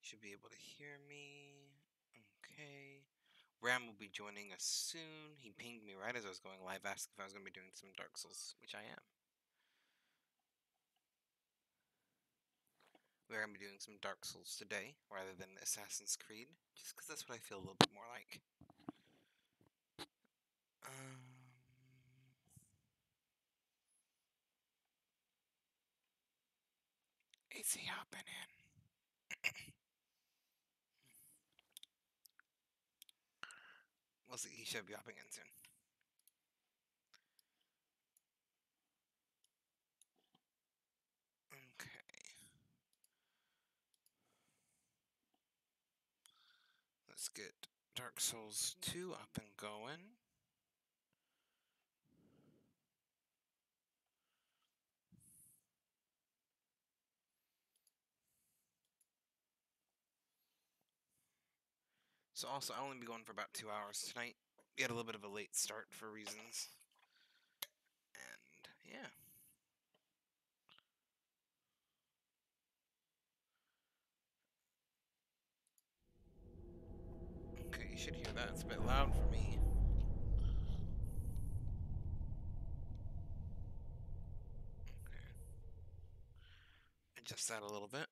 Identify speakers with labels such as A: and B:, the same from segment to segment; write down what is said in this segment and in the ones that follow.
A: Should be able to hear me. Okay. Ram will be joining us soon. He pinged me right as I was going live, asking if I was going to be doing some Dark Souls, which I am. We're going to be doing some Dark Souls today, rather than Assassin's Creed, just because that's what I feel a little bit more like. Is he hopping in? We'll see. He should be hopping in soon. Okay. Let's get Dark Souls 2 up and going. So also, I'll only be going for about 2 hours tonight. We had a little bit of a late start for reasons. And, yeah. Okay, you should hear that. It's a bit loud for me. Okay. Adjust that a little bit.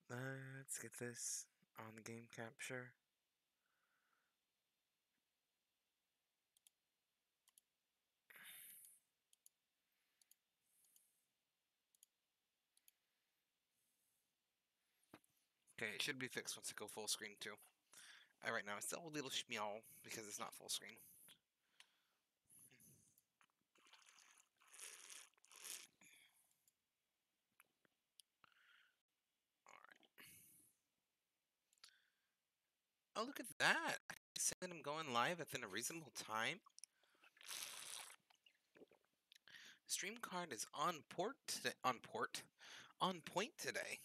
A: Let's get this on the game capture. Okay, it should be fixed once I go full screen too. Right now it's still a little schmeal because it's not full screen. Oh, look at that! I said I'm going live within a reasonable time. Stream card is on point today.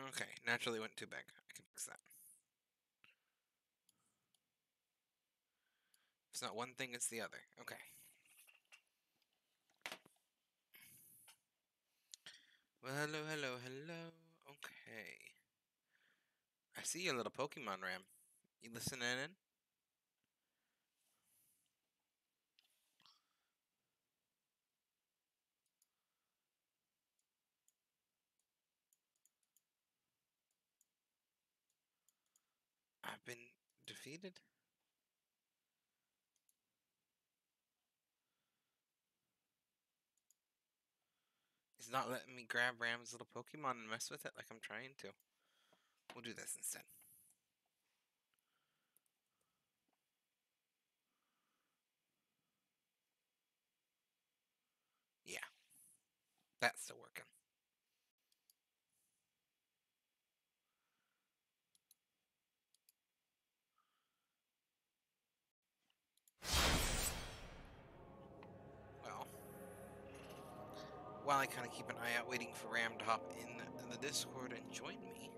A: Okay, naturally went too big. I can fix that. If it's not one thing, it's the other. Okay. Well, hello, hello, hello. Okay. I see your little Pokemon, Ram. You listening in? I've been defeated. It's not letting me grab Ram's little Pokemon and mess with it like I'm trying to. We'll do this instead. Yeah. That's still working. Well, while I kind of keep an eye out waiting for Ram to hop in the Discord and join me.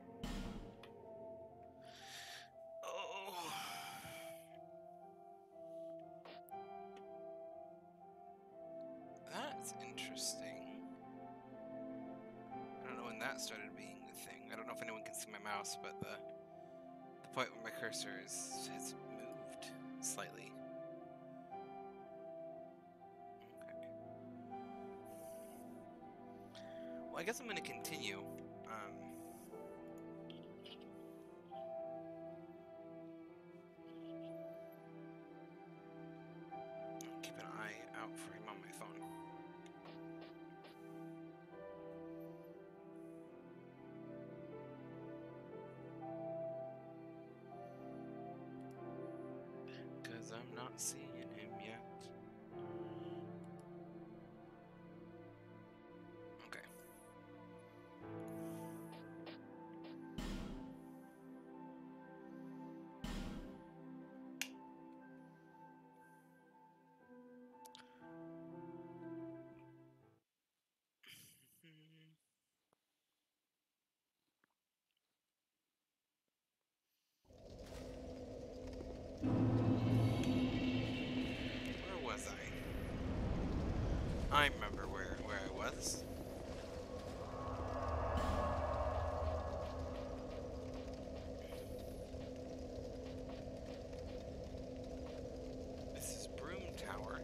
A: Oh. That's interesting. I don't know when that started being the thing. I don't know if anyone can see my mouse, but the point where my cursor has moved slightly. Okay. Well, I guess I'm going to continue. Keep an eye out for him on my phone. Because I'm not seeing him yet. Okay. I remember where I was. This is Broom Tower.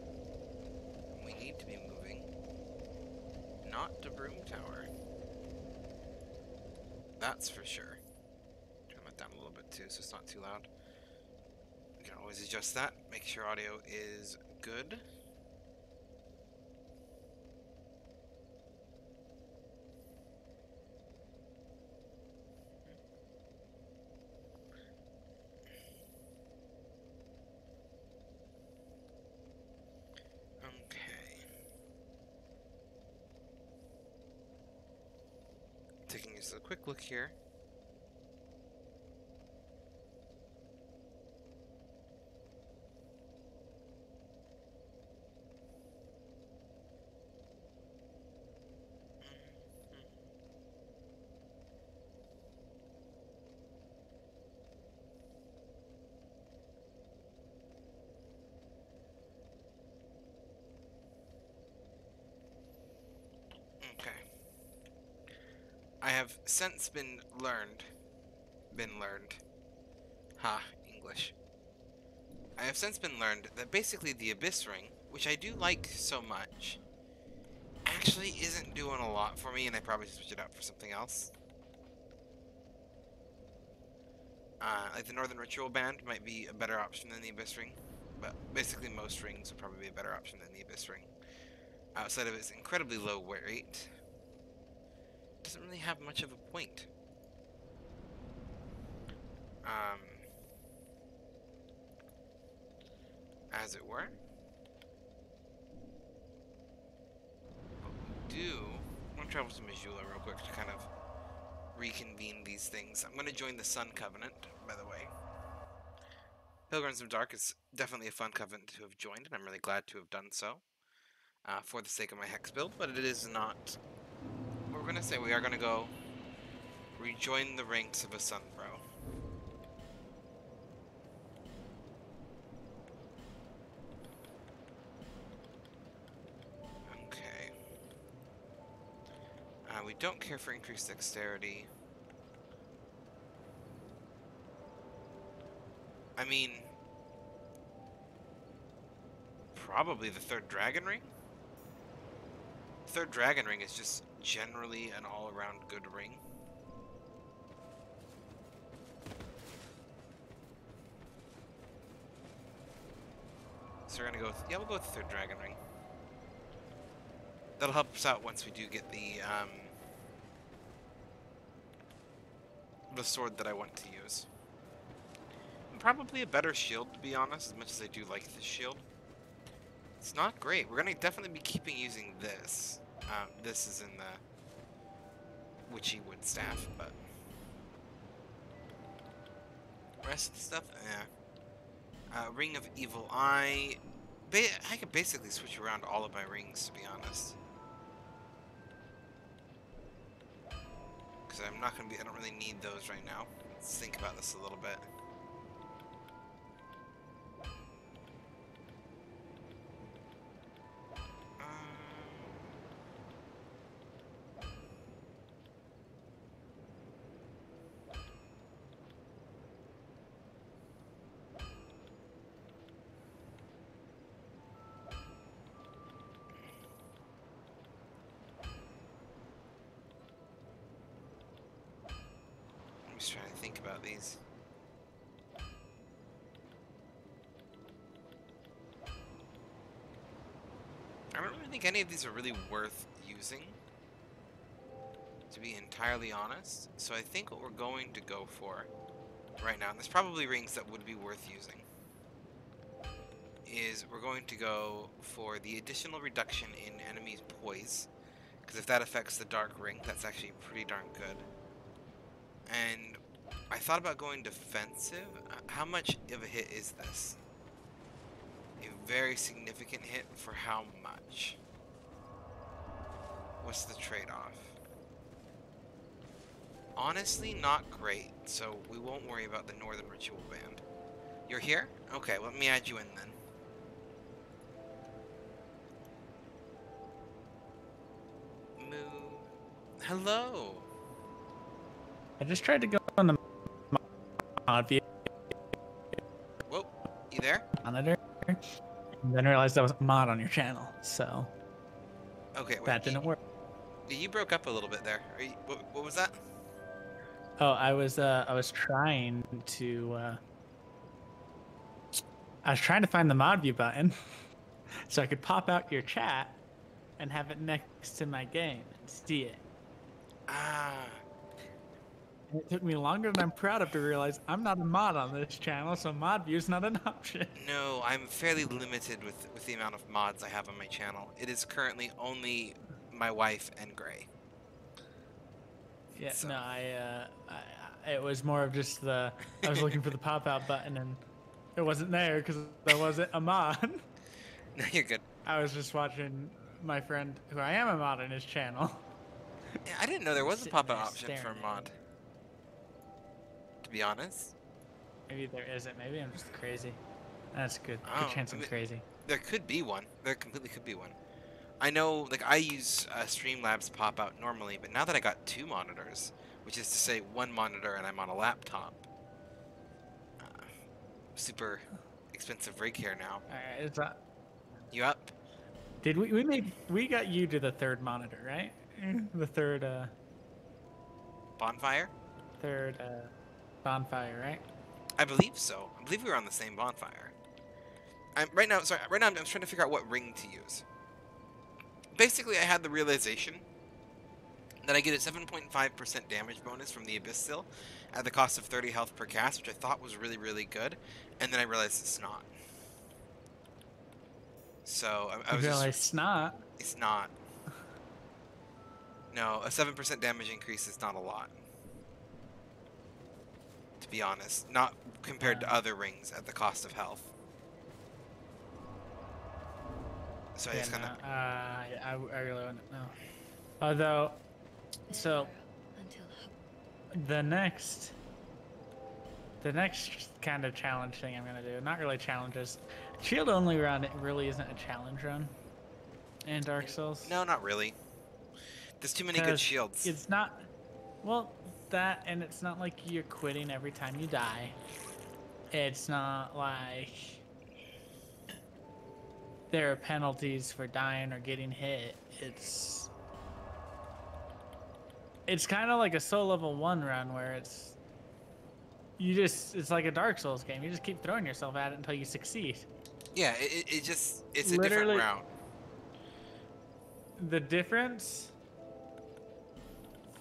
A: We need to be moving. Not to Broom Tower. That's for sure. Turn that down a little bit too so it's not too loud. We can always adjust that. Make sure audio is good. Okay. Taking just a quick look here. Okay. I have since been learned. Ha, English. I have since been learned that basically the Abyss Ring, which I do like so much, actually isn't doing a lot for me, and I probably should switch it out for something else. Like the Northern Ritual Band might be a better option than the Abyss Ring, but basically most rings would probably be a better option than the Abyss Ring. Outside of its incredibly low rate, it doesn't really have much of a point. As it were. But we do... I'm going to travel to Missoula real quick to kind of reconvene these things. I'm going to join the Sun Covenant, by the way. Pilgrims of Dark is definitely a fun covenant to have joined, and I'm really glad to have done so. For the sake of my Hex build, but it is not... What we're going to say, we are going to go rejoin the ranks of a Sunbro. Okay. We don't care for increased dexterity. I mean... Probably the third Dragon Ring? Third Dragon Ring is just generally an all-around good ring. So we're gonna go with, yeah, we'll go with the third Dragon Ring. That'll help us out once we do get the sword that I want to use. And probably a better shield, to be honest, as much as I do like this shield. It's not great. We're gonna definitely be keeping using this. This is in the Witchy Wood Staff, but rest of the stuff, Ring of Evil Eye. I could basically switch around all of my rings, to be honest. Because I'm not gonna be. I don't really need those right now. Let's think about this a little bit. I'm just trying to think about these. I don't really think any of these are really worth using, to be entirely honest. So I think what we're going to go for right now, and there's probably rings that would be worth using, is we're going to go for the additional reduction in enemies' poise, because if that affects the Dark Ring, that's actually pretty darn good. And I thought about going defensive. How much of a hit is this? A very significant hit for how much? What's the trade-off? Honestly, not great, so we won't worry about the Northern Ritual Band. You're here? Okay, let me add you in then. Hello.
B: I just tried to go on the mod view
A: Whoa, you there?
B: monitor, and then realized I was a mod on your channel, so
A: Okay, wait.
B: that didn't work.
A: You broke up a little bit there. What was that?
B: Oh, I was trying to find the mod view button so I could pop out your chat and have it next to my game and see it.
A: Ah.
B: And it took me longer than I'm proud of to realize I'm not a mod on this channel, so mod view is not an option.
A: No, I'm fairly limited with the amount of mods I have on my channel. It is currently only my wife and Gray.
B: Yeah,
A: So.
B: no, it was more of just I was looking for the pop-out button and it wasn't there because I wasn't a mod.
A: No, you're good.
B: I was just watching my friend, who I am a mod on his channel.
A: Yeah, I didn't know there was a
B: Sitting
A: pop-out
B: there
A: option for a
B: staring at
A: mod.
B: me.
A: To be honest.
B: Maybe there isn't. Maybe I'm just crazy. That's good.
A: Oh,
B: Good chance
A: I
B: I'm
A: mean,
B: crazy.
A: There could be one. There completely could be one. I know, like, I use Streamlabs pop-out normally, but now that I got 2 monitors, which is to say 1 monitor and I'm on a laptop, super expensive rig here now.
B: Alright, is that...
A: You up?
B: Did we got you to the 3rd monitor, right? The 3rd,
A: Bonfire?
B: 3rd, bonfire, right?
A: I believe so. I believe we were on the same bonfire. Right now I'm trying to figure out what ring to use. Basically, I had the realization that I get a 7.5% damage bonus from the Abyss Seal at the cost of 30 health per cast, which I thought was really, really good, and then I realized it's not. So I was
B: realized
A: just...
B: it's not?
A: It's not. No, a 7% damage increase is not a lot. To be honest. Not compared to other rings at the cost of health. So I just kind of...
B: I really wouldn't know. Although, so the next kind of challenge thing I'm gonna do, not really challenges. Shield only run, it really isn't a challenge run in Dark Souls.
A: No, not really. There's too many good shields.
B: It's not, well, that, and it's not like you're quitting every time you die. It's not like there are penalties for dying or getting hit. It's kind of like a soul level 1 run where it's like a Dark Souls game. You just keep throwing yourself at it until you succeed.
A: Yeah, it's a different route.
B: The difference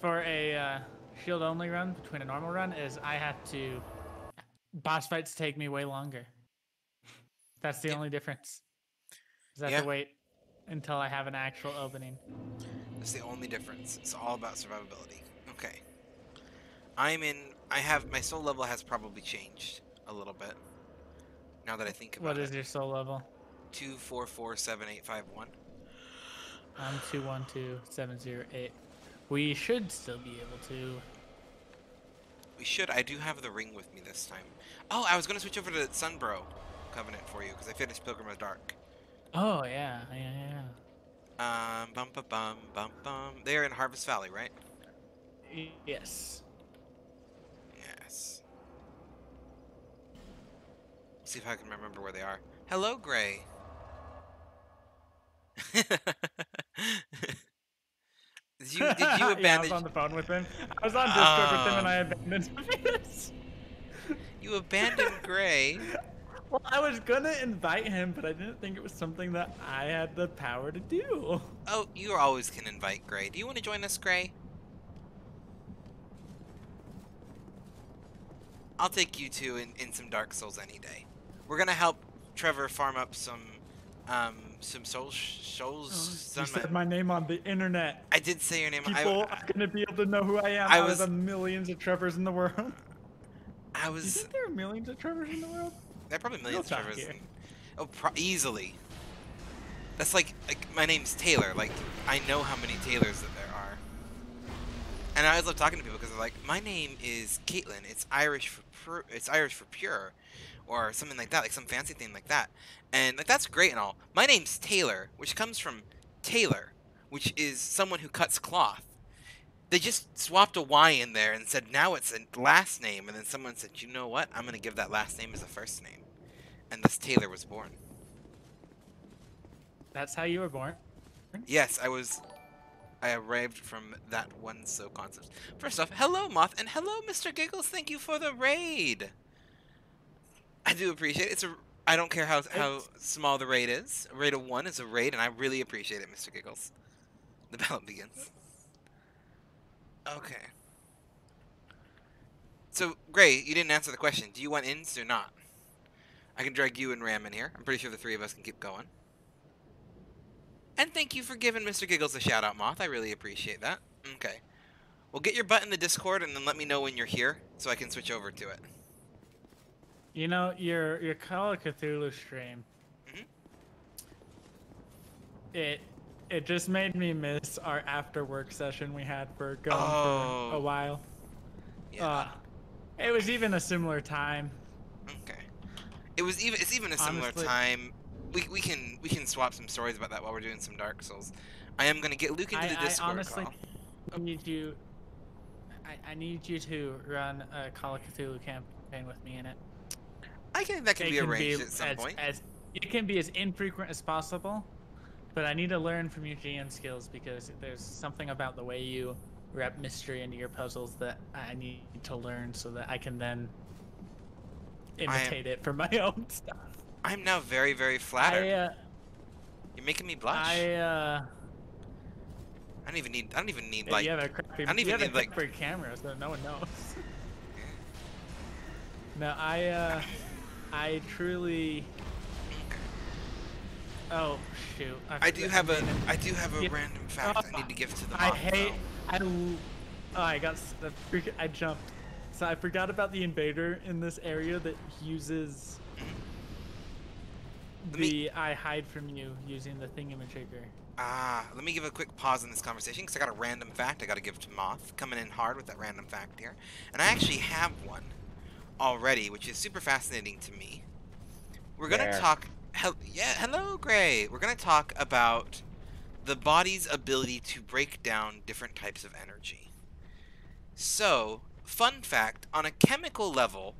B: for a shield only run between a normal run is boss fights take me way longer. That's the only difference. Is I have to wait until I have an actual opening.
A: That's the only difference. It's all about survivability. Okay. My soul level has probably changed a little bit. Now that I think about it.
B: What is your soul level?
A: 2447851.
B: I'm 212708. We should still be able to.
A: We should. I do have the ring with me this time. Oh, I was going to switch over to Sunbro Covenant for you because I finished Pilgrim of Dark.
B: Oh, yeah.
A: Bum, bum, bum, bum. They're in Harvest Valley, right?
B: Yes.
A: Yes. See if I can remember where they are. Hello, Gray. Did you abandon?
B: Yeah, I was on the phone with him. I was on Discord with him and I abandoned him.
A: You abandoned Gray.
B: Well, I was gonna invite him, but I didn't think it was something that I had the power to do.
A: Oh, you always can invite Gray. Do you want to join us, Gray? I'll take you two in some Dark Souls any day. We're gonna help Trevor farm up some souls.
B: You said my name on the internet.
A: I did say your name.
B: People are gonna be able to know who I am out of the millions of Trevors in the world. Do you think there are millions of Trevors in the world?
A: There are probably millions of Trevors. Oh, easily. That's like my name's Taylor. Like, I know how many Taylors that there are. And I always love talking to people because they're like, my name is Caitlin. It's Irish for pure, or something like that, like some fancy thing like that. And like that's great and all. My name's Taylor, which comes from tailor, which is someone who cuts cloth. They just swapped a Y in there and said now it's a last name, and then someone said, you know what? I'm gonna give that last name as a first name, and thus Taylor was born.
B: That's how you were born.
A: Yes, I arrived from that one so concept. First off, hello Moth, and hello Mr. Giggles. Thank you for the raid. I do appreciate it. I don't care how small the raid is. A raid of 1 is a raid, and I really appreciate it, Mr. Giggles. The battle begins. Okay. So, Gray, you didn't answer the question. Do you want ins or not? I can drag you and Ram in here. I'm pretty sure the 3 of us can keep going. And thank you for giving Mr. Giggles a shout-out, Moth. I really appreciate that. Okay. Well, get your butt in the Discord and then let me know when you're here so I can switch over to it.
B: You know, your Call of Cthulhu stream. It just made me miss our after-work session we had for going for a while.
A: Yeah.
B: It was even a similar time.
A: Okay. It's even a similar time. We can swap some stories about that while we're doing some Dark Souls. I am gonna get Luke into the Discord.
B: I honestly need you. I need you to run a Call of Cthulhu campaign with me in it.
A: I think that can be arranged at some point.
B: It can be as infrequent as possible, but I need to learn from your GM skills because there's something about the way you wrap mystery into your puzzles that I need to learn so that I can then imitate it for my own stuff.
A: I'm now very, very flattered. You're making me blush. I don't even need like.
B: You have a crappy,
A: I don't even need like
B: camera, so no one knows. No, I truly. Oh shoot!
A: I do have a random fact I need to give to the mob.
B: I jumped. So I forgot about the invader in this area that uses I hide from you using the thingamajigger.
A: Let me give a quick pause in this conversation because I got a random fact I got to give to Moth, coming in hard with that random fact here. And I actually have one already, which is super fascinating to me. We're going to talk... hello, Gray! We're going to talk about the body's ability to break down different types of energy. So, fun fact, on a chemical level,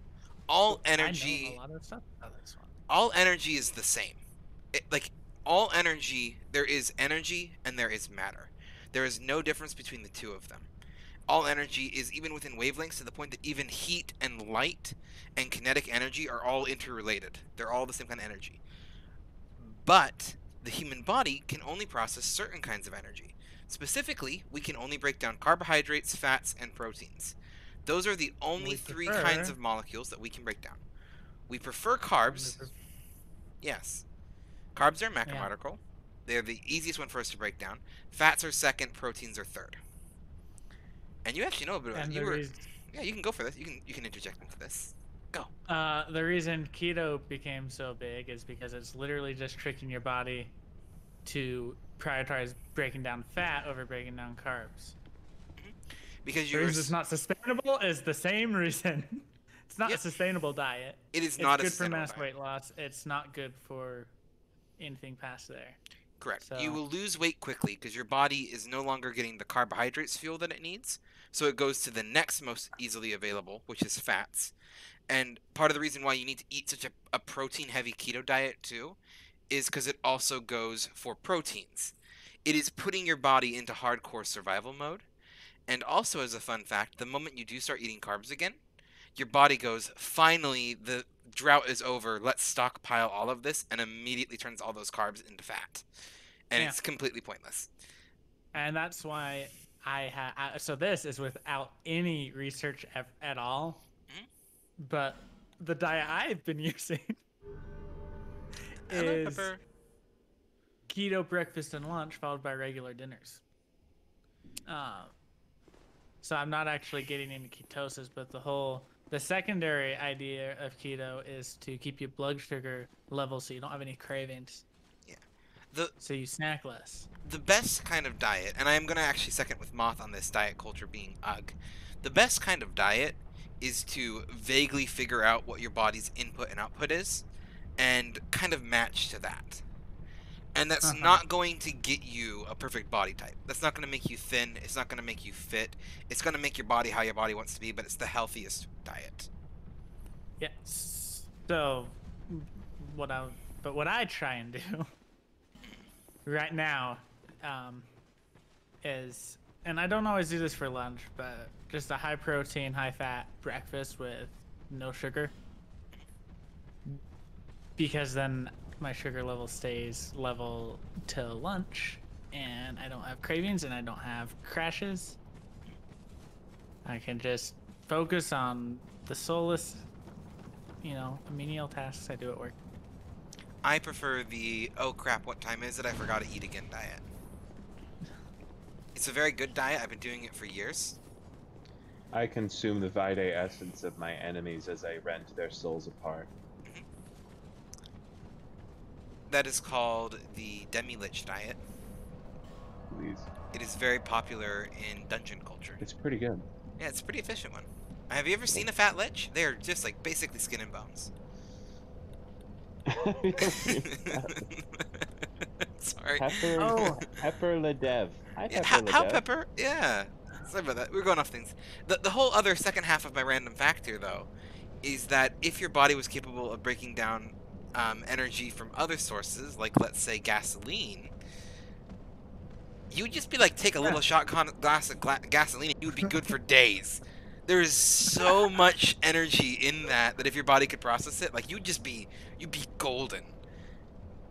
A: all energy...
B: I know a lot of stuff about this one.
A: All energy is the same. All energy, there is energy and there is matter. There is no difference between the two of them. All energy is even within wavelengths to the point that even heat and light and kinetic energy are all interrelated. They're all the same kind of energy. But the human body can only process certain kinds of energy. Specifically, we can only break down carbohydrates, fats, and proteins. Those are the only three kinds of molecules that we can break down. We prefer carbs. Yes. Carbs are macromolecule. They're the easiest one for us to break down. Fats are second, proteins are third. And you actually know a bit about it. Yeah, you can go for this. You can interject into this. Go.
B: The reason keto became so big is because it's literally just tricking your body to prioritize breaking down fat over breaking down carbs.
A: Because
B: the reason it's not sustainable is the same reason. It's not a sustainable diet.
A: It is not
B: good for mass weight loss. It's not good for anything past there.
A: Correct. So, you will lose weight quickly because your body is no longer getting the carbohydrates fuel that it needs. So it goes to the next most easily available, which is fats. And part of the reason why you need to eat such a protein-heavy keto diet too is because it also goes for proteins. It is putting your body into hardcore survival mode. And also, as a fun fact, the moment you do start eating carbs again, your body goes, finally, the drought is over, let's stockpile all of this, and immediately turns all those carbs into fat. And it's completely pointless.
B: And that's why so this is without any research at all. But the diet I've been using is keto breakfast and lunch followed by regular dinners. So I'm not actually getting into ketosis, but the secondary idea of keto is to keep your blood sugar level so you don't have any cravings. Yeah. So you snack less.
A: The best kind of diet, and I am going to actually second with Moth on this diet culture being ugh. The best kind of diet is to vaguely figure out what your body's input and output is and kind of match to that. And that's not going to get you a perfect body type. That's not going to make you thin. It's not going to make you fit. It's going to make your body how your body wants to be, but it's the healthiest diet.
B: Yes. So, what I try and do right now is, and I don't always do this for lunch, but just a high protein, high fat breakfast with no sugar. Because then my sugar level stays level till lunch, and I don't have cravings and I don't have crashes. I can just focus on the soulless, menial tasks I do at work.
A: I prefer the, oh crap, what time is it? I forgot to eat again diet. It's a very good diet. I've been doing it for years.
C: I consume the Vitae essence of my enemies as I rend their souls apart.
A: That is called the Demi-Lich diet.
C: Please.
A: It is very popular in dungeon culture.
C: It's pretty good.
A: Yeah, it's a pretty efficient one. Have you ever seen a fat lich? They are just like basically skin and bones. Sorry.
C: Pepper Ledev. Hi,
A: Yeah,
C: Pepper Ledev.
A: how Pepper? Yeah. Sorry about that. We're going off things. The whole other second half of my random fact here, though, is that if your body was capable of breaking down energy from other sources, like let's say gasoline, you would just be like, take a little shot glass of gasoline, and you would be good for days. There is so much energy in that if your body could process it, like you'd be golden.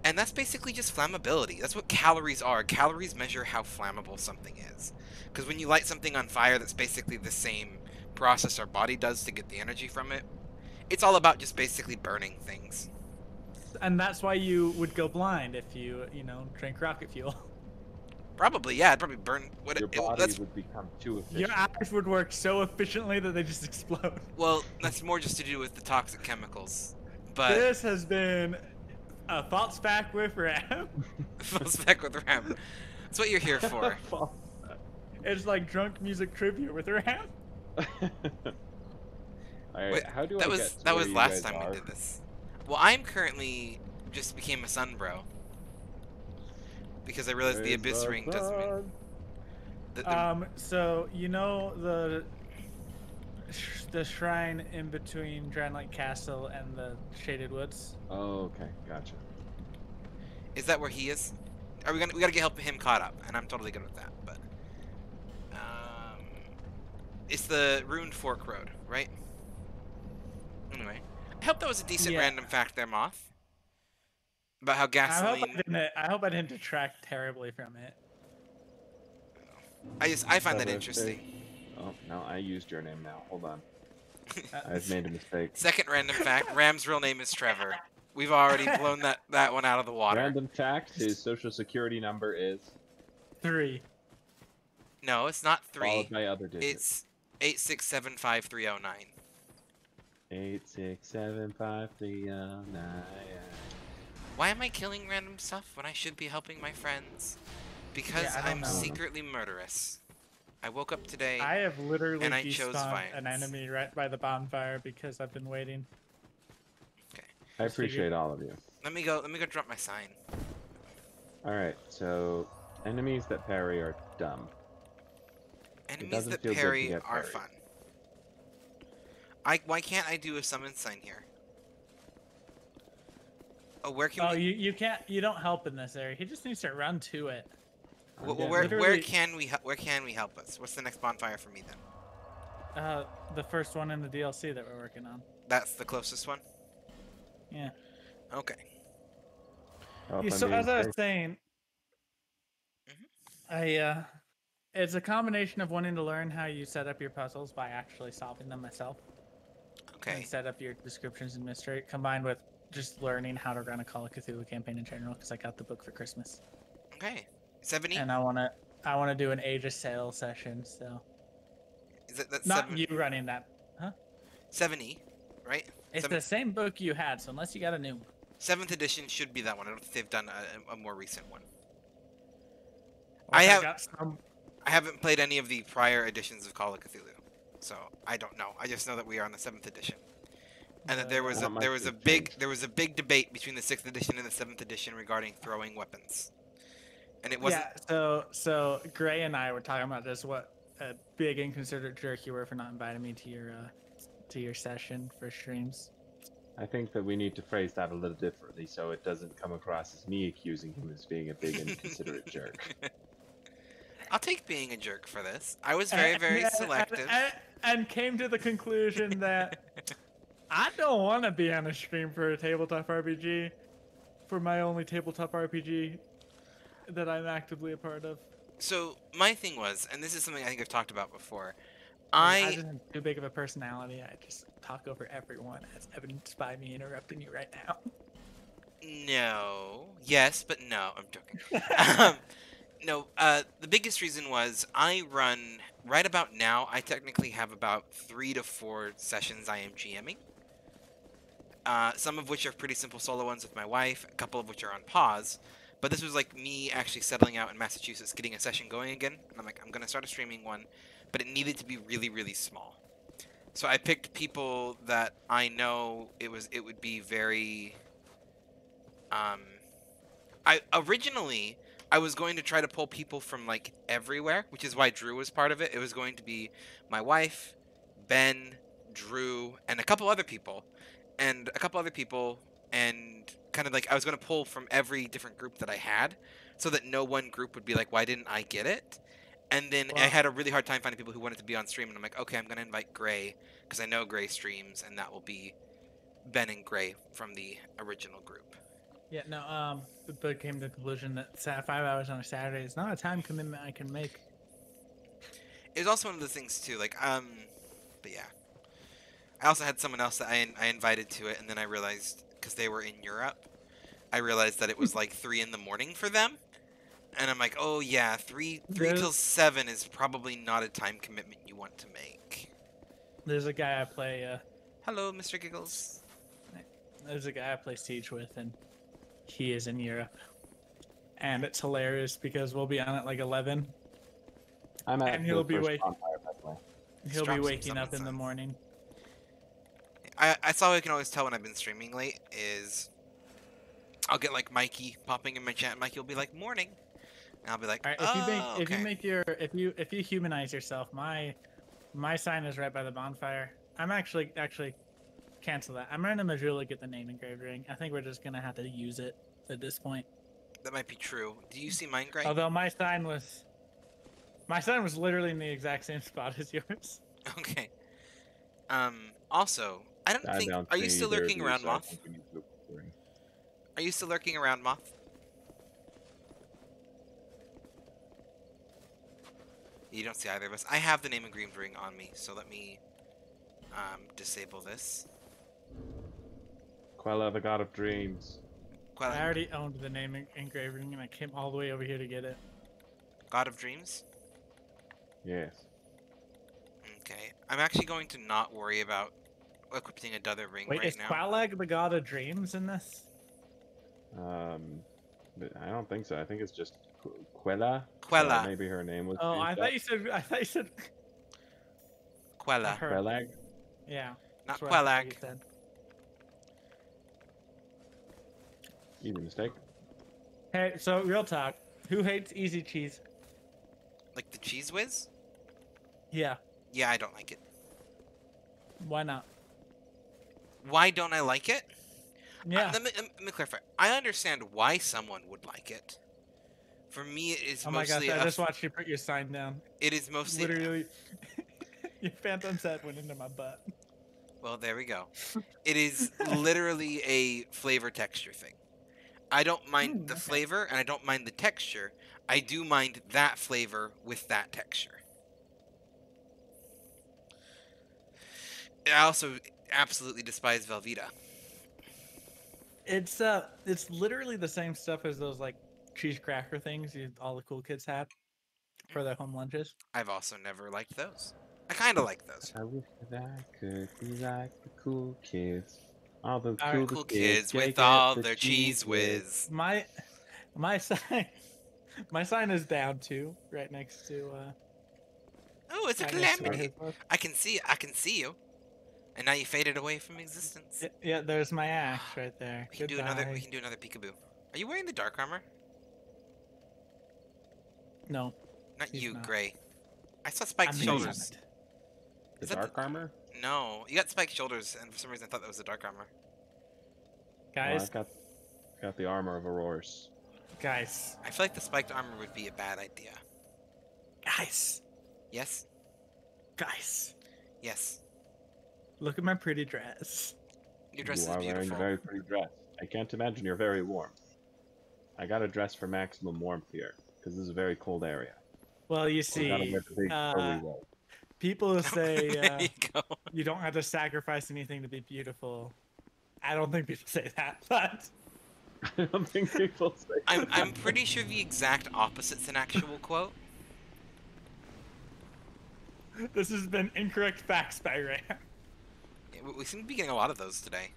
A: And that's basically just flammability. That's what calories are. Calories measure how flammable something is. Because when you light something on fire, that's basically the same process our body does to get the energy from it. It's all about just basically burning things.
B: And that's why you would go blind if you, drink rocket fuel.
A: Probably, yeah. It'd probably burn.
C: Your body would become too efficient.
B: Your eyes would work so efficiently that they just explode.
A: Well, that's more just to do with the toxic chemicals. But
B: this has been a false fact with Ram.
A: False fact with Ram. That's what you're here for.
B: It's like drunk music trivia with Ram.
C: Alright,
A: Wait,
C: how do
A: that
C: I
A: was
C: get to
A: that
C: where
A: was
C: you
A: last
C: guys
A: time
C: are?
A: we did this. Well, I'm currently just became a sun bro. Because I realized the
C: Praise
A: abyss
C: the
A: ring doesn't mean...
C: sun.
B: So the shrine in between Dragonlight Castle and the Shaded Woods.
C: Oh, okay, gotcha.
A: Is that where he is? We gotta get him caught up, and I'm totally good with that. But it's the Ruined Fork Road, right? Anyway, I hope that was a decent random fact there, Moth. About how gasoline.
B: I hope I didn't detract terribly from it.
A: I find that interesting.
C: Oh no, I used your name now. Hold on. I've made a mistake.
A: Second random fact: Ram's real name is Trevor. We've already blown that one out of the water.
C: Random fact: his social security number is
B: 3.
A: No, it's not 3.
C: Followed by other digits.
A: It's 8675309.
C: 8675309.
A: Why am I killing random stuff when I should be helping my friends? Because I'm secretly murderous. I woke up today.
B: I have literally
A: and I chose violence.
B: an enemy right by the bonfire because I've been waiting.
A: Okay.
C: I appreciate all of you.
A: Let me go drop my sign.
C: Alright, so enemies that parry are dumb.
A: Enemies that parry are fun. Why can't I do a summon sign here? Oh, where can we...
B: you can't. You don't help in this area. He just needs to run to it.
A: Well, where can we help us? What's the next bonfire for me then?
B: The first one in the DLC that we're working on.
A: That's the closest one?
B: Yeah.
A: Okay.
B: So as I was saying, it's a combination of wanting to learn how you set up your puzzles by actually solving them myself.
A: Okay.
B: And set up your descriptions and mystery, combined with just learning how to run a Call of Cthulhu campaign in general, because I got the book for Christmas.
A: Okay. 70?
B: And I wanna do an Age of Sail session, so.
A: Is it that's
B: not you running that, huh?
A: 70, right?
B: It's the same book you had, so unless you got a new one.
A: 7th edition should be that one. I don't think they've done a more recent one.
B: Well,
A: I haven't played any of the prior editions of Call of Cthulhu, so I don't know. I just know that we are on the 7th edition. And that there was
C: Not much
A: there was
C: has
A: a big
C: changed.
A: there was a big debate between the 6th edition and the 7th edition regarding throwing weapons. And it wasn't
B: Yeah, so Gray and I were talking about this. What a big inconsiderate jerk you were for not inviting me to your session for streams.
C: I think that we need to phrase that a little differently so it doesn't come across as me accusing him as being a big inconsiderate jerk.
A: I'll take being a jerk for this. I was very, very selective.
B: And came to the conclusion that I don't want to be on a stream for a tabletop RPG, for my only tabletop RPG that I'm actively a part of.
A: So my thing was, and this is something I think I've talked about before,
B: I just have too big of a personality. I just talk over everyone, as evidenced by me interrupting you right now.
A: No. Yes, but no. I'm joking. No, the biggest reason was I run, right about now, I technically have about 3 to 4 sessions I am GMing. Some of which are pretty simple solo ones with my wife, a couple of which are on pause. But this was like me actually settling out in Massachusetts, getting a session going again. And I'm like, I'm going to start a streaming one, but it needed to be really, really small. So I picked people that I know it would be very... Originally, I was going to try to pull people from, like, everywhere, which is why Drew was part of it. It was going to be my wife, Ben, Drew, and a couple other people. And kind of like I was going to pull from every different group that I had so that no one group would be like, why didn't I get it? And then I had a really hard time finding people who wanted to be on stream, and I'm like, okay, I'm going to invite Gray because I know Gray streams, and that will be Ben and Gray from the original group.
B: Yeah, no, but came to the conclusion that 5 hours on a Saturday is not a time commitment I can make.
A: It was also one of those things too, like, but yeah. I also had someone else that I invited to it, and then I realized, because they were in Europe, I realized that it was like 3 in the morning for them. And I'm like, oh yeah, 3 till 7 is probably not a time commitment you want to make.
B: There's a guy I play,
A: Hello, Mr. Giggles.
B: There's a guy I play Siege with, and he is in Europe. And it's hilarious because we'll be on at like 11. And he'll be waking up in the morning.
A: I saw I can always tell when I've been streaming late is I'll get like Mikey popping in my chat. Mikey will be like morning, and I'll be like,
B: all right, if you humanize yourself, my sign is right by the bonfire. I'm actually cancel that. I'm gonna Majula get the name engraved ring. I think we're just gonna have to use it at this point.
A: That might be true. Do you see mine, Gray?
B: Although my sign was literally in the exact same spot as yours.
A: Okay. Also, I don't think. Are you still lurking around, Moth? Are you still lurking around, Moth? You don't see either of us. I have the name engraved ring on me, so let me disable this.
C: Quella, the god of dreams.
A: Quella.
B: I already owned the name engraved ring, and I came all the way over here to get it.
A: God of dreams?
C: Yes.
A: Okay. I'm actually going to not worry about equipping another ring right now. Wait,
B: is Qualag the god of dreams in this?
C: But I don't think so. I think it's just Quella.
A: Quella.
C: Maybe her name was.
B: Oh, I thought you said.
A: Quella.
C: Quellag.
B: Yeah.
A: Not Quellag.
C: Easy mistake.
B: Hey, so real talk. Who hates easy cheese?
A: Like the Cheese Whiz?
B: Yeah.
A: Yeah, I don't like it.
B: Why not?
A: Why don't I like it?
B: Yeah.
A: Let me clarify. I understand why someone would like it. For me, it is mostly.
B: Oh my gosh! I just watched you put your sign down.
A: It is mostly.
B: Literally, your phantom set went into my butt.
A: Well, there we go. It is literally a flavor texture thing. I don't mind the flavor, and I don't mind the texture. I do mind that flavor with that texture. I also absolutely despise Velveeta.
B: It's literally the same stuff as those like cheese cracker things all the cool kids had for their home lunches.
A: I've also never liked those. I kind of like those.
C: I wish that I could be like the cool kids. All the
A: cool kids with all their cheese whiz.
B: My sign is down too, right next to.
A: Oh, it's a calamity. I can see you. And now you faded away from existence.
B: Yeah, there's my axe right there.
A: We can do another. We
B: Goodbye.
A: can do another peekaboo. Are you wearing the dark armor?
B: No,
A: Not
B: he's
A: you,
B: not.
A: Gray. I saw spiked
B: I'm
A: shoulders.
B: not.
C: The
A: Is that
C: dark armor?
A: No, you got spiked shoulders, and for some reason I thought that was the dark armor.
C: Well,
B: Guys,
C: I got the armor of Aurore's.
B: guys,
A: I feel like the spiked armor would be a bad idea.
B: guys,
A: Yes?
B: guys.
A: Yes.
B: Look at my pretty dress.
A: Your dress
C: You
A: is
C: are wearing a
A: beautiful.
C: very pretty dress. I can't imagine you're very warm. I got a dress for maximum warmth here, because this is a very cold area.
B: Well, you
C: So I gotta
B: see,
C: wear the big curly robe.
B: people say
A: There you go.
B: you don't have to sacrifice anything to be beautiful. I don't think people say that, but
C: I don't think people say
A: I'm pretty sure the exact opposite's an actual quote.
B: this has been incorrect facts by Ray.
A: We seem to be getting a lot of those today.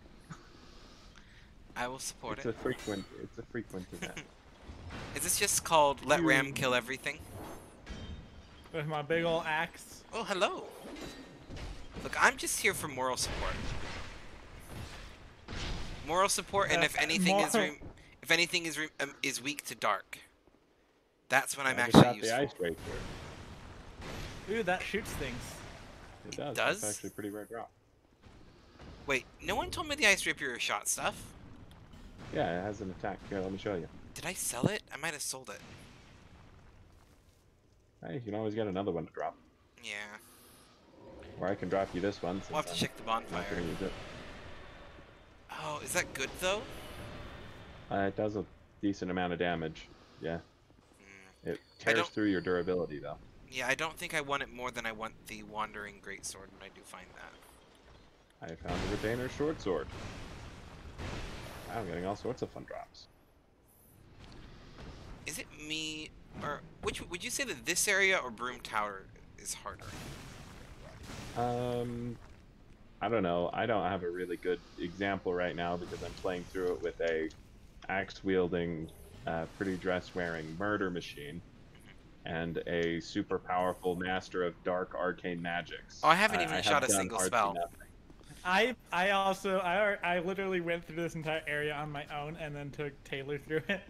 A: I will support
C: it's
A: it.
C: a frequent event.
A: Is this just called Let Ram Kill Everything?
B: With my big old axe.
A: Oh, hello. Look, I'm just here for moral support. Moral support, and if anything if anything is weak to dark, that's when I'm
C: I just
A: actually
C: got
A: useful.
C: the ice racer.
B: Ooh, that shoots things.
C: It does.
A: does?
C: It's actually a pretty rare drop.
A: Wait, no one told me the ice rapier shot stuff.
C: Yeah, it has an attack. Here, let me show you.
A: Did I sell it? I might have sold it.
C: Hey, you can always get another one to drop.
A: Yeah.
C: Or I can drop you this one.
A: We'll have to
C: since
A: check the
C: I'm not
A: bonfire.
C: gonna use it.
A: Oh, is that good though?
C: It does a decent amount of damage. Yeah.
A: Mm.
C: It tears
A: don't-
C: through your durability, though.
A: Yeah, I don't think I want it more than I want the Wandering Greatsword, and I do find that.
C: I found a retainer short sword. I'm getting all sorts of fun drops.
A: Is it me, or which would you say that this area or Broom Tower is harder?
C: I don't know. I don't have a really good example right now because I'm playing through it with a axe-wielding, pretty dress-wearing murder machine and a super powerful master of dark arcane magics.
A: Oh, I haven't even
C: have
A: shot a
C: done
A: single
C: hardly
A: spell.
C: nothing.
B: I literally went through this entire area on my own and then took Taylor through it.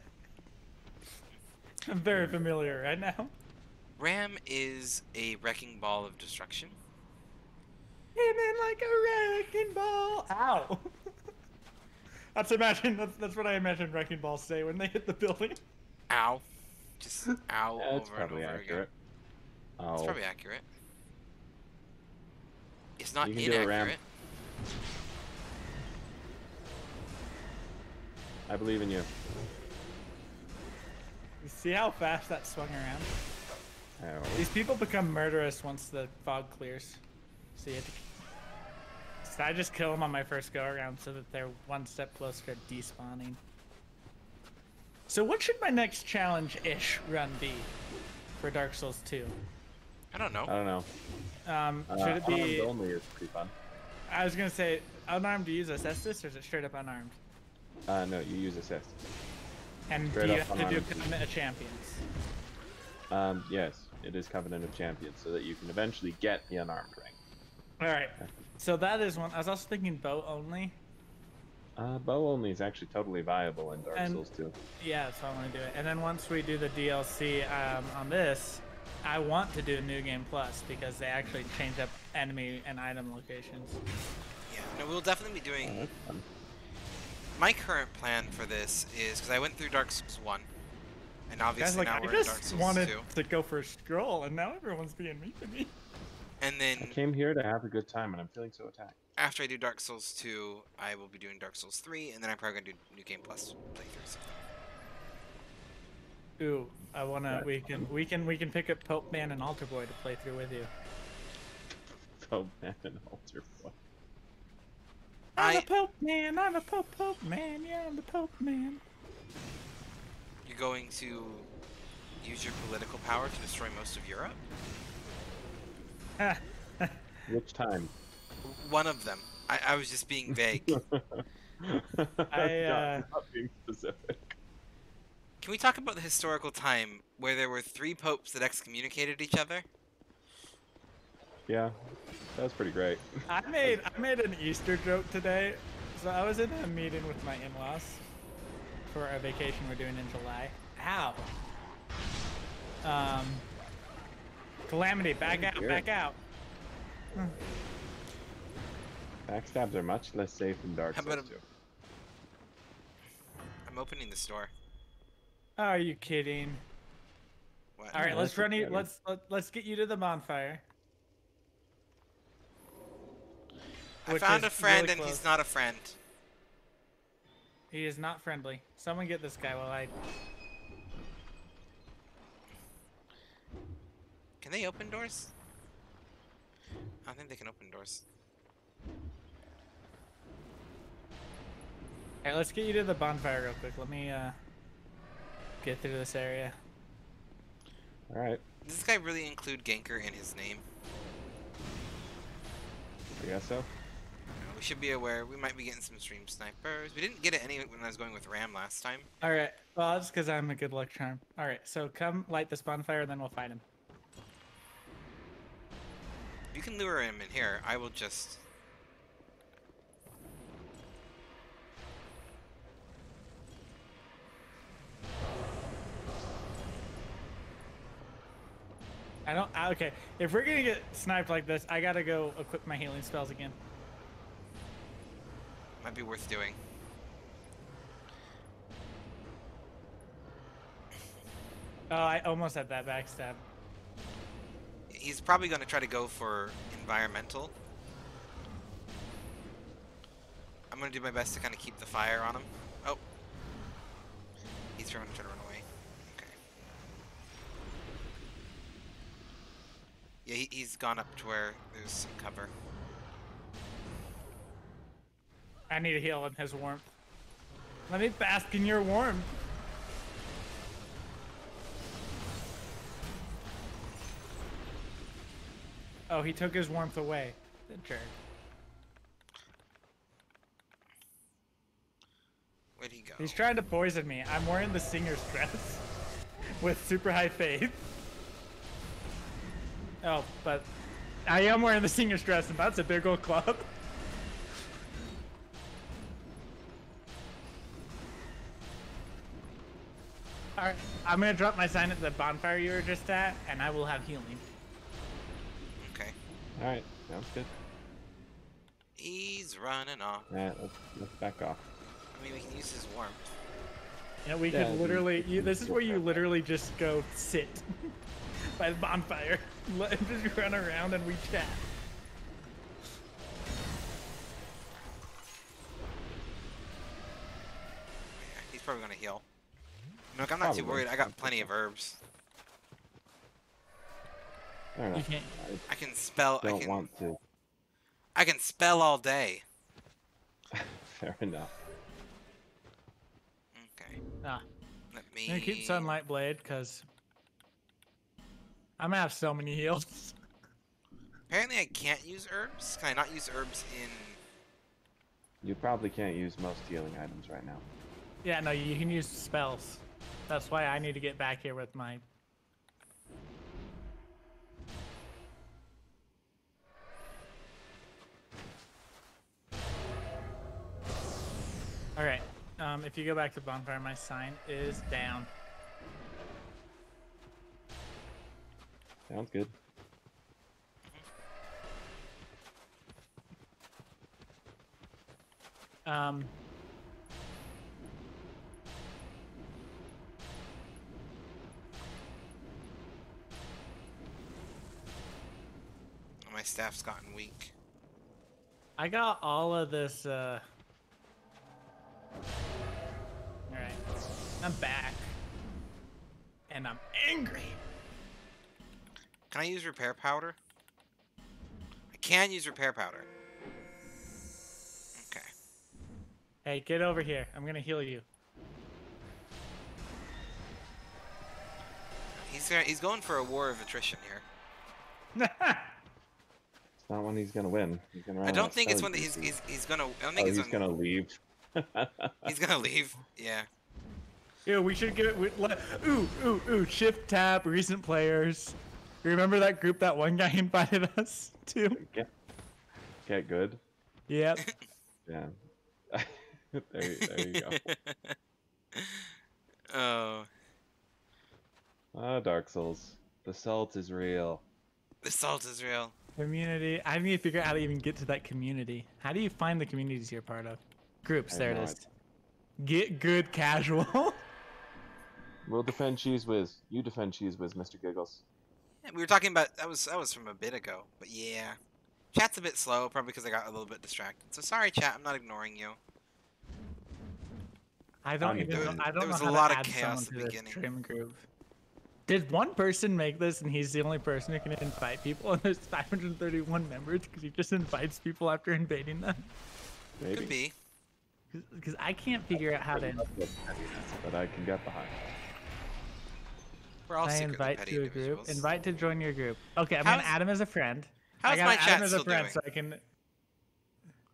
B: I'm very familiar right now.
A: Ram is a wrecking ball of destruction.
B: Came in like a wrecking ball. Ow. That's what I imagine wrecking balls say when they hit the building.
A: Ow. Just ow
C: Yeah, it's
A: over and
C: probably
A: over
C: accurate.
A: again.
C: Oh,
A: It's probably accurate. It's not
C: You can do it, Ram.
A: inaccurate.
C: I believe in you.
B: You see how fast that swung around?
C: Oh.
B: These people become murderous once the fog clears. So you have to... So I just kill them on my first go around so that they're one step closer to despawning. So what should my next challenge-ish run be for Dark Souls 2?
A: I don't know.
C: I don't know.
B: Should it be...
C: Unarmed only is pretty fun.
B: I was gonna say, unarmed to use Assestus, or is it straight up unarmed?
C: No, you use assist.
B: And
C: Straight
B: do you
C: up
B: have to do
C: unarmed.
B: Covenant of Champions?
C: Yes, it is Covenant of Champions, so that you can eventually get the unarmed ring.
B: Alright, so that is one. I was also thinking bow only.
C: Bow only is actually totally viable in Dark
B: And-
C: Souls 2.
B: Yeah, so I want to do it. And then once we do the DLC on this, I want to do New Game Plus because they actually change up enemy and item locations.
A: Yeah, no, we'll definitely be doing.
C: That's fun.
A: My current plan for this is because I went through Dark Souls 1, and
B: Guys,
A: obviously
B: like,
A: now
B: I
A: we're in Dark
B: just
A: Souls
B: wanted
A: 2.
B: to go for a scroll, and now everyone's being mean to me.
A: And
C: I
A: then
C: came here to have a good time, and I'm feeling so attacked.
A: after I do Dark Souls 2, I will be doing Dark Souls 3, and then I'm probably gonna do New Game Plus playthroughs.
B: Ooh, I wanna.
C: Right.
B: We can pick up Pope Man and Altar Boy to play through with you.
C: Oh man, an altar boy.
B: I'm
A: I-
B: a Pope Man. I'm a Pope Man. Yeah, I'm the Pope Man.
A: You're going to use your political power to destroy most of Europe?
C: Which time?
A: One of them. I was just being vague.
C: Not being specific.
A: Can we talk about the historical time where there were 3 popes that excommunicated each other?
C: Yeah. That was pretty great.
B: I made an Easter joke today. So I was in a meeting with my in-laws for a vacation we're doing in July. Ow. Calamity, back out, back out.
C: Backstabs are much less safe in Dark
A: How
C: Souls
A: about
C: 2.
A: I'm opening the store.
B: Are you kidding?
A: What?
B: All right,
C: No,
B: let's
C: that's
B: run you.
C: better.
B: Let's get you to the bonfire.
A: I
B: which
A: found
B: is
A: a friend
B: really
A: and
B: close.
A: he's not a friend.
B: He is not friendly. Someone get this guy while I.
A: Can they open doors? I don't think they can open doors.
B: All right, let's get you to the bonfire real quick. Let me get through this area.
C: All right.
A: Does this guy really include Ganker in his name?
C: I guess so.
A: We should be aware. We might be getting some stream snipers. We didn't get it any when I was going with Ram last time.
B: All right. Well, that's because I'm a good luck charm. All right. So come light this bonfire, then we'll fight him.
A: You can lure him in here. I will just...
B: Okay, if we're gonna get sniped like this, I gotta go equip my healing spells again.
A: Might be worth doing.
B: Oh, I almost had that backstab.
A: He's probably going to try to go for environmental. I'm going to do my best to kind of keep the fire on him. Oh. He's trying to run away. Okay. Yeah, he's gone up to where there's some cover.
B: I need to heal in his warmth. Let me bask in your warmth. Oh, he took his warmth away. The jerk.
A: Where'd he go?
B: He's trying to poison me. I'm wearing the singer's dress with super high faith. Oh, but I am wearing the singer's dress, and that's a big old club. Alright, I'm gonna drop my sign at the bonfire you were just at, and I will have healing.
A: Okay.
C: All right. Sounds good.
A: He's running off.
C: Yeah, let's back off.
A: I mean, we can use his warmth.
B: You know, we
C: Yeah,
B: could literally, this is where you literally just go sit by the bonfire. Let him just run around and we chat.
A: Yeah, he's probably going to heal. Look, I'm not too
C: Probably.
A: worried. I got plenty of herbs.
C: I don't know.
B: You can't.
A: I can spell.
C: I don't want to.
A: I can spell all day.
C: Fair enough.
A: Okay.
B: Ah,
A: Let
B: I'm gonna
A: me
B: keep Sunlight Blade, because I'm gonna have so many heals.
A: Apparently, I can't use herbs. Can I not use herbs in?
C: You probably can't use most healing items right now.
B: Yeah, no, you can use spells. That's why I need to get back here with my... Alright, if you go back to bonfire, my sign is down.
C: Sounds good.
A: My staff's gotten weak.
B: I got all of this, Alright. I'm back. And I'm angry.
A: Can I use repair powder? I can use repair powder. Okay.
B: Hey, get over here. I'm gonna heal you.
A: He's going for a war of attrition here.
C: It's not when he's gonna win. He's gonna run
A: I
C: out
A: don't
C: of
A: think it's
C: spells
A: when
C: uses.
A: he's gonna. I don't
C: Oh,
A: think
C: he's
A: it's when
C: gonna leave.
A: he's gonna leave. Yeah.
B: Ew, we should get ooh, shift tab, recent players. You remember that group that one guy invited us to?
C: get good.
B: Yep.
C: Yeah. there you go.
A: Oh,
C: Ah, Dark Souls. The salt is real.
A: the salt is real.
B: Community. I need to figure out how to even get to that community. How do you find the communities you're part of? Groups.
C: I
B: There
C: have
B: it
C: no
B: is.
C: idea.
B: Get good casual.
C: We'll defend Cheese Whiz. You defend Cheese Whiz, Mr. Giggles.
A: Yeah, we were talking about that was from a bit ago, but yeah, chat's a bit slow, probably because I got a little bit distracted. So sorry, chat. I'm not ignoring you.
B: I don't even know. I
A: There
B: don't know
A: was a
B: how
A: lot
B: to
A: of
B: add
A: chaos
B: someone
A: at
B: to
A: the
B: this
A: beginning.
B: trim group. Did one person make this and he's the only person who can invite people and there's 531 members because he just invites people after invading them?
C: Maybe.
A: Could be.
B: Because I can't figure out how to
C: But I can get behind.
A: We're all
B: I
A: secretly
B: invite
A: petty
B: to a group.
A: individuals.
B: Invite to join your group. Okay, I'm
A: How's-
B: gonna add him as a friend. I
A: How's
B: gotta
A: my
B: add
A: chat
B: him as a
A: still
B: friend
A: doing?
B: so I can.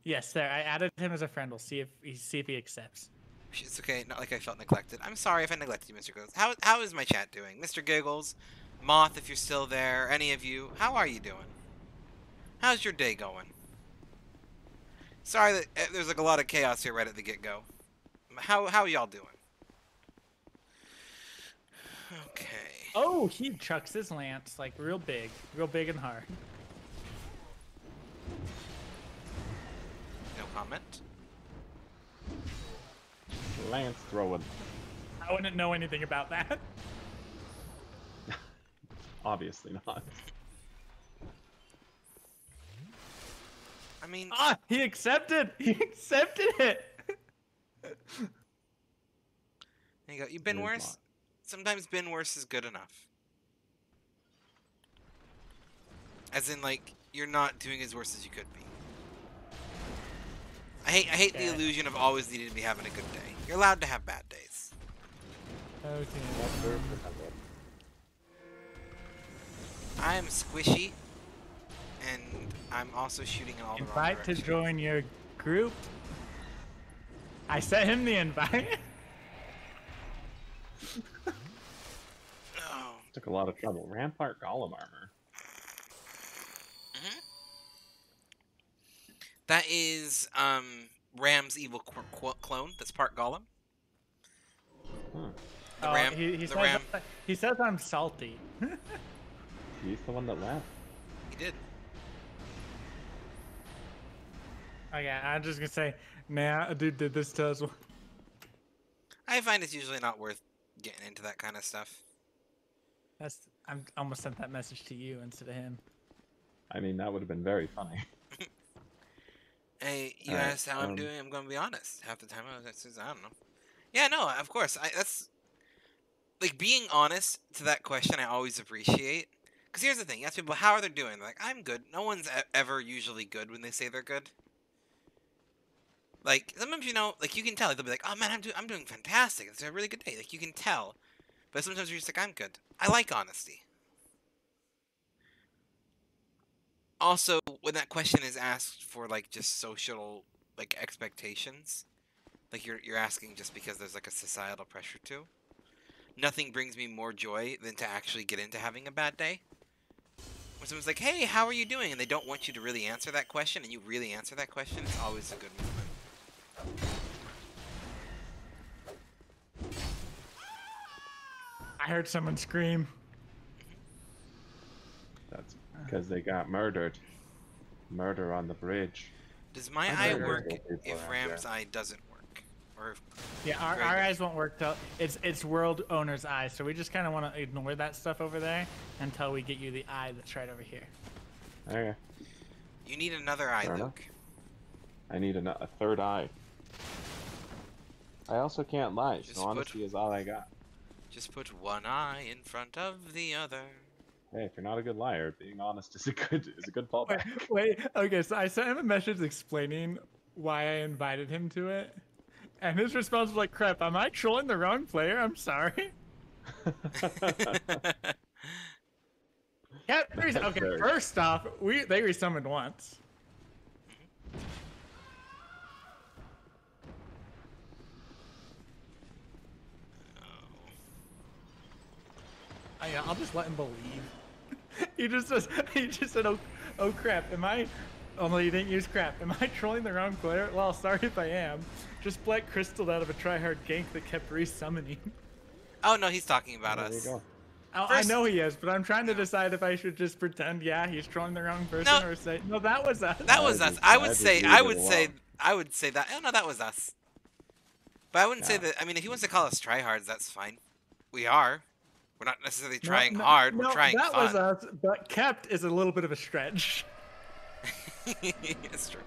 B: Yes, there. I added him as a friend. We'll see if he accepts.
A: It's okay. Not like I felt neglected. I'm sorry if I neglected you, Mr. Giggles. How is my chat doing, Mr. Giggles, Moth? If you're still there, any of you, how are you doing? How's your day going? Sorry that there's like a lot of chaos here right at the get-go. How are y'all doing? Okay.
B: Oh, he chucks his lance like real big and hard.
A: No comment.
C: Lance throwing.
B: I wouldn't know anything about that.
C: Obviously not.
A: I mean,
B: Ah, he accepted. He accepted it.
A: there you go. You've been
C: It is
A: worse.
C: not.
A: Sometimes been worse is good enough. As in, like, you're not doing as worse as you could be. I hate the
B: Okay.
A: illusion of always needing to be having a good day. You're allowed to have bad days.
B: Okay.
A: I am squishy, and I'm also shooting in all the wrong
B: Invite to
A: directions.
B: join your group. I sent him the invite.
A: Oh.
C: Took a lot of trouble. Rampart Golem armor.
A: That is Ram's evil clone. That's part Golem.
C: Huh.
A: The
B: Oh,
A: Ram.
B: he
A: the
B: says,
A: Ram.
B: he says I'm salty.
C: He's the one that left.
A: He did.
B: Okay, I'm just gonna say, nah, a dude did this to us.
A: I find it's usually not worth getting into that kind of stuff.
B: I'm almost sent that message to you instead of him.
C: I mean, that would have been very funny.
A: Hey, you
C: Alright,
A: asked how I'm doing. I'm gonna be honest. Half the time I don't know. Yeah, no, of course. That's like being honest to that question. I always appreciate. Because here's the thing: you ask people how are they doing. They're like, I'm good. No one's ever usually good when they say they're good. Like sometimes like you can tell. Like, they'll be like, "Oh man, I'm doing fantastic. It's a really good day." Like you can tell. But sometimes you're just like, "I'm good." I like honesty. Also, when that question is asked for like just social like expectations, like you're asking just because there's like a societal pressure to. Nothing brings me more joy than to actually get into having a bad day. When someone's like, "Hey, how are you doing?" and they don't want you to really answer that question, and you really answer that question, it's always a good movement.
B: I heard someone scream.
C: That's because they got murdered. Murder on the bridge.
A: Does my
B: I
A: eye
B: heard
A: work
C: people
A: if
C: out
A: Ram's eye doesn't work? Or if
B: Yeah, our
A: Very good.
B: eyes won't work till it's world owner's eye, so we just kind of want to ignore that stuff over there until we get you the eye that's right over here.
C: Okay.
A: you need another eye,
C: Fair enough.
A: Luke.
C: I need a third eye. I also can't lie,
A: Just
C: so
A: put-
C: honesty is all I got.
A: Just put one eye in front of the other.
C: Hey, if you're not a good liar, being honest is a good fallback.
B: Wait, okay, so I sent him a message explaining why I invited him to it, and his response was like, "Crap, am I trolling the wrong player? I'm sorry." Yeah, okay,
C: Very-
B: first off, they resummoned once. I'll just let him believe. He just said, oh crap, am I Only you didn't use crap. Am I trolling the wrong player? Well, sorry if I am. Just Black Crystal out of a tryhard gank that kept resummoning.
A: Oh no, he's talking about
C: There you
A: us.
C: go.
B: Oh,
A: First-
B: I know he is, but I'm trying to
A: No.
B: decide if I should just pretend, yeah, he's trolling the wrong person,
A: No.
B: or say, no, that was us.
A: That was us.
C: just-
A: I
C: I
A: would
C: just
A: say.
C: leave
A: I
C: it
A: would say.
C: alone.
A: I would say that. Oh no, that was us. But I wouldn't say
C: Yeah.
A: that. I mean, if he wants to call us tryhards, that's fine. We are. We're not necessarily
B: No,
A: trying
B: no,
A: hard.
B: No,
A: We're trying
B: that
A: fun.
B: was us, but kept is a little bit of a stretch.
A: It's true.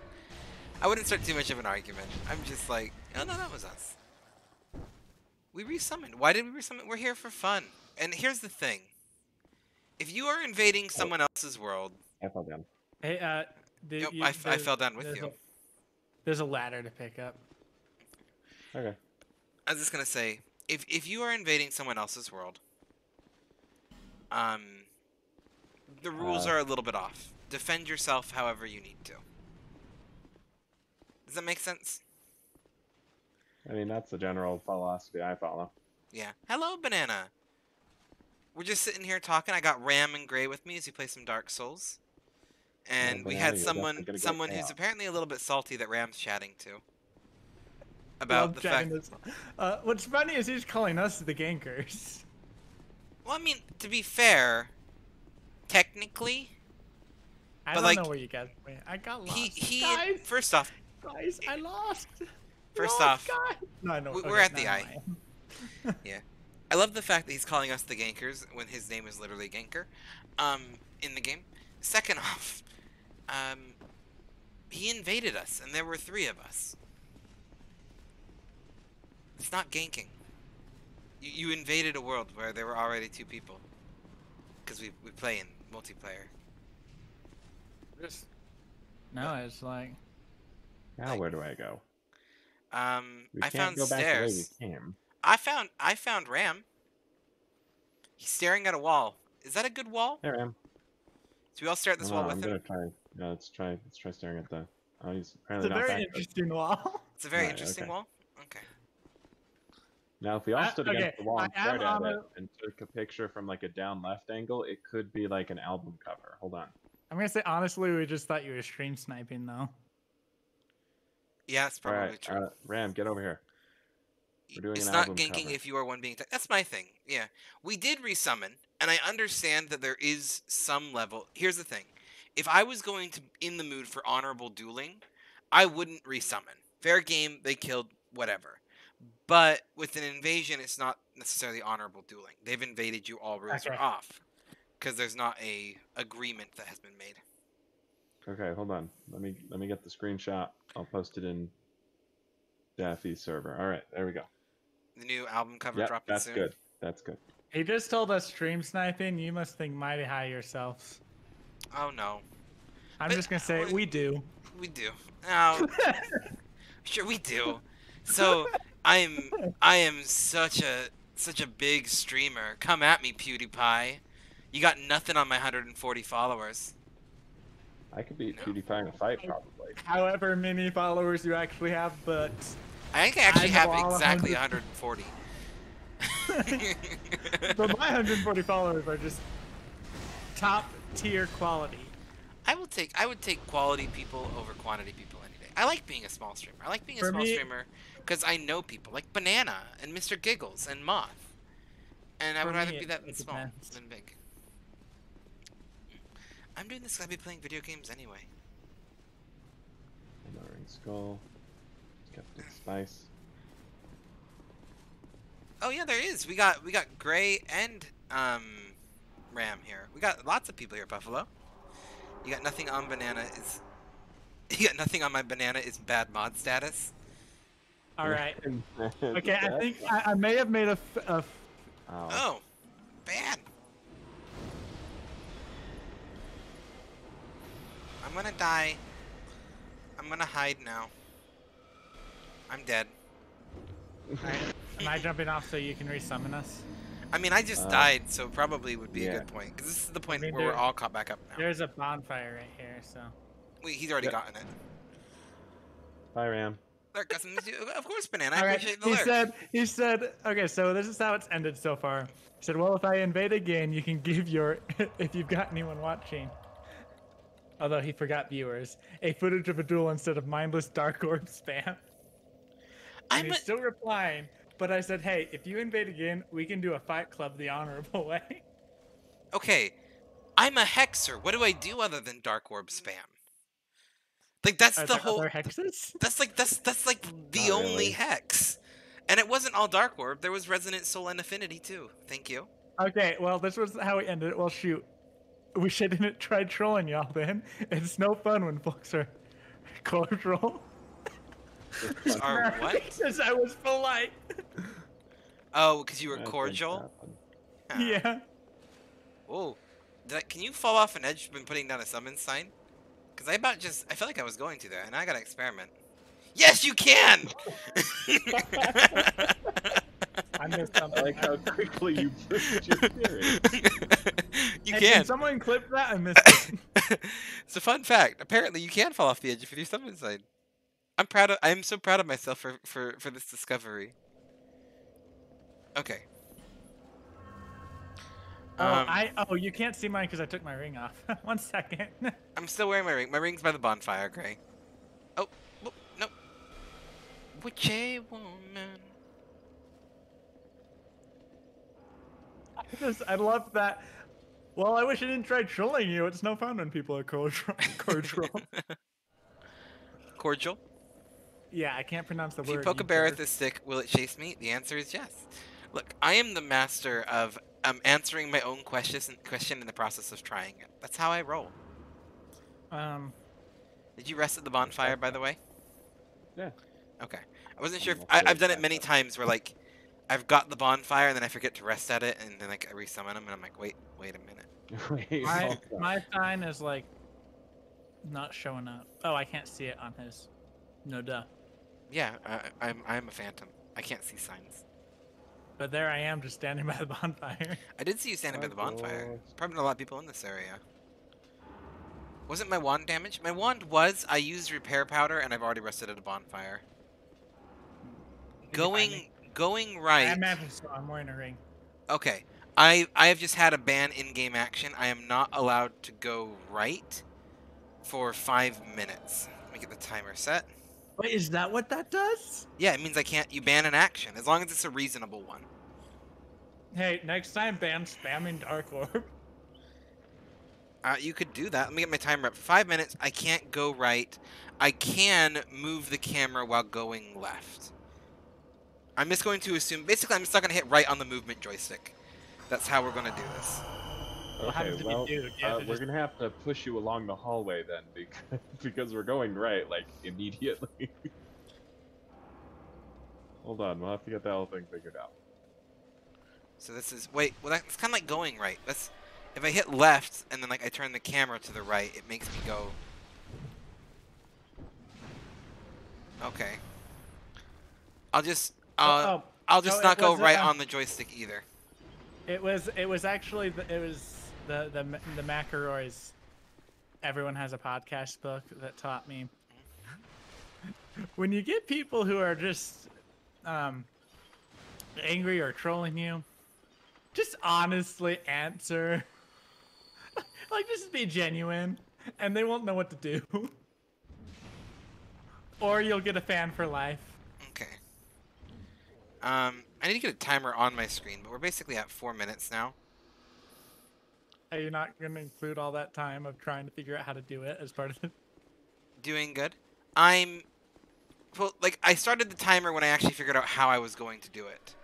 A: I wouldn't start too much of an argument. I'm just like, oh no, that was us. We resummoned. Why did we resummon? We're here for fun. And here's the thing. If you are invading someone else's world,
C: I fell down.
B: Hey,
A: Yep, I fell down with you.
B: There's a ladder to pick up.
C: Okay.
A: I was just gonna say, if you are invading someone else's world, the rules are a little bit off. Defend yourself however you need to. Does that make sense?
C: I mean, that's the general philosophy I follow.
A: Yeah. Hello, Banana. We're just sitting here talking. I got Ram and Gray with me as we play some Dark Souls. And we
C: Banana,
A: had
C: you're
A: someone
C: definitely gonna get
A: someone who's
C: chaos.
A: apparently a little bit salty that Ram's chatting to. About
B: Love
A: the
B: chatting
A: fact.
B: this. What's funny is he's calling us the gankers.
A: Well, I mean, to be fair, technically,
B: I
A: But,
B: don't
A: like,
B: know where you guys went. I got lost.
A: he
B: guys,
A: first off,
B: guys, I lost.
A: First
B: Lost,
A: off,
B: guys. No, I know.
A: we're at the eye. Yeah. I love the fact that he's calling us the Gankers when his name is literally Ganker, in the game. Second off, he invaded us, and there were 3 of us. It's not ganking. You invaded a world where there were already 2 people. Because we play in multiplayer.
B: No, it's like.
C: Now where do I go? We
A: I
C: can't
A: found
C: go back the way
A: stairs.
C: we came.
A: I found Ram. He's staring at a wall. Is that a good wall?
C: There I am.
A: Do we all stare at this
C: No,
A: wall
C: no,
A: with
C: I'm
A: him?
C: gonna try. No, let's try staring at the. Oh, he's
B: It's
C: apparently
B: a
C: not
B: very
C: back.
B: interesting wall.
A: It's a very
C: Right,
A: interesting
C: okay.
A: wall. Okay.
C: Now, if we all stood
B: okay,
C: against the wall and
B: I am
C: stared at
B: on
C: it
B: a-
C: and took a picture from like a down left angle, it could be like an album cover. Hold on.
B: I'm gonna say honestly, we just thought you were stream sniping though.
A: Yeah, it's
C: All
A: probably
C: right,
A: true.
C: Ram, get over here. We're doing
A: It's
C: an
A: not
C: album
A: ganking
C: cover.
A: if you are one being attacked. That's my thing. Yeah. We did resummon, and I understand that there is some level. Here's the thing. If I was going to in the mood for honorable dueling, I wouldn't resummon. Fair game, they killed whatever. But with an invasion, it's not necessarily honorable dueling. They've invaded you, all rules
B: Okay.
A: are off. Because there's not a agreement that has been made.
C: Okay, hold on. Let me get the screenshot. I'll post it in Daffy's server. All right, there we go.
A: The new album cover
C: Yep,
A: dropping
C: that's
A: soon.
C: good. That's good.
B: He just told us stream sniping. You must think mighty high yourselves.
A: Oh no.
B: I'm
A: But-
B: just gonna say we do.
A: We do. No. Sure we do. So I am such a big streamer. Come at me, PewDiePie. You got nothing on my 140 followers.
C: I could beat
A: No.
C: PewDiePie in a fight probably.
B: However many followers you actually have, but
A: I think I actually
B: I
A: have
B: have all
A: exactly
B: 100.
A: 140.
B: but my 140 followers are just top tier quality.
A: I would take quality people over quantity people any day. I like being a small streamer. I like being a
B: For
A: small
B: me-
A: streamer because I know people like Banana and Mr. Giggles and Moth. And I
B: For
A: would rather
B: me,
A: be that than
B: it
A: small
B: depends.
A: than big. I'm doing this because I be playing video games anyway.
C: Lowering skull. Captain Spice.
A: Oh yeah, there is. We got Gray and Ram here. We got lots of people here, Buffalo. You got nothing on Banana is. You got nothing on my Banana is bad mod status.
B: All right. Okay, I think I may have made a
C: Oh.
A: Oh, bad. I'm gonna die. I'm gonna hide now. I'm dead.
B: Alright, am I jumping off so you can resummon us?
A: I mean, I just died, so probably would be a
C: yeah.
A: good point. Because this is the point
B: mean,
A: where we're
B: there-
A: all caught back up now.
B: There's a bonfire right here, so.
A: He's already
C: Yep.
A: gotten it.
C: Bye, Ram.
A: Lurk, of course, Banana. I
B: All right.
A: appreciate the lurk.
B: He said, okay, so this is how it's ended so far. He said, well, if I invade again, you can give your, if you've got anyone watching. Although he forgot viewers. A footage of a duel instead of mindless dark orb spam. And he's still replying, but I said, hey, if you invade again, we can do a fight club the honorable way.
A: Okay, I'm a hexer. What do I do other than dark orb spam? Like that's
B: Are
A: the
B: there
A: whole.
B: other hexes?
A: That's like the
C: Not
A: only
C: really.
A: hex, and it wasn't all dark orb. There was resonant soul and affinity too. Thank you.
B: Okay, well, this was how we ended it. Well, shoot. We shouldn't try trolling y'all then. It's no fun when folks are cordial.
A: Are what?
B: Because I was polite.
A: Oh, because you were
C: That things
A: cordial.
C: happen.
A: Ah.
B: Yeah.
A: Oh, can you fall off an edge when putting down a summon sign? Because I felt like I was going to there, and I gotta experiment. Yes, you can!
B: I missed
C: I
B: something.
C: like how quickly you pushed your theory.
A: You
B: Hey,
A: can.
B: someone clip that? I missed it.
A: It's a fun fact. Apparently, you can fall off the edge if you do summon sign. I'm so proud of myself for this discovery. Okay.
B: Oh, you can't see mine because I took my ring off. 1 second.
A: I'm still wearing my ring. My ring's by the bonfire, Gray. Oh, no. Witchy woman.
B: I love that. Well, I wish I didn't try trolling you. It's no fun when people are cordial.
A: Cordial.
B: Yeah, I can't pronounce the
A: If
B: word.
A: you poke a bear with a stick, will it chase me? The answer is yes. Look, I am the master of answering my own question in the process of trying it. That's how I roll. Did you rest at the bonfire, by the way?
C: Yeah.
A: Okay. I wasn't sure if I've done it many times where like I've got the bonfire and then I forget to rest at it and then like I resummon them and I'm like, wait a minute.
C: Wait, hold on.
B: My sign is like not showing up. Oh, I can't see it on his. No duh.
A: Yeah, I'm a phantom. I can't see signs.
B: But there I am, just standing by the bonfire.
A: I did see you standing by the bonfire.
C: course.
A: There's probably not a lot of people in this area. Wasn't my wand damaged? My wand was. I used repair powder and I've already rested at a bonfire.
B: Did you find me?
A: Going
B: I
A: right.
B: imagine so. I'm wearing a ring.
A: Okay. I have just had a ban in-game action. I am not allowed to go right for 5 minutes. Let me get the timer set.
B: Wait, is that what that does?
A: Yeah, it means I can't. You ban an action as long as it's a reasonable one.
B: Hey, next time ban spamming Dark Orb.
A: You could do that. Let me get my timer up. 5 minutes. I can't go right. I can move the camera while going left. I'm just going to assume. Basically, I'm just not going to hit right on the movement joystick. That's how we're going to do this.
B: What happens
C: Okay,
B: if you
C: well,
B: do?
C: we're gonna have to push you along the hallway then, because we're going right, like, immediately. Hold on, we'll have to get the whole thing figured out.
A: So this is. Wait. Well, that's kind of like going right. That's. If I hit left and then like I turn the camera to the right, it makes me go. Okay. I'll just. I'll just not go right on the joystick either.
B: It was actually the McElroys. Everyone has a podcast book that taught me. When you get people who are just angry or trolling you, just honestly answer. Like, just be genuine, and they won't know what to do. Or you'll get a fan for life.
A: Okay. I need to get a timer on my screen, but we're basically at 4 minutes now.
B: Are you not going to include all that time of trying to figure out how to do it as part of it?
A: Doing good. Well, like, I started the timer when I actually figured out how I was going to do it.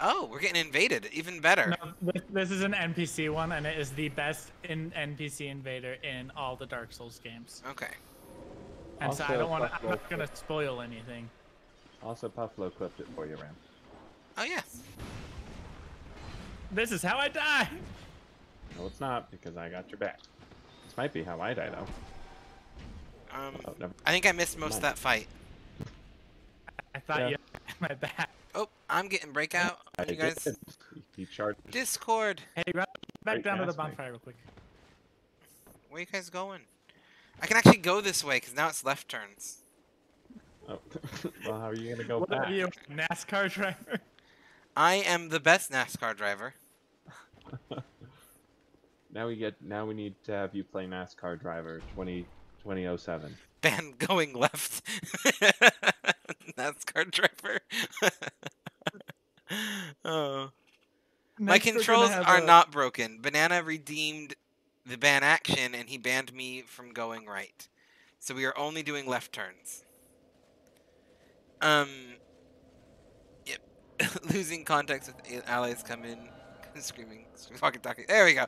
A: Oh, we're getting invaded. Even better.
B: No, this is an NPC one, and it is the best NPC invader in all the Dark Souls games.
A: Okay.
B: And so
C: Also,
B: I don't want to. I'm
C: Buffalo
B: not gonna spoil anything.
C: Also, Buffalo clipped it for you, Ram.
A: Oh, yes.
B: This is how I die.
C: No, it's not, because I got your back. This might be how I die, though. Oh, never.
A: I think I missed most of that fight.
B: I thought
C: Yeah.
B: you had my back.
A: Oh, I'm getting breakout.
C: I
A: You guys.
C: did. He charged.
A: Discord.
B: Hey, run back
C: Right
B: down to the
C: past me.
B: bonfire real quick.
A: Where you guys going? I can actually go this way, because now it's left turns.
C: Oh. Well, how are you gonna go
B: What
C: back?
B: are you, NASCAR driver?
A: I am the best NASCAR driver.
C: Now Now we need to have you play NASCAR driver 2007.
A: Ban going left. NASCAR driver. Oh. My
B: Next, we're gonna
A: controls
B: have
A: are
B: a-
A: not broken. Banana redeemed the ban action, and he banned me from going right. So we are only doing left turns. Yep. Losing context with allies come in, screaming, walkie-talkie. There we go.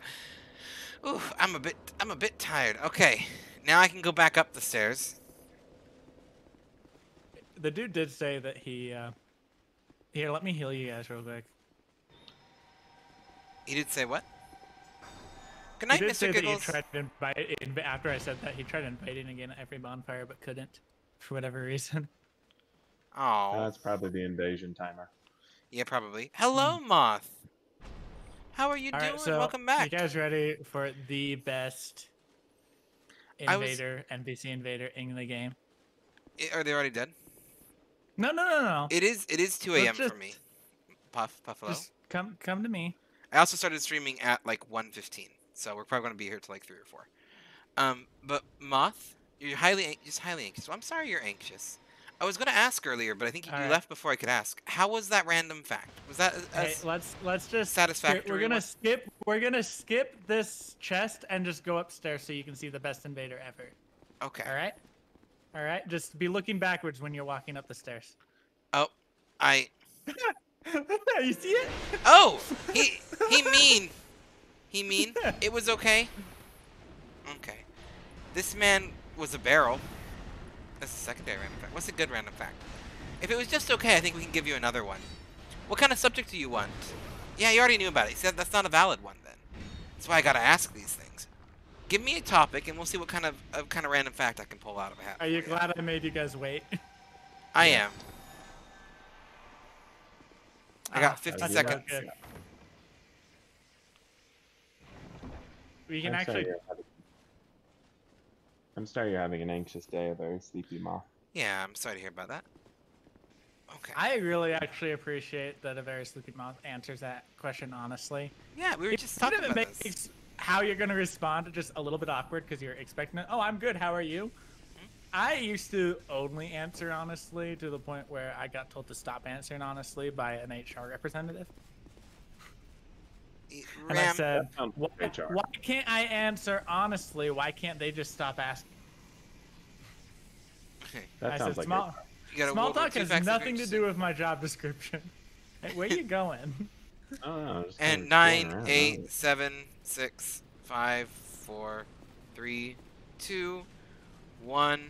A: Ooh, I'm a bit tired. Okay, now I can go back up the stairs.
B: The dude did say that he. Here, let me heal you guys real quick.
A: He did say what? Good
B: He
A: night,
B: did
A: Mr.
B: say that he
A: Giggles.
B: tried to invite. After I said that, he tried inviting again at every bonfire, but couldn't, for whatever reason.
A: Oh,
C: That's probably the invasion timer.
A: yeah, probably. Hello, Moth. How are you
B: All
A: doing?
B: right, so
A: Welcome back.
B: you guys ready for the best
A: I was-
B: NPC invader in the game?
A: Are they already dead?
B: No.
A: It is 2
B: Let's
A: a.m. for
B: just-
A: me. Buffalo.
B: Just come to me.
A: I also started streaming at like 1:15, so we're probably gonna be here till like 3 or 4. But Moth, you're highly anxious. Well, I'm sorry you're anxious. I was gonna ask earlier, but I think you
B: Alright.
A: left before I could ask. How was that random fact? Was that
B: Hey, let's just
A: satisfactory
B: We're gonna
A: one?
B: We're gonna skip this chest and just go upstairs so you can see the best invader ever.
A: Okay.
B: All right. Just be looking backwards when you're walking up the stairs.
A: Oh, I.
B: You see it?
A: Oh, he mean. He mean. It was okay. Okay. This man was a barrel. That's a secondary random fact. What's a good random fact? If it was just okay, I think we can give you another one. What kind of subject do you want? Yeah, you already knew about it. You said that's not a valid one then. That's why I gotta ask these things. Give me a topic, and we'll see what kind of random fact I can pull out of a hat.
B: Are you
A: for
B: glad I made you guys wait?
A: I am. I got
B: Ah,
A: 50
B: that's
A: seconds.
B: okay. We can
C: I'm sorry
B: actually.
C: you're having an anxious day, a very sleepy moth.
A: Yeah, I'm sorry to hear about that. Okay.
B: I really actually appreciate that a very sleepy moth answers that question honestly.
A: Yeah, we were just
B: Even
A: talking
B: if it
A: about
B: makes
A: this.
B: how you're gonna respond just a little bit awkward because you're expecting it. Oh, I'm good. How are you? I used to only answer honestly to the point where I got told to stop answering honestly by an HR representative. And I
A: Ram,
B: said,
C: That sounds
B: why,
C: like HR.
B: why can't I answer honestly? Why can't they just stop asking?
C: That
B: I
C: sounds
B: said,
C: like
B: small,
A: you got a
B: small
A: World War
B: talk
A: II
B: has
A: vaccine
B: nothing to
A: vaccine.
B: do with my job description. Hey, where you going?
C: Oh, no, just
A: And
C: kind of
A: 9,
C: exploring around.
A: 8, 7, 6, 5, 4, 3, 2, 1.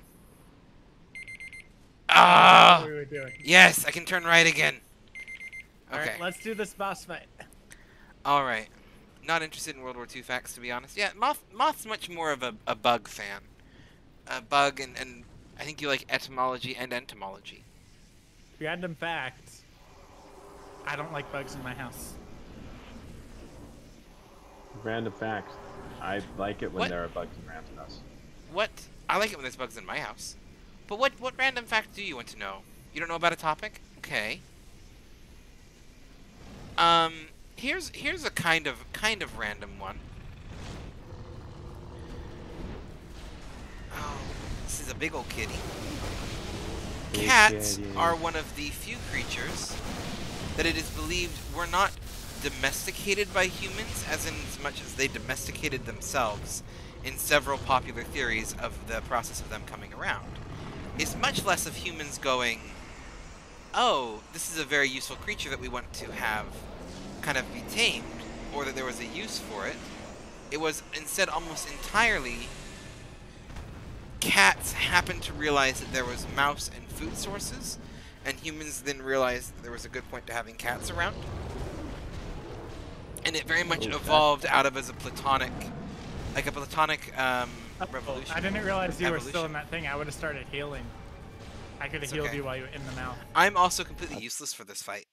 A: Ah!
B: What we were doing.
A: Yes, I can turn right again.
B: All
A: Okay.
B: right, let's do this boss fight.
A: All right. Not interested in World War II facts, to be honest. Yeah, Moth's much more of a bug fan. A bug, and I think you like etymology and entomology.
B: Random facts. I don't like bugs in my house.
C: Random fact. I like it when
A: What?
C: there are bugs around us.
A: What? I like it when there's bugs in my house. But what random fact do you want to know? You don't know about a topic? Okay. Here's a kind of random one. Oh, this is a big old kitty.
C: Big
A: Cats
C: kitty.
A: are one of the few creatures that it is believed were not domesticated by humans as much as they domesticated themselves in several popular theories of the process of them coming around. It's much less of humans going, oh, this is a very useful creature that we want to have kind of be tamed, or that there was a use for it. It was instead almost entirely cats happened to realize that there was mouse and food sources, and humans then realized that there was a good point to having cats around. And it very much evolved out of as a platonic revolution.
B: I didn't realize you were still
A: Evolution.
B: in that thing. I would have started healing. I could have
A: It's
B: healed
A: okay.
B: you while you were in the mouth.
A: I'm also completely useless for this fight.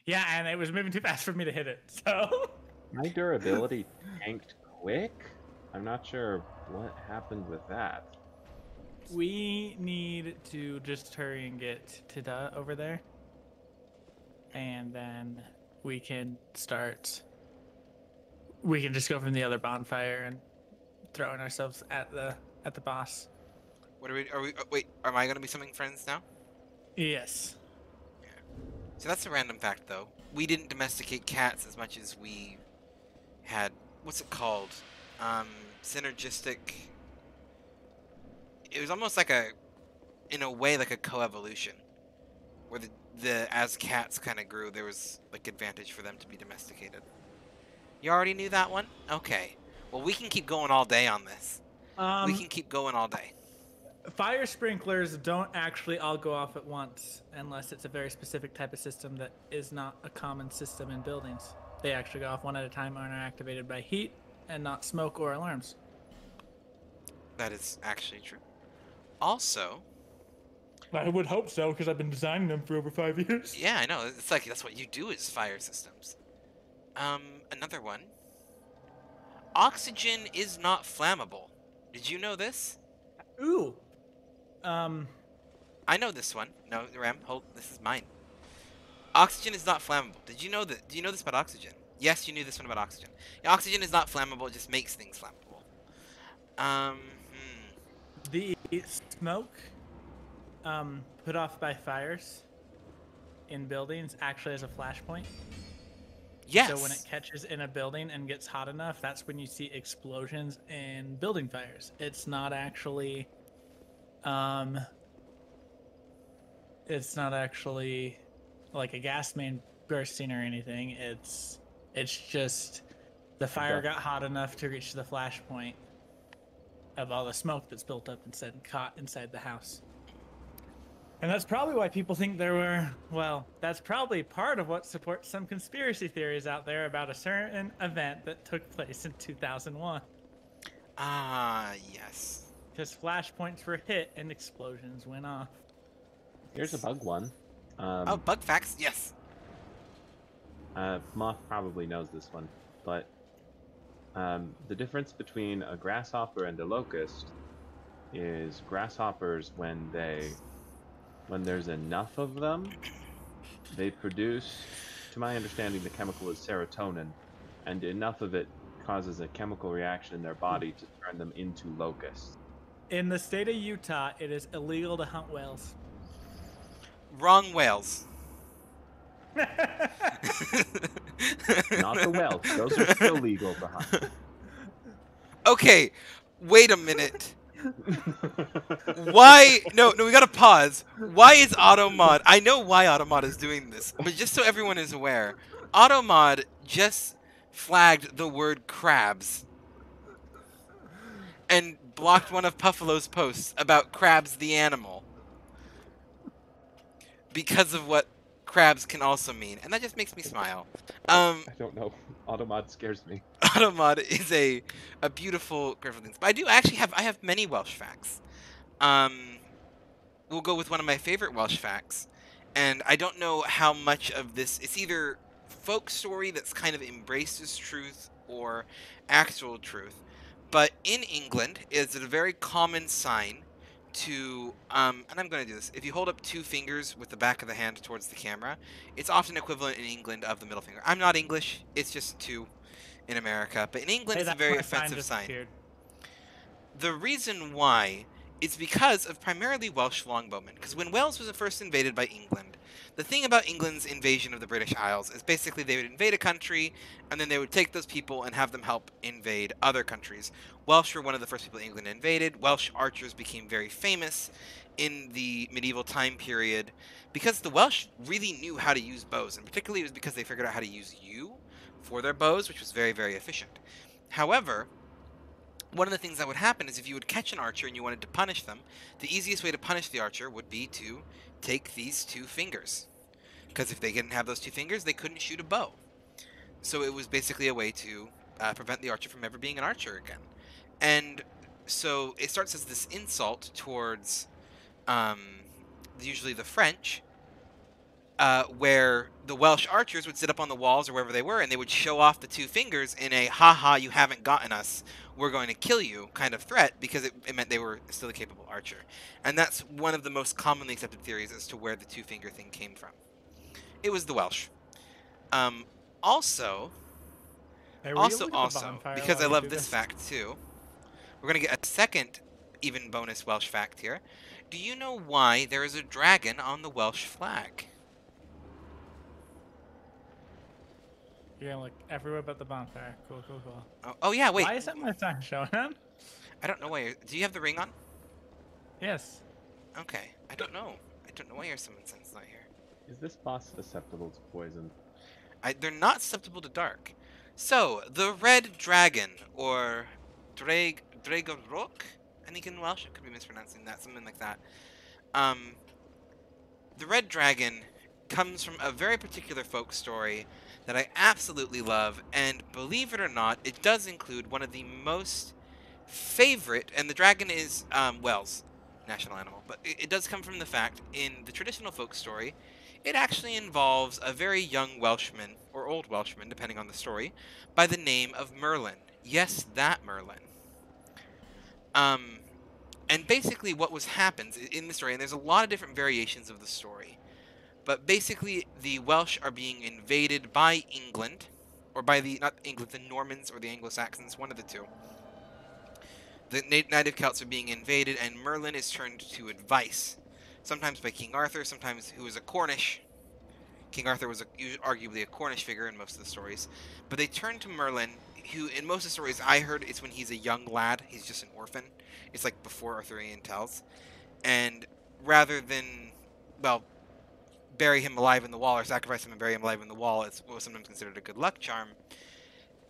B: Yeah, and it was moving too fast for me to hit it. So
C: My durability tanked quick? I'm not sure what happened with that.
B: we need to just hurry and get Tida over there, and then we can start we can just go from the other bonfire and throwing ourselves at the boss.
A: What are we? Wait, am I gonna be summoning friends now?
B: Yes.
A: So that's a random fact, though. We didn't domesticate cats as much as we had. What's it called? Synergistic. It was almost like in a way, like a coevolution, where as cats kind of grew, there was like advantage for them to be domesticated. You already knew that one? Okay. Well, we can keep going all day on this. We can keep going all day.
B: Fire sprinklers don't actually all go off at once unless it's a very specific type of system that is not a common system in buildings. They actually go off one at a time and are activated by heat and not smoke or alarms.
A: That is actually true. Also,
B: I would hope so, because I've been designing them for over 5 years.
A: yeah, I know. It's like that's what you do is fire systems. Another one. Oxygen is not flammable. Did you know this?
B: Ooh.
A: I know this one. No, Ram, hold. This is mine. Oxygen is not flammable. Did you know that? Do you know this about oxygen? Yes, you knew this one about oxygen. Yeah, oxygen is not flammable. It just makes things flammable.
B: The smoke put off by fires in buildings actually has a flashpoint.
A: Yes.
B: So when it catches in a building and gets hot enough, that's when you see explosions and building fires. It's not actually like a gas main bursting or anything. It's just the fire got hot enough to reach the flashpoint of all the smoke that's built up and caught inside the house. And that's probably why people think that's probably part of what supports some conspiracy theories out there about a certain event that took place in 2001.
A: Ah, yes.
B: Because flashpoints were hit and explosions went off.
C: Here's a bug one.
A: Bug facts? Yes.
C: Moth probably knows this one, but the difference between a grasshopper and a locust is grasshoppers, when there's enough of them, they produce, to my understanding, the chemical is serotonin, and enough of it causes a chemical reaction in their body to turn them into locusts.
B: In the state of Utah, it is illegal to hunt whales.
A: Wrong whales.
C: Not the whales. Those are still legal to hunt.
A: Okay, wait a minute. Why? No, we gotta pause. Why is Automod? I know why Automod is doing this, but just so everyone is aware, Automod just flagged the word crabs and blocked one of Puffalo's posts about crabs the animal because of what crabs can also mean, and that just makes me smile.
C: I don't know. Automod scares me.
A: Automod is a beautiful grateful thing. But I do actually have many Welsh facts. We'll go with one of my favorite Welsh facts, and I don't know how much of this it's either folk story that's kind of embraced as truth or actual truth. But in England, it's a very common sign to and I'm going to do this. If you hold up two fingers with the back of the hand towards the camera, it's often equivalent in England of the middle finger. I'm not English, it's just two in America, but in England it's a very offensive sign. The reason why is because of primarily Welsh longbowmen, because when Wales was first invaded by England, the thing about England's invasion of the British Isles is basically they would invade a country, and then they would take those people and have them help invade other countries. Welsh were one of the first people England invaded. Welsh archers became very famous in the medieval time period because the Welsh really knew how to use bows, and particularly it was because they figured out how to use yew for their bows, which was very, very efficient. However, one of the things that would happen is if you would catch an archer and you wanted to punish them, the easiest way to punish the archer would be to take these two fingers. Because if they didn't have those two fingers, they couldn't shoot a bow. So it was basically a way to prevent the archer from ever being an archer again. And so it starts as this insult towards usually the French, where the Welsh archers would sit up on the walls or wherever they were, and they would show off the two fingers in a "ha-ha, you haven't gotten us, we're going to kill you" kind of threat, because it meant they were still a capable archer. And that's one of the most commonly accepted theories as to where the two-finger thing came from. It was the Welsh. Also,
B: Hey, will you
A: Also,
B: look at the bonfire
A: because
B: while
A: I
B: we
A: love
B: do
A: this fact too, we're gonna get a second even bonus Welsh fact here. Do you know why there is a dragon on the Welsh flag?
B: You're gonna look everywhere but the bonfire. Cool, cool, cool.
A: Oh yeah, wait.
B: Why isn't my sign showing up?
A: I don't know why you're... Do you have the ring on?
B: Yes.
A: Okay. I don't know. I don't know why your summon sense not here.
C: Is this boss susceptible to poison?
A: They're not susceptible to dark. So, the red dragon, or Dragorok, I think in Welsh, I could be mispronouncing that, something like that. The red dragon comes from a very particular folk story that I absolutely love, and believe it or not, it does include one of the most favorite, and the dragon is Wales, national animal, but it does come from the fact, in the traditional folk story, it actually involves a very young Welshman, or old Welshman, depending on the story, by the name of Merlin. Yes, that Merlin. And basically what happens in the story, and there's a lot of different variations of the story, but basically the Welsh are being invaded by England, or by not England, the Normans or the Anglo-Saxons, one of the two. The native Celts are being invaded, and Merlin is turned to advice, sometimes by King Arthur, sometimes who was a Cornish. King Arthur was arguably a Cornish figure in most of the stories, but they turn to Merlin, who in most of the stories I heard it's when he's a young lad, he's just an orphan. It's like before Arthurian Tales, and rather than, well, bury him alive in the wall or sacrifice him and bury him alive in the wall, it's what was sometimes considered a good luck charm.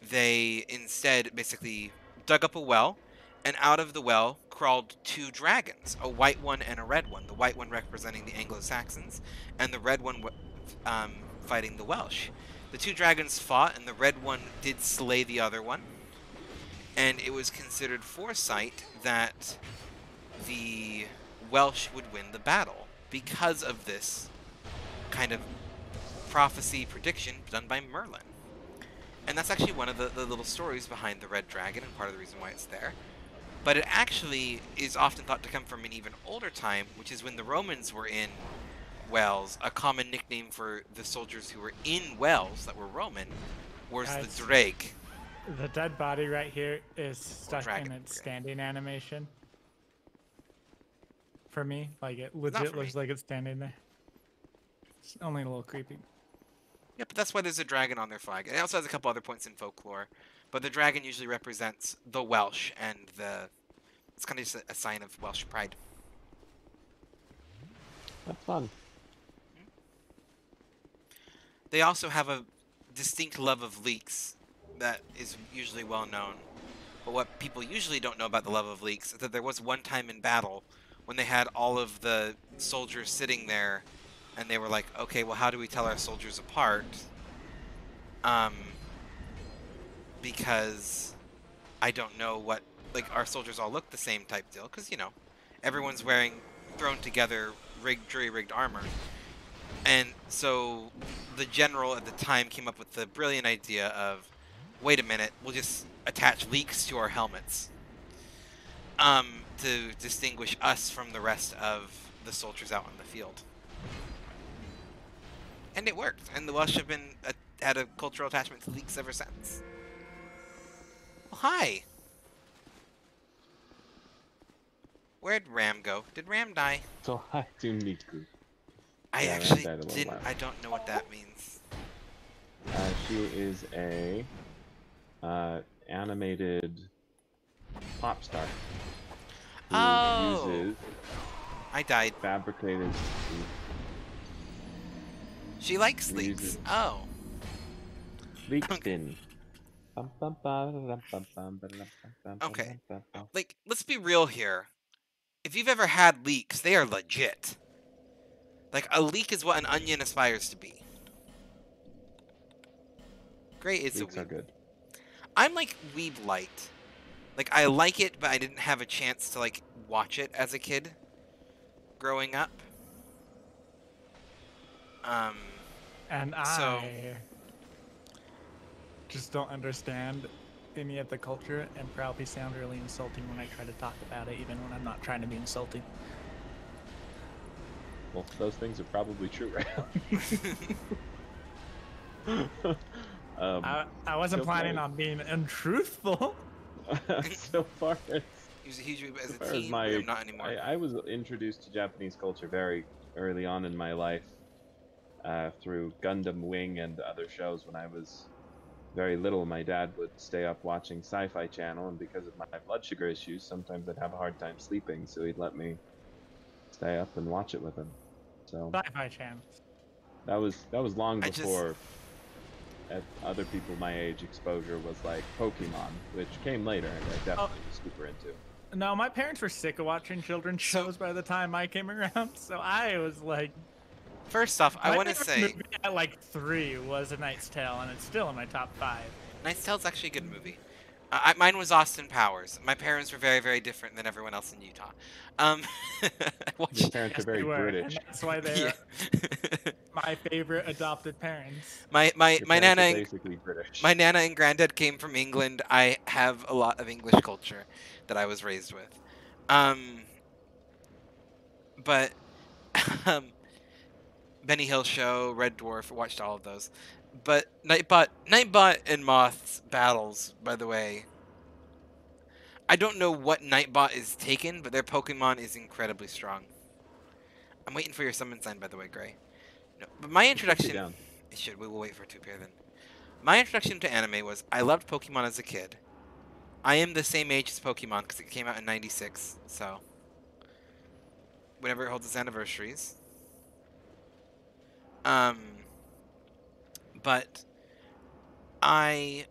A: They instead basically dug up a well, and out of the well crawled two dragons, a white one and a red one. The white one representing the Anglo-Saxons, and the red one fighting the Welsh. The two dragons fought, and the red one did slay the other one. And it was considered foresight that the Welsh would win the battle because of this kind of prophecy prediction done by Merlin. And that's actually one of the little stories behind the red dragon, and part of the reason why it's there. But it actually is often thought to come from an even older time, which is when the Romans were in Wales. A common nickname for the soldiers who were in Wales that were Roman was the Drake.
B: The dead body right here is stuck in its
A: Okay.
B: standing animation. For me, like it legit looks like it's standing there. It's only a little creepy.
A: Yeah, but that's why there's a dragon on their flag. It also has a couple other points in folklore. But the dragon usually represents the Welsh, and it's kind of just a sign of Welsh pride.
C: That's fun.
A: They also have a distinct love of leeks that is usually well known. But what people usually don't know about the love of leeks is that there was one time in battle when they had all of the soldiers sitting there, and they were like, okay, well, how do we tell our soldiers apart? Because I don't know what, like, our soldiers all look the same type deal, because, you know, everyone's wearing thrown together jury-rigged armor. And so the general at the time came up with the brilliant idea of, wait a minute, we'll just attach leeks to our helmets to distinguish us from the rest of the soldiers out on the field. And it worked, and the Welsh have been had a cultural attachment to leeks ever since. Well, hi. Where'd Ram go? Did Ram die?
C: So hi to meet you.
A: I
C: Yeah,
A: actually
C: Ram died a little
A: didn't.
C: while.
A: I don't know what that means.
C: She is a animated pop star who uses
A: I died.
C: fabricated.
A: She likes
C: Who
A: leeks.
C: uses-
A: Oh.
C: Leakskin.
A: Okay. Like, let's be real here. If you've ever had leeks, they are legit. Like, a leek is what an onion aspires to be. Great, it's
C: Leeks
A: a
C: are
A: weeb.
C: good.
A: I'm like weeb light. Like, I like it, but I didn't have a chance to, like, watch it as a kid growing up.
B: And
A: So-
B: I just don't understand any of the culture and probably sound really insulting when I try to talk about it, even when I'm not trying to be insulting.
C: Well, those things are probably true right now.
B: I wasn't
C: so
B: planning
C: far-
B: on being untruthful.
C: so far as
A: He was a huge as
C: so
A: a
C: far as
A: teen.
C: my
A: I'm not anymore.
C: I was introduced to Japanese culture very early on in my life through Gundam Wing and other shows. When I was very little, my dad would stay up watching Sci-Fi Channel, and because of my blood sugar issues, sometimes I'd have a hard time sleeping, so he'd let me stay up and watch it with him. So
B: Sci-fi channels.
C: that was long
A: I just-
C: before at other people my age exposure was like Pokemon, which came later and I definitely was super into.
B: No, my parents were sick of watching children's shows by the time I came around, so I was like,
A: First off, I
B: my
A: want to
B: favorite
A: say
B: movie at like 3 was A Knight's Tale, and it's still in my top 5.
A: Knight's Tale's actually a good movie. Mine was Austin Powers. My parents were very, very different than everyone else in Utah.
C: Your
A: Watch,
C: parents
B: Yes,
C: are very
B: they were,
C: British.
B: and that's why they're
A: yeah.
B: my favorite adopted parents.
A: my
C: Your parents
A: nana
C: are
A: and
C: basically British.
A: my nana and granddad came from England. I have a lot of English culture that I was raised with. But Benny Hill Show, Red Dwarf, watched all of those. But Nightbot and Moth's battles, by the way. I don't know what Nightbot is taken, but their Pokemon is incredibly strong. I'm waiting for your summon sign, by the way, Gray. No, but my introduction...
C: Down.
A: It should. We will wait for it to appear then. My introduction to anime was I loved Pokemon as a kid. I am the same age as Pokemon because it came out in '96, so whenever it holds its anniversaries. But I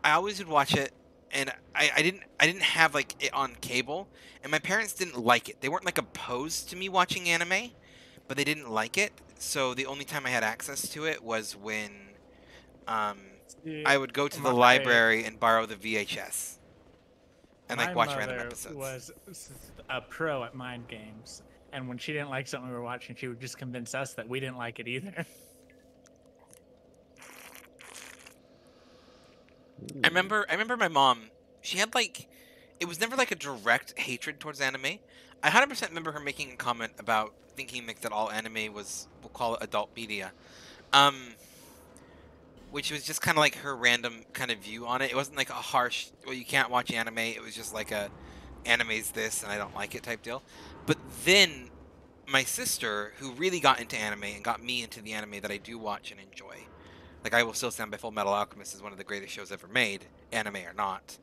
A: always would watch it, and I didn't have like it on cable, and my parents didn't like it. They weren't like opposed to me watching anime, but they didn't like it. So the only time I had access to it was when I would go to the library and borrow the VHS and like watch random episodes.
B: My mother was a pro at mind games, and when she didn't like something we were watching, she would just convince us that we didn't like it either.
A: I remember my mom. She had like, it was never like a direct hatred towards anime. I 100% remember her making a comment about thinking like that all anime was, we'll call it adult media, which was just kind of like her random kind of view on it. It wasn't like a harsh, well, you can't watch anime. It was just like a, anime's this and I don't like it type deal. But then my sister, who really got into anime and got me into the anime that I do watch and enjoy. Like, I will still stand by Full Metal Alchemist as one of the greatest shows ever made, anime or not.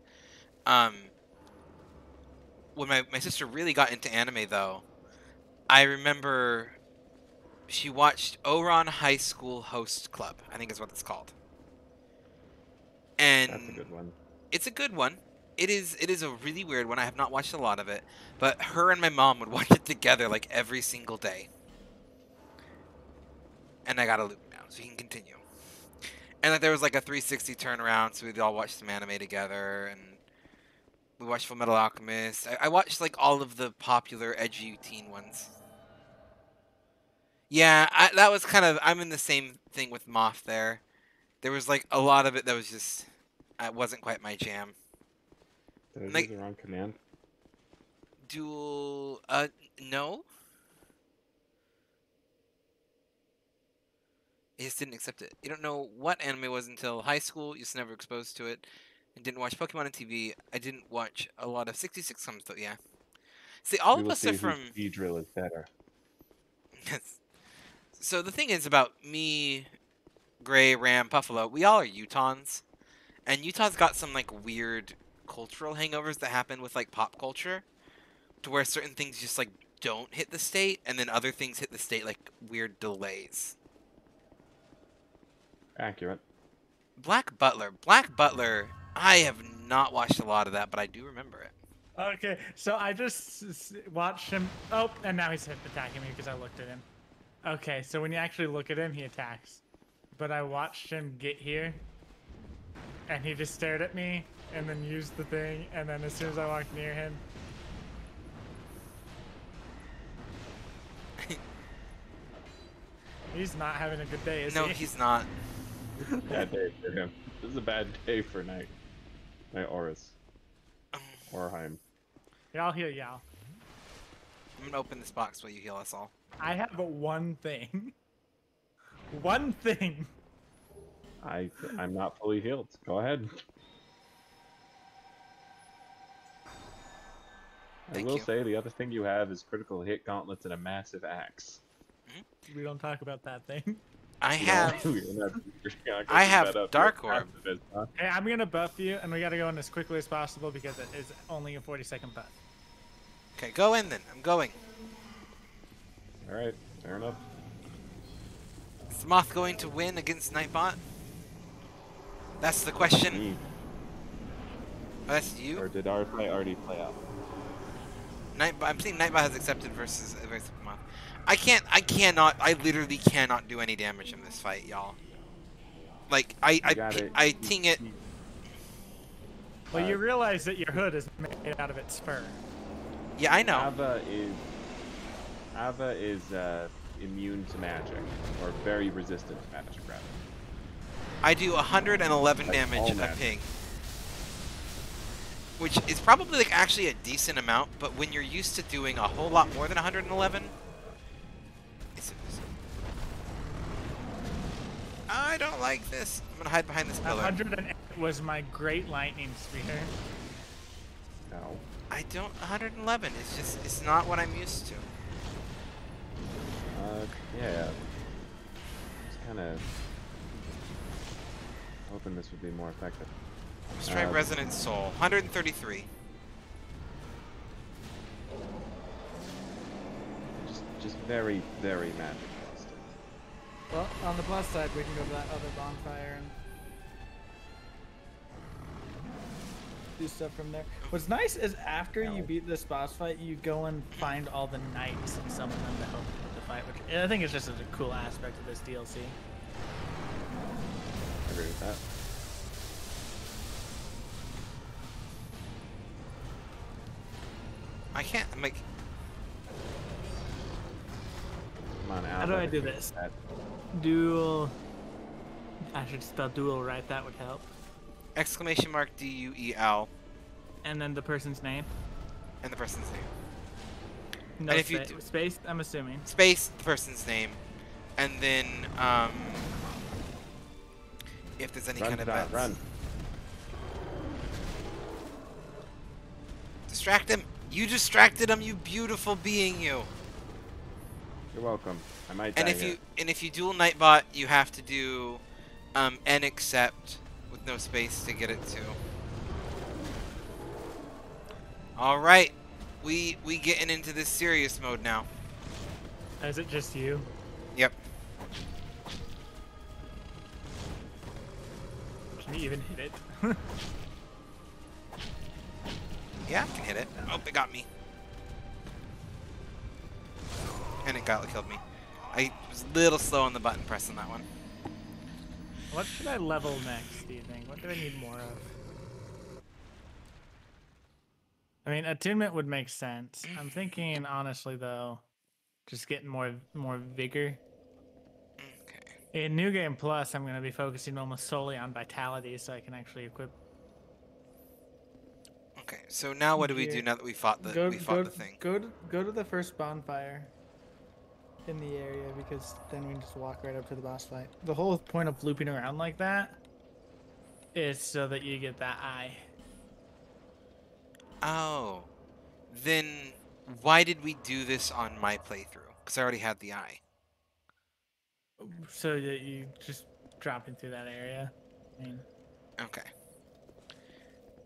A: When my sister really got into anime, though, I remember she watched Ouran High School Host Club, I think is what it's called. And
C: That's a good one.
A: it's a good one. It is a really weird one. I have not watched a lot of it, but her and my mom would watch it together like every single day. And I got a loop now, so you can continue. And like, there was like a 360 turnaround, so we'd all watch some anime together, and we watched Full Metal Alchemist. I watched like all of the popular edgy teen ones. Yeah, that was kind of, I'm in the same thing with Moth there. There was like a lot of it that was just, it wasn't quite my jam.
C: Did I
A: Like-
C: use the wrong command?
A: Dual, no. I just didn't accept it. You don't know what anime was until high school. You just never exposed to it. I didn't watch Pokemon on TV. I didn't watch a lot of 66 comes though. Yeah. See, all
C: We
A: of
C: will
A: us
C: see
A: are
C: whose
A: from.
C: Beedrill is better.
A: So the thing is about me, Gray, Ram, Buffalo. We all are Utahns, and Utah's got some like weird cultural hangovers that happen with like pop culture, to where certain things just like don't hit the state, and then other things hit the state like weird delays.
C: Accurate.
A: Black Butler. I have not watched a lot of that, but I do remember it.
B: Okay, so I just watched him. Oh, and now he's attacking me because I looked at him. Okay, so when you actually look at him, he attacks. But I watched him get here, and he just stared at me, and then used the thing, and then as soon as I walked near him... He's not having a good day, is
A: No,
B: he?
A: he's not.
C: Bad day for him. This is a bad day for Night Oris. Orheim.
B: Yeah, I'll heal y'all.
A: I'm gonna open this box while you heal us all.
B: I have one thing. One thing.
C: I'm not fully healed. Go ahead. I
A: Thank
C: will
A: you.
C: say the other thing you have is critical hit gauntlets and a massive axe.
B: We don't talk about that thing.
A: I
C: You know,
A: have
C: you're not
A: I
C: gonna
A: have
C: set up
A: Dark
C: your
A: Orb.
C: pacifist, huh?
B: Hey, I'm gonna buff you, and we gotta go in as quickly as possible because it is only a 40-second buff.
A: Okay, go in then. I'm going.
C: All right, fair enough.
A: Is the Moth going to win against Nightbot? That's the question.
C: Me.
A: Oh, that's you?
C: Or did our fight already play out?
A: Nightbot. I'm seeing Nightbot has accepted versus Moth. I literally cannot do any damage in this fight, y'all. Like, I ting it.
B: Well, you realize that your hood is made out of its fur.
A: Yeah, I know.
C: Ava is immune to magic, or very resistant to magic, rather.
A: I do 111
C: Like
A: damage
C: all
A: a
C: magic.
A: ping. Which is probably like actually a decent amount, but when you're used to doing a whole lot more than 111, it's invisible. I don't like this. I'm gonna hide behind this pillar.
B: 108 was my great lightning spear.
C: No.
A: I don't 111. It's not what I'm used to.
C: Yeah. Just kind of hoping this would be more effective.
A: Let's try Resonant Soul. 133.
C: Just very, very magic resistant.
D: Well, on the plus side, we can go to that other bonfire and do stuff from there. What's nice is after you beat this boss fight, you go and find all the knights and summon them to help with the fight, which I think is just a cool aspect of this DLC.
C: I agree with that.
A: I can't. I'm like,
C: Come on, Al.
B: How do I do this? Dual. I should spell dual right. That would help.
A: exclamation mark DUEL
B: And then the person's name.
A: and the person's name.
B: No
A: And if you
B: space, I'm assuming.
A: Space, the person's name, and then if there's any kind of bets.
C: Run.
A: Distract him. You distracted him, you beautiful being, you.
C: You're welcome. I might
A: And
C: die
A: if
C: here.
A: you duel Nightbot, you have to do N accept with no space to get it to. All right, we getting into this serious mode now.
B: Is it just you?
A: Yep.
B: Can you even hit it?
A: Yeah, I can hit it. Oh, it got me. And it killed me. I was a little slow on the button press on that one.
B: What should I level next, do you think? What do I need more of? I mean, attunement would make sense. I'm thinking, honestly, though, just getting more vigor.
A: Okay.
B: In New Game Plus, I'm going to be focusing almost solely on vitality, so I can actually equip.
A: Okay. So now what do we do now that we fought the the thing?
D: Go to the first bonfire in the area, because then we can just walk right up to the boss fight.
B: The whole point of looping around like that is so that you get that eye.
A: Oh, then why did we do this on my playthrough? Because I already had the eye.
B: So that you just dropping through that area. I mean,
A: Okay.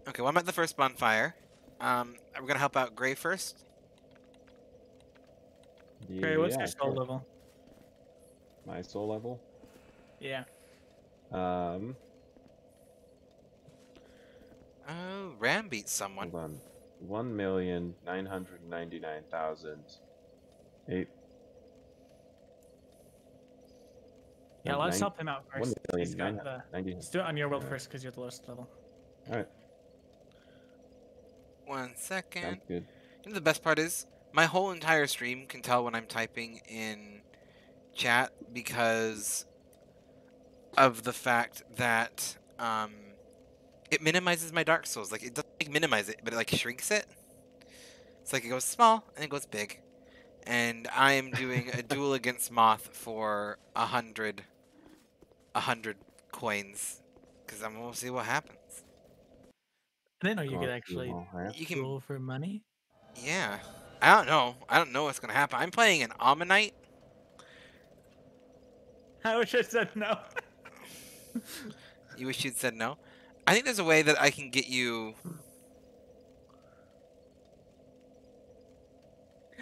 A: Okay, well I'm at the first bonfire. Are we gonna help out Gray first?
B: Gray, what's
C: Yeah,
B: your soul
C: sure.
B: level?
C: My soul level?
B: Yeah.
A: Oh, Ram beats someone.
C: Hold on. 1,999,008.
B: Yeah, let's help him out first. He's got the...
C: 1,999,000.
B: Let's do it on your world first, because you're the lowest level.
C: Alright,
A: 1 second.
C: sounds good.
A: You know the best part is, my whole entire stream can tell when I'm typing in chat because of the fact that it minimizes my Dark Souls. Like, it doesn't like, minimize it, but it like shrinks it. It's like it goes small and it goes big. And I am doing a duel against Moth for 100 coins, because I'm gonna see what happens.
D: I didn't know you
C: Go
D: could
C: up to
D: actually
C: the wall, right?
A: You can,
D: duel for money.
A: yeah. I don't know. I don't know what's gonna happen. I'm playing an Ammonite.
D: I wish I said no.
A: You wish you'd said no. I think there's a way that I can get you.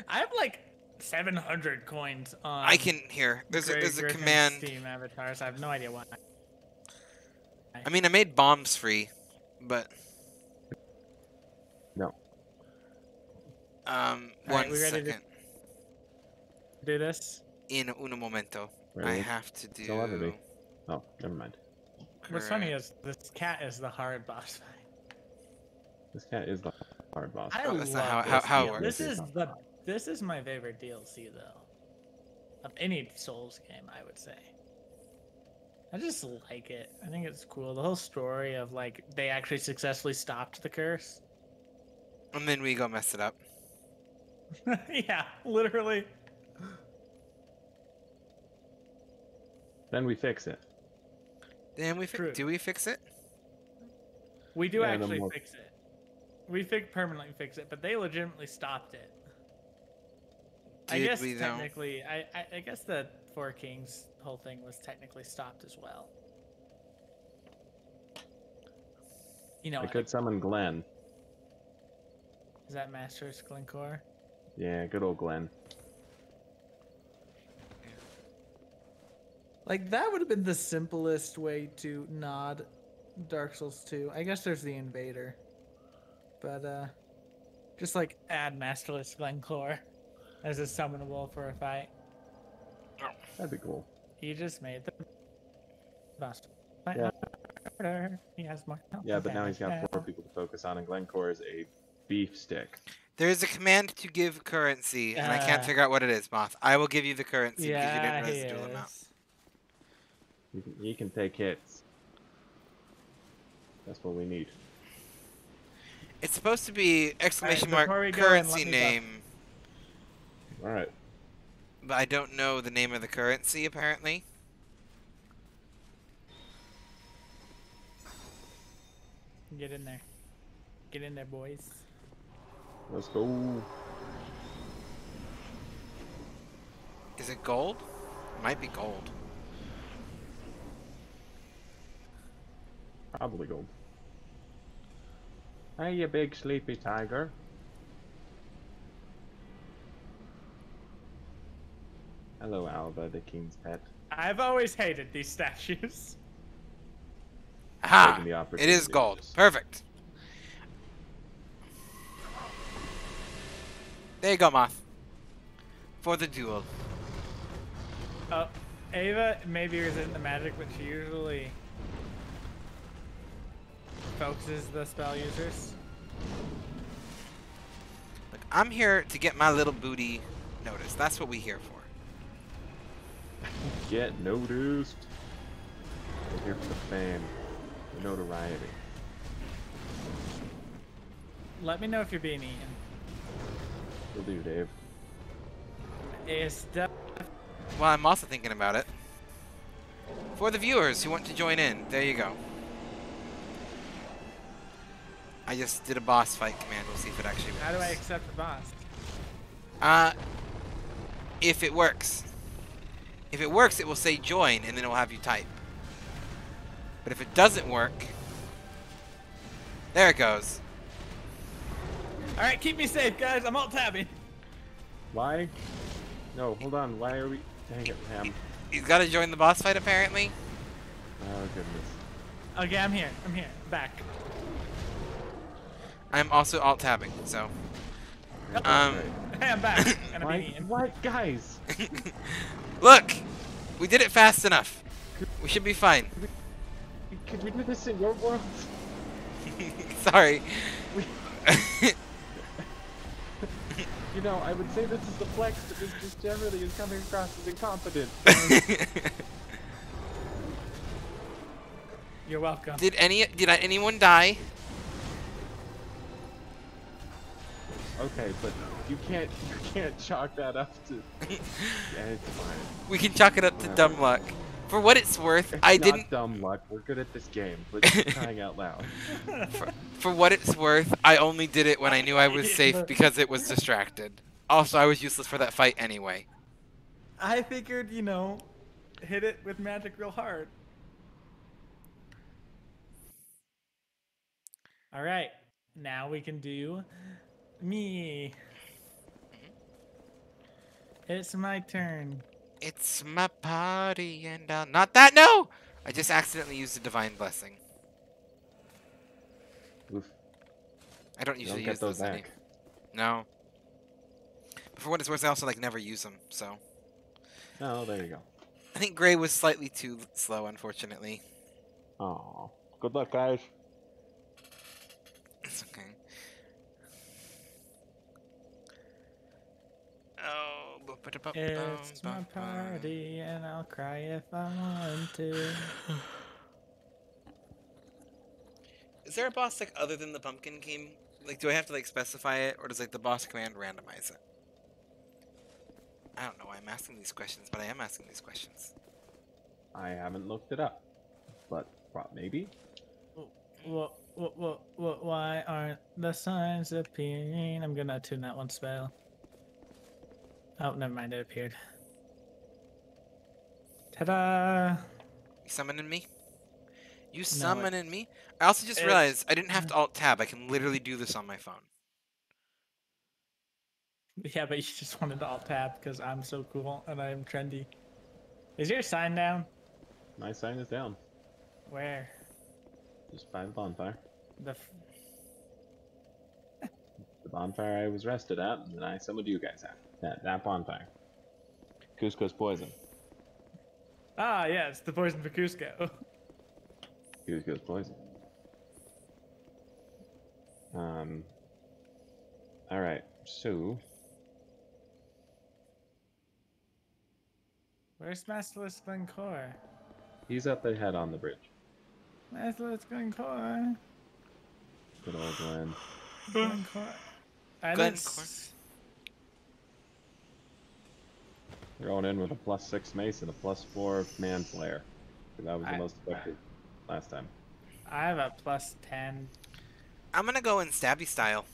D: I have like 700 coins on.
A: I can here. There's a
D: Griffin's
A: command.
D: Steam avatars. I have no idea why.
A: I mean, I made bombs free, but
C: No.
D: Alright,
A: one
D: we ready to
A: second.
D: do this?
A: In un momento, I
C: Really?
A: have to do.
C: Still have me. Oh, never mind.
D: What's funny
A: correct-
D: is this cat is the hard boss fight.
C: This cat is the hard boss.
D: I
A: Oh, that's
D: love
A: not
D: this
A: how it
D: deal.
A: works.
D: This is my favorite DLC though. Of any Souls game, I would say. I just like it. I think it's cool. The whole story of like they actually successfully stopped the curse.
A: And then we go mess it up.
D: Yeah, literally.
C: Then we fix it.
A: Then we
D: True.
A: do we fix it?
D: We do
C: Yeah, and then
D: actually
C: we'll-
D: fix it. We permanently fix it, but they legitimately stopped it. I
A: Did
D: guess
A: we though?
D: technically, I guess the Four Kings whole thing was technically stopped as well. You know,
C: I could summon Glenn.
D: is that Master's Glencore?
C: Yeah, good old Glenn.
D: Like that would have been the simplest way to nod Dark Souls 2. I guess there's the Invader, but just like add Masterless Glencore as a summonable for a fight.
C: That'd be cool.
D: He just made the boss.
C: Yeah.
D: Harder. He has more. health
C: Yeah,
D: and
C: but now he's got
D: damage
C: 4
D: now.
C: people to focus on, and Glencore is a beef stick.
A: There is a command to give currency, and I can't
D: Uh,
A: figure out what it is, Moth. I will give you the currency because you
D: Yeah,
A: didn't
D: he
A: realize the dual amount.
D: is.
C: He can take hits. That's what we need.
A: It's supposed to be exclamation
D: before
A: mark
D: we go in,
A: currency
D: let me
A: name,
C: All right.
A: but I don't know the name of the currency apparently.
D: Get in there. Get in there, boys.
C: Let's go.
A: Is it gold? It might be gold.
C: Probably gold. Hey, you big sleepy tiger. Hello, Alba, the king's pet.
D: I've always hated these statues.
A: Aha!
C: Taking the
A: It
C: opportunity
A: is
C: to
A: gold.
C: just-
A: Perfect. There you go, Moth. For the duel.
D: Oh, Ava maybe isn't the magic, but she usually focuses the spell users.
A: Look, I'm here to get my little booty noticed. That's what we're here for.
C: Get noticed. We're here for the fame, the notoriety.
D: Let me know if you're being eaten.
C: Will do, Dave.
D: It's def-
A: Well, I'm also thinking about it. For the viewers who want to join in, there you go. I just did a boss fight command. We'll see if it actually works.
D: How do I accept the boss?
A: If it works. If it works, it will say join, and then it will have you type. But if it doesn't work, there it goes.
D: All right, keep me safe, guys. I'm alt tabbing.
C: Why? No, hold on. Why are we? Dang it, Ham.
A: He's got to join the boss fight, apparently.
C: Oh goodness.
D: Okay, I'm here. I'm here. Back.
A: I'm also alt tabbing, so.
C: Great.
D: Hey, I'm back. And I'm
C: Why?
D: being eaten.
C: What, guys?
A: Look! We did it fast enough. We should be fine.
C: Could we do this in your world?
A: Sorry.
C: You know, I would say this is the flex, but this just generally is coming across as incompetent.
D: You're welcome.
A: Did anyone die?
C: Okay, but you can't chalk that up to. Yeah, it's fine.
A: We can chalk it up to dumb luck. For what it's worth,
C: It's
A: I
C: not
A: didn't.
C: dumb luck. We're good at this game. Let's crying out loud.
A: For what it's worth, I only did it when I knew I was safe because it was distracted. Also, I was useless for that fight anyway.
D: I figured, you know, hit it with magic real hard. All right, now we can do me. It's my turn.
A: It's my party and I'll... Not that, no! I just accidentally used a divine blessing.
C: Oof.
A: I don't
C: You don't
A: usually
C: get
A: use
C: those
A: those any.
C: back.
A: No. But for what it's worth, I also like never use them, so...
C: Oh, there you go.
A: I think Gray was slightly too slow, unfortunately.
C: Oh, good luck, guys.
A: It's okay. Oh,
D: It's my party, and I'll cry if I want to.
A: Is there a boss like other than the pumpkin game? Like, do I have to like specify it, or does like the boss command randomize it? I don't know why I'm asking these questions, but I am asking these questions.
C: I haven't looked it up, but maybe.
D: Why aren't the signs appearing? I'm gonna tune that one spell. Oh, never mind, it appeared. Ta-da!
A: You summoning me? You
D: No,
A: summoning me? I also just realized I didn't have to alt-tab. I can literally do this on my phone.
D: Yeah, but you just wanted to alt-tab because I'm so cool and I'm trendy. Is your sign down?
C: My sign is down.
D: Where?
C: Just by the bonfire.
D: The
C: bonfire I was rested at, and then I summoned you guys at that bonfire. Cusco's poison.
D: Ah, yeah, it's the poison for Cusco.
C: Cusco's poison. Alright, so...
D: Where's Masterless Glencore?
C: He's up ahead on the bridge.
D: Masterless Glencore.
C: Good old Glenn.
D: Glencore.
A: Glencore.
C: We're going in with a +6 mace and a +4 manslayer. That was the most effective last time.
D: I have a +10.
A: I'm gonna go in stabby style.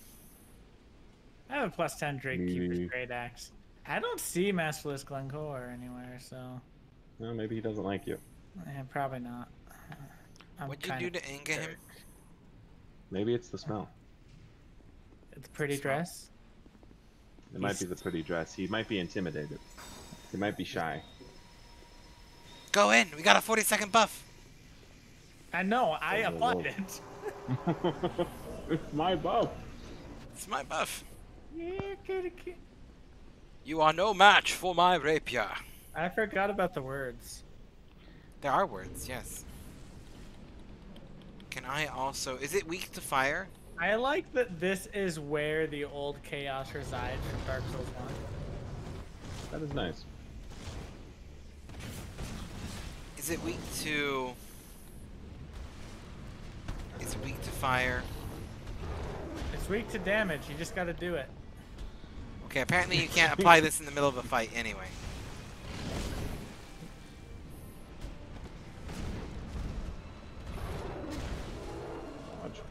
D: I have a +10 Drake Keeper's Great Axe. I don't see Masterless Glencore anywhere, so...
C: Well, maybe he doesn't like you.
D: Yeah, probably not.
A: What'd you do to anger him?
C: Maybe it's the smell.
D: It's pretty dress?
C: It might be the pretty dress. He might be intimidated. He might be shy.
A: Go in! We got a 40-second buff!
D: I know, I applied it.
C: It's my buff!
A: It's my buff.
D: Yeah, kitty.
A: You are no match for my rapier.
D: I forgot about the words.
A: There are words, yes. Can I also... Is it weak to fire?
D: I like that this is where the old chaos resides from Dark Souls 1.
C: That is nice.
A: Is it weak to... It's weak to fire.
D: It's weak to damage, you just gotta do it.
A: Okay, apparently you can't apply this in the middle of a fight anyway.
C: Dodge.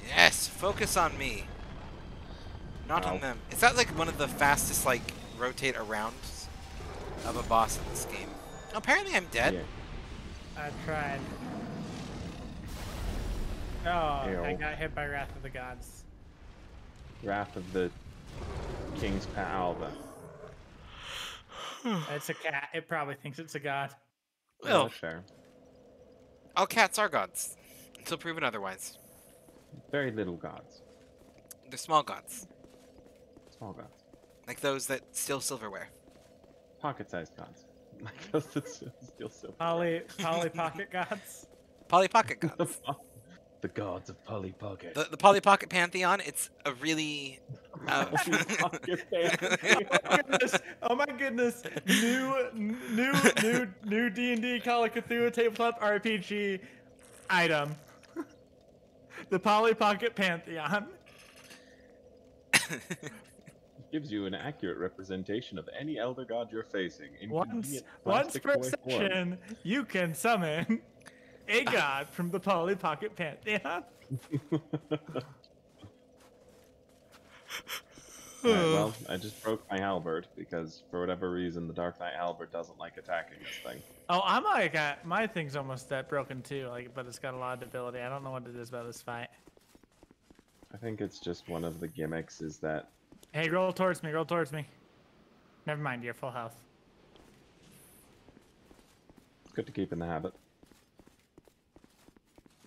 A: Yes, focus on me. Not on them. Is that like one of the fastest like rotate arounds of a boss in this game? Apparently I'm dead.
C: Yeah.
D: I tried. Oh,
C: Ew.
D: I got hit by Wrath of the Gods.
C: Wrath of the King's Pa'alva.
D: It's a cat. It probably thinks it's a god.
A: Well,
C: That's fair.
A: all cats are gods, until proven otherwise.
C: Very little gods.
A: They're small gods,
C: Small gods.
A: like those that steal silverware.
C: Pocket-sized gods. Like those that steal silver.
D: Polly Pocket Gods.
A: Polly Pocket gods.
C: The gods of Polly Pocket.
A: The Polly Pocket Pantheon, it's a really...
C: Pocket Pantheon.
D: Oh my goodness! New D&D Call of Cthulhu tabletop RPG item. The Polly Pocket Pantheon.
C: Gives you an accurate representation of any elder god you're facing in
B: Once
C: convenient
B: per
C: plastic toy form.
B: session, you can summon a god from the Polly Pocket Pantheon.
C: Alright, well, I just broke my halberd because for whatever reason the Dark Knight halberd doesn't like attacking this thing.
B: Oh, I'm like, my thing's almost that broken too. Like, but it's got a lot of ability. I don't know what it is about this fight.
C: I think it's just one of the gimmicks is that
B: Hey, roll towards me. Roll towards me. Never mind, you're full health.
C: it's good to keep in the habit.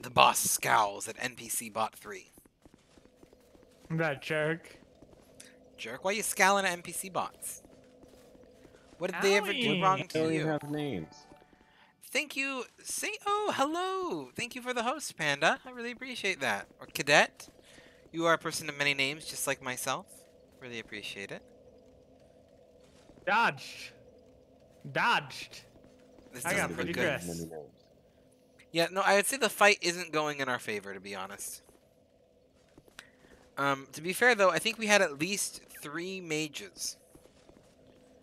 A: The boss scowls at NPC Bot 3.
B: That jerk.
A: Jerk, why are you scowling at NPC bots? What did they ever do
B: Owie.
A: wrong
C: They
A: to
C: don't even
A: you?
C: have names.
A: Thank you. Oh, hello. Thank you for the host, Panda. I really appreciate that. Or Cadet. You are a person of many names, just like myself. Really appreciate it.
B: Dodged. Dodged.
A: This
B: I got
A: doesn't
B: pretty
A: look good.
B: dressed.
C: Many names.
A: Yeah, no, I would say the fight isn't going in our favor, to be honest. To be fair, though, I think we had at least 3 mages,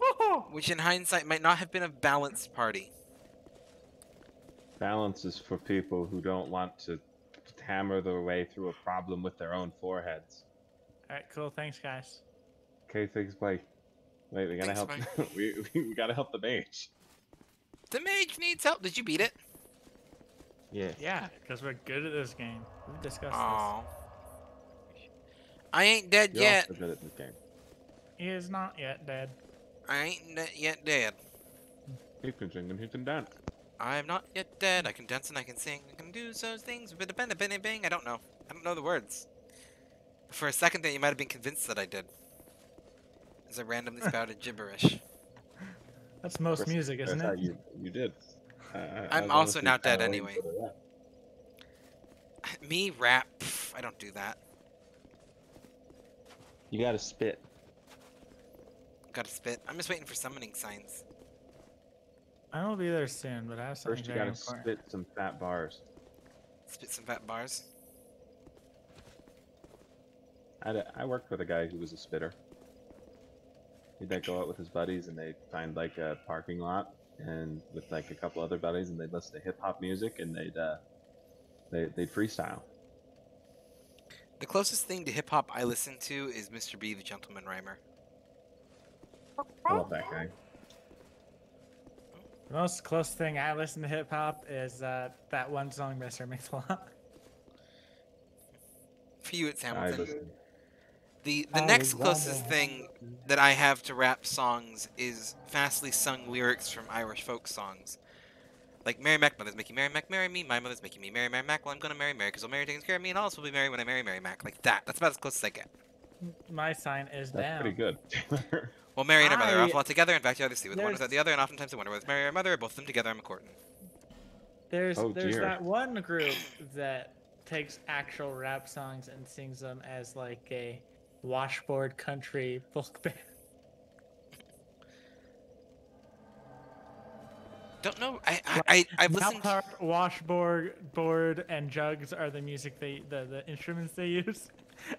B: Woohoo!
A: which in hindsight might not have been a balanced party.
C: Balance is for people who don't want to hammer their way through a problem with their own foreheads.
B: Alright, cool. Thanks, guys.
C: Okay, thanks, Blake. Wait, we gotta
A: Thanks,
C: help. we gotta help the mage.
A: The mage needs help. Did you beat it?
C: Yeah.
B: Yeah, because we're good at this game. We've discussed
A: Oh. I ain't dead
C: You're
A: yet.
C: also good at this game.
B: this. He is not yet dead.
A: I ain't yet dead.
C: He can sing and he can dance.
A: I'm not yet dead. I can dance and I can sing. I can do those things. Bada bada bada bing. I don't know. I don't know the words. For a second there, you might have been convinced that I did. As I randomly spouted gibberish.
B: That's most
C: Chris,
B: music, isn't
C: that's
B: it?
C: how you did.
A: I'm
C: was
A: also
C: honestly
A: now dead
C: kinda waiting
A: anyway.
C: for that.
A: Me rap. Pff, I don't do that.
C: You gotta spit.
A: Gotta spit. I'm just waiting for summoning signs.
B: I will be there soon, but I have something
C: First, you
B: very
C: gotta
B: important.
C: spit some fat bars.
A: Spit some fat bars.
C: I worked with a guy who was a spitter. He'd like go out with his buddies and they'd find like a parking lot and with like a couple other buddies and they'd listen to hip hop music and they'd freestyle.
A: The closest thing to hip hop I listen to is Mr. B, the Gentleman Rhymer.
C: I love that guy.
B: The most close thing I listen to hip hop is that one song Mr. Mix-a-Lot.
A: For you, it's
C: I
A: Hamilton.
C: listen.
A: The next closest thing that I have to rap songs is fastly sung lyrics from Irish folk songs. Like, Mary Mac, mother's making Mary Mac marry me, my mother's making me marry Mary Mac, well, I'm gonna marry Mary, because I'll marry taking care of me, and I'll also be married when I marry Mary Mac. Like that. That's about as close as I get.
B: My sign is
C: That's
B: down.
C: pretty good.
A: Well, Mary and her mother are
B: I-
A: often together, in fact, you either see with one
B: There's-
A: without the other, and oftentimes I wonder whether it's Mary or mother, or both of them together, I'm a courtin'.
B: There's
C: Oh, dear.
B: that one group that takes actual rap songs and sings them as like a washboard country folk band.
A: Don't know. I've listened.
B: Mouth harp, washboard, board, and jugs are the music the instruments they use,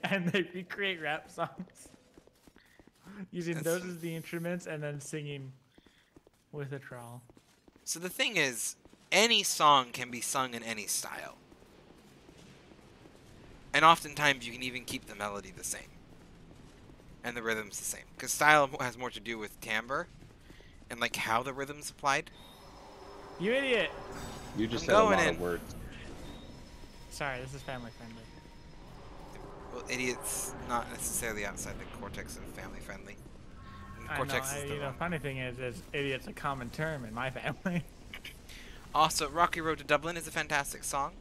B: and they recreate rap songs using
A: That's-
B: those as the instruments and then singing with a trawl.
A: So the thing is, any song can be sung in any style. And oftentimes you can even keep the melody the same. And the rhythm's the same. Because style has more to do with timbre and like how the rhythm's applied.
B: You idiot!
C: You just
A: I'm
C: said a lot
A: going
C: of
A: in.
C: words.
B: Sorry, this is family friendly.
A: Well, idiot's not necessarily outside the cortex of family friendly. And the
B: I know.
A: cortex is the
B: You know,
A: one.
B: funny thing is idiot's a common term in my family.
A: Also, Rocky Road to Dublin is a fantastic song.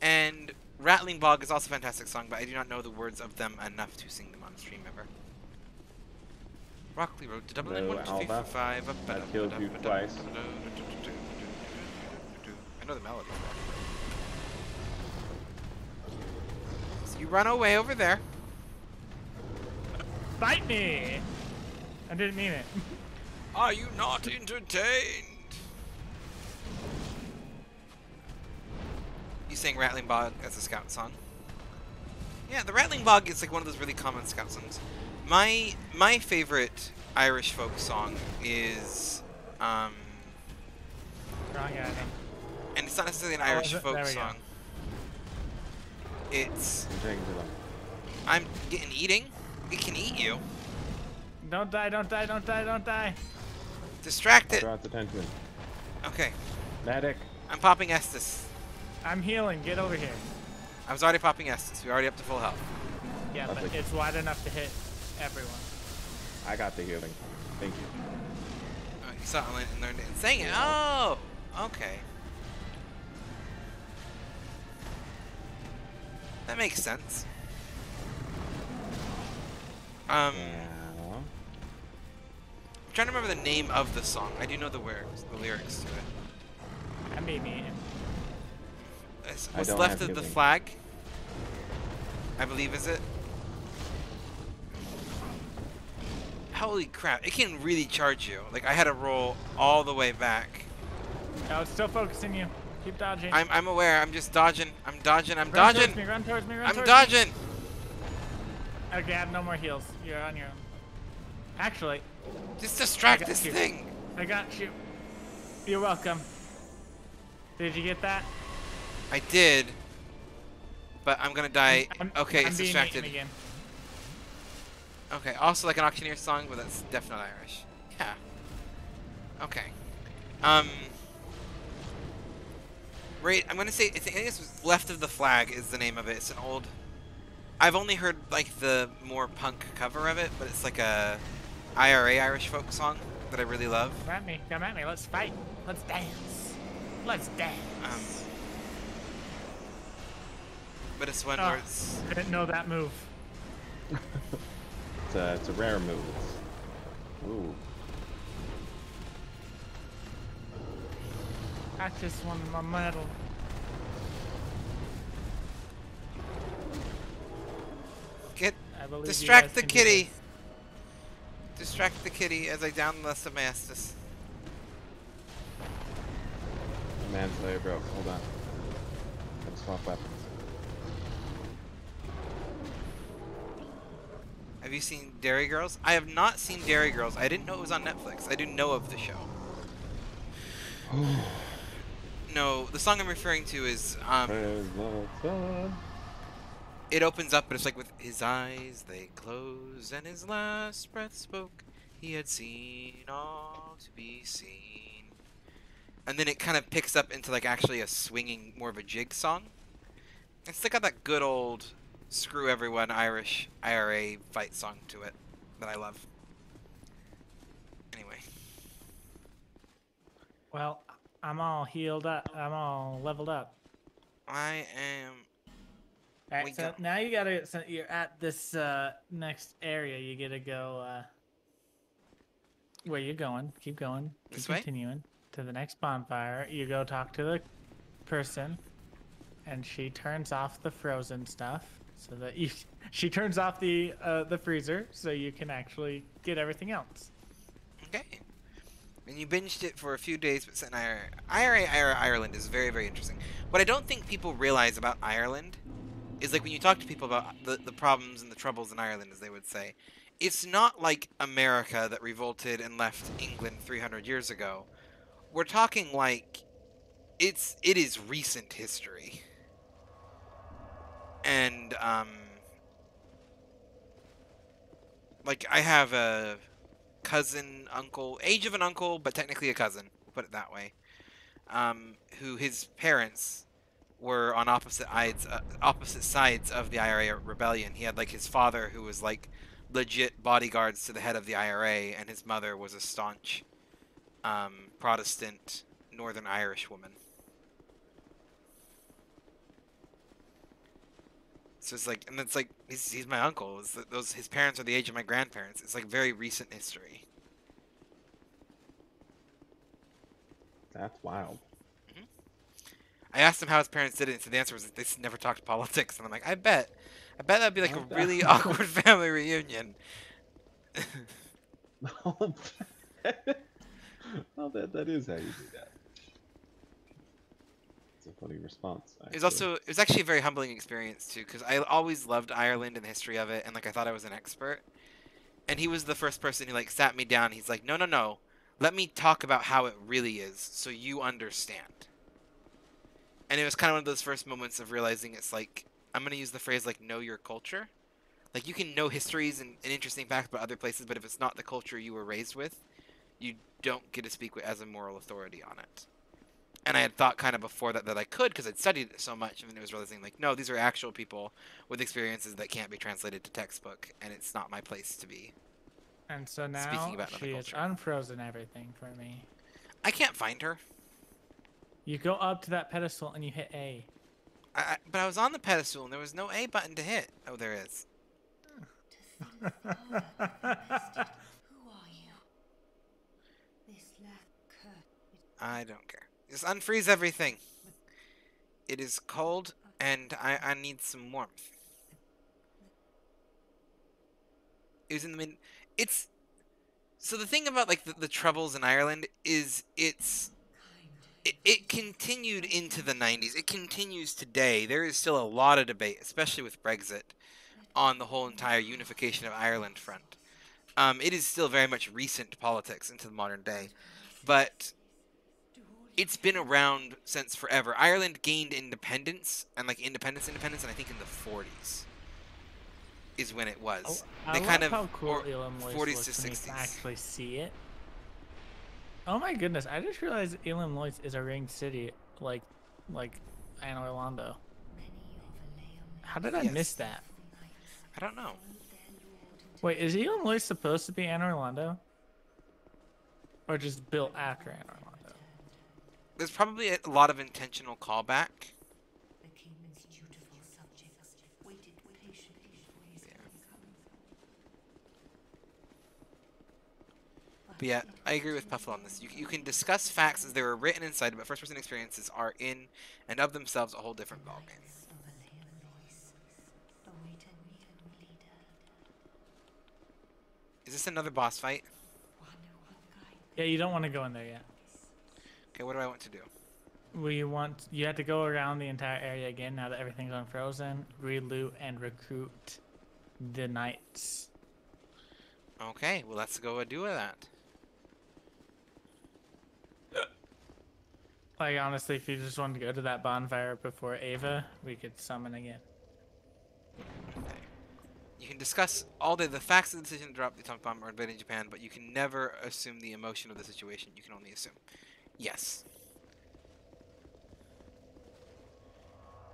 A: And Rattling Bog is also a fantastic song, but I do not know the words of them enough to sing them on stream ever. Rocky Road to Dublin,
C: No,
A: 1, 2, 3, 4,
C: Alba.
A: 5.
C: I killed you twice.
A: I know the melody. So you run away over there.
B: Fight me! I didn't mean it.
A: Are you not entertained? You sang Rattling Bog as a scout song. Yeah, the Rattling Bog is like one of those really common scout songs. My favorite Irish folk song is
B: Wrong item.
A: and it's not necessarily an
B: Oh,
A: Irish
B: is it?
A: folk
B: There we go.
A: song. It's
C: I'm taking to them.
A: I'm getting eating. It can eat you.
B: Don't die, don't die, don't die, don't die.
A: Distract
C: I'll
A: it.
C: draw its attention.
A: Okay,
C: Medic.
A: I'm popping Estus.
B: I'm healing. Get over here.
A: I was already popping Estus. We're already up to full health.
B: Yeah, but
C: Lovely.
B: it's wide enough to hit everyone.
C: I got the healing. Thank you.
A: Oh, you saw it and learned it and sang it. Oh, okay. That makes sense.
C: Yeah.
A: I'm trying to remember the name of the song. I do know the lyrics to it.
B: I'm being eaten.
C: I
A: What's
C: don't
A: left
C: have
A: of the
C: healing.
A: flag? I believe is it. Holy crap! It can really charge you. Like I had to roll all the way back.
B: No, it's still focusing you. Keep dodging.
A: I'm aware. I'm just dodging. I'm dodging. I'm
B: Run
A: dodging.
B: towards me, run towards me, run
A: I'm
B: towards
A: dodging.
B: me. Okay, I have no more heals. You're on your own. Actually,
A: Just distract
B: I got
A: this
B: you.
A: thing.
B: I got you. You're welcome. Did you get that?
A: I did. But I'm gonna die. Okay,
B: I'm
A: it's
B: being
A: distracted.
B: eaten again.
A: Okay, also like an auctioneer song, but that's definitely Irish. Yeah. Okay. Right, I'm gonna say I think it's Left of the Flag is the name of it. It's an old. I've only heard like the more punk cover of it, but it's like a IRA Irish folk song that I really love.
B: Come at me, let's fight. Let's dance. Let's dance.
A: But it's one
B: Oh.
A: where it's
B: I didn't know that move.
C: It's a rare move. Ooh.
B: I just wanted my medal.
A: get
B: I believe
A: distract
B: you
A: the
B: guys can do
A: kitty.
B: this.
A: Distract the kitty as I down the rest of my Estus.
C: Manslayer broke. Hold on. Gotta swap weapons.
A: Have you seen Dairy Girls? I have not seen Dairy Girls. I didn't know it was on Netflix. I do know of the show. No, the song I'm referring to is it opens up, but it's like with his eyes they closed and his last breath spoke. He had seen all to be seen. And then it kind of picks up into like actually a swinging, more of a jig song. It's still got that good old screw everyone Irish IRA fight song to it that I love. Anyway.
B: Well, I'm all healed up. I'm all leveled up.
A: I am.
B: Alright,
A: We
B: so
A: go.
B: now you gotta. So you're at this next area. You gotta go. Where you going? Keep going. Keep
A: This way?
B: continuing to the next bonfire. You go talk to the person, and she turns off the frozen stuff so that you. She turns off the freezer so you can actually get everything else.
A: Okay. And you binged it for a few days, but set in Ireland is very, very interesting. What I don't think people realize about Ireland is like when you talk to people about the problems and the troubles in Ireland, as they would say, it's not like America that revolted and left England 300 years ago. We're talking like it is recent history. And like I have a cousin, uncle, age of an uncle, but technically a cousin, put it that way, who his parents were on opposite sides of the IRA rebellion. He had like his father who was like legit bodyguards to the head of the IRA, and his mother was a staunch Protestant Northern Irish woman. So it's like, and it's like he's my uncle. His parents are the age of my grandparents. It's like very recent history.
C: That's wild.
A: I asked him how his parents did it, and so the answer was that they never talked politics. And I'm like, I bet that'd be like a really awkward family reunion.
C: I'll bet that is how you do that. That's a funny response.
A: It was actually a very humbling experience too, because I always loved Ireland and the history of it, and like I thought I was an expert. And he was the first person who like sat me down. He's like, no, let me talk about how it really is, so you understand. And it was kind of one of those first moments of realizing it's like, I'm gonna use the phrase like know your culture. Like you can know histories and interesting facts about other places, but if it's not the culture you were raised with, you don't get to speak as a moral authority on it. And I had thought kind of before that I could because I'd studied it so much, and then it was realizing like, no, these are actual people with experiences that can't be translated to textbook, and it's not my place to be.
B: And so now
A: Speaking about another
B: she is
A: culture.
B: unfrozen everything for me.
A: I can't find her.
B: You go up to that pedestal and you hit A.
A: But I was on the pedestal and there was no A button to hit. Oh, there is.
E: Who are you? This
A: I don't care. Just unfreeze everything. It is cold and I need some warmth. It was in the mid. It's so the thing about like the troubles in Ireland is it continued into the 90s. It continues today. There is still a lot of debate, especially with Brexit, on the whole entire unification of Ireland front. It is still very much recent politics into the modern day, but it's been around since forever. Ireland gained independence, and like independence, and I think in the 40s is when it was.
B: I love how cool Illinois
A: 40s
B: looks
A: to
B: when you
A: 60s.
B: can actually see it. Oh my goodness! I just realized Illinois is a ringed city, like Anne Orlando. How did I miss that?
A: I don't know.
B: Wait, is Illinois supposed to be Anne Orlando, or just built after Anne Orlando?
A: There's probably a lot of intentional callback. But yeah, I agree with Puffle on this. You can discuss facts as they were written inside, but first-person experiences are in and of themselves a whole different ballgame. Is this another boss fight?
B: Yeah, you don't want to go in there yet.
A: Okay, what do I want to do?
B: You have to go around the entire area again now that everything's unfrozen, re-loot and recruit the knights.
A: Okay, well let's go do that.
B: Like honestly, if you just wanted to go to that bonfire before Ava, we could summon again.
A: Okay. You can discuss all day the facts of the decision to drop the atomic bomb or invading Japan, but you can never assume the emotion of the situation. You can only assume. Yes.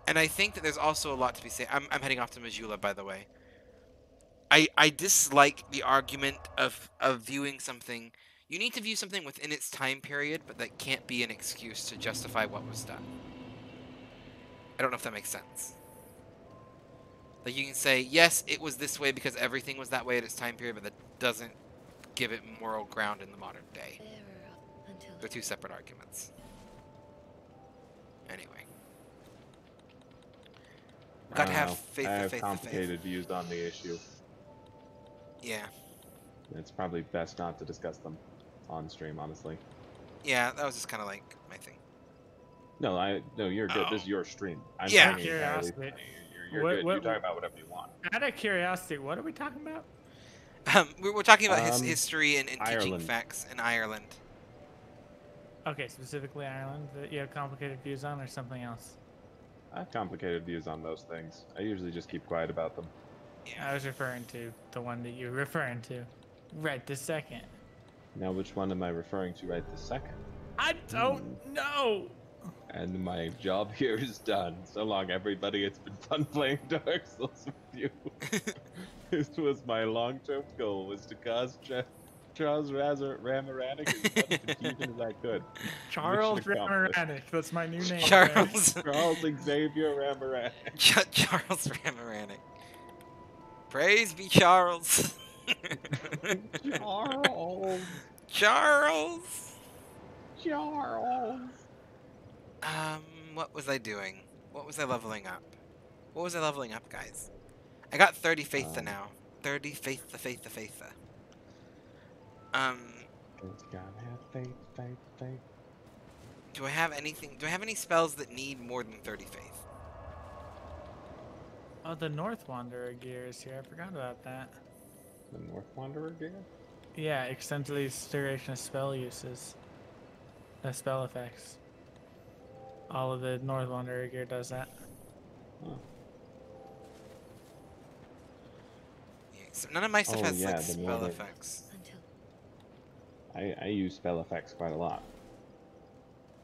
A: And I think that there's also a lot to be said. I'm heading off to Majula, by the way. I dislike the argument of viewing something. You need to view something within its time period, but that can't be an excuse to justify what was done. I don't know if that makes sense. Like you can say, yes, it was this way because everything was that way at its time period, but that doesn't give it moral ground in the modern day. They're two separate arguments. Anyway. Gotta have faith.
C: I have complicated views on the issue.
A: Yeah.
C: It's probably best not to discuss them on stream, honestly.
A: Yeah, that was just kind of like my thing.
C: No, you're good. This is your stream. I'm
A: Yeah.
C: talking entirely. You're good. You talk about whatever you want.
B: Out of curiosity, what are we talking about?
A: We're talking about history and teaching
C: Ireland.
A: facts in Ireland.
B: Okay, specifically Ireland that you have complicated views on, or something else?
C: I have complicated views on those things. I usually just keep quiet about them.
B: I was referring to the one that you're referring to right this second.
C: Now, which one am I referring to right this second?
B: I don't know.
C: And my job here is done. So long, everybody. It's been fun playing Dark Souls with you. This was my long-term goal, was to cause Charles Ramaranic as much confusion as I could.
B: Charles Ramaranic, that's my new name.
A: Charles
C: Xavier Ramaranic.
A: Charles Ramaranic. Praise be Charles.
C: Charles.
A: Charles.
C: Charles.
A: What was I doing? What was I leveling up? What was I leveling up, guys? I got 30 faith now. 30 faith.
C: It's gotta have faith.
A: Do I have anything? Do I have any spells that need more than 30 faith?
B: Oh, the North Wanderer gear is here. I forgot about that.
C: The North Wanderer gear?
B: Yeah, extensively duration of spell uses. Spell effects. All of the North Wanderer gear does that.
C: Huh.
A: Yeah, so none of my stuff
C: Oh,
A: has
C: yeah,
A: like
C: the
A: spell
C: northern-
A: effects.
E: Until
C: I use spell effects quite a lot.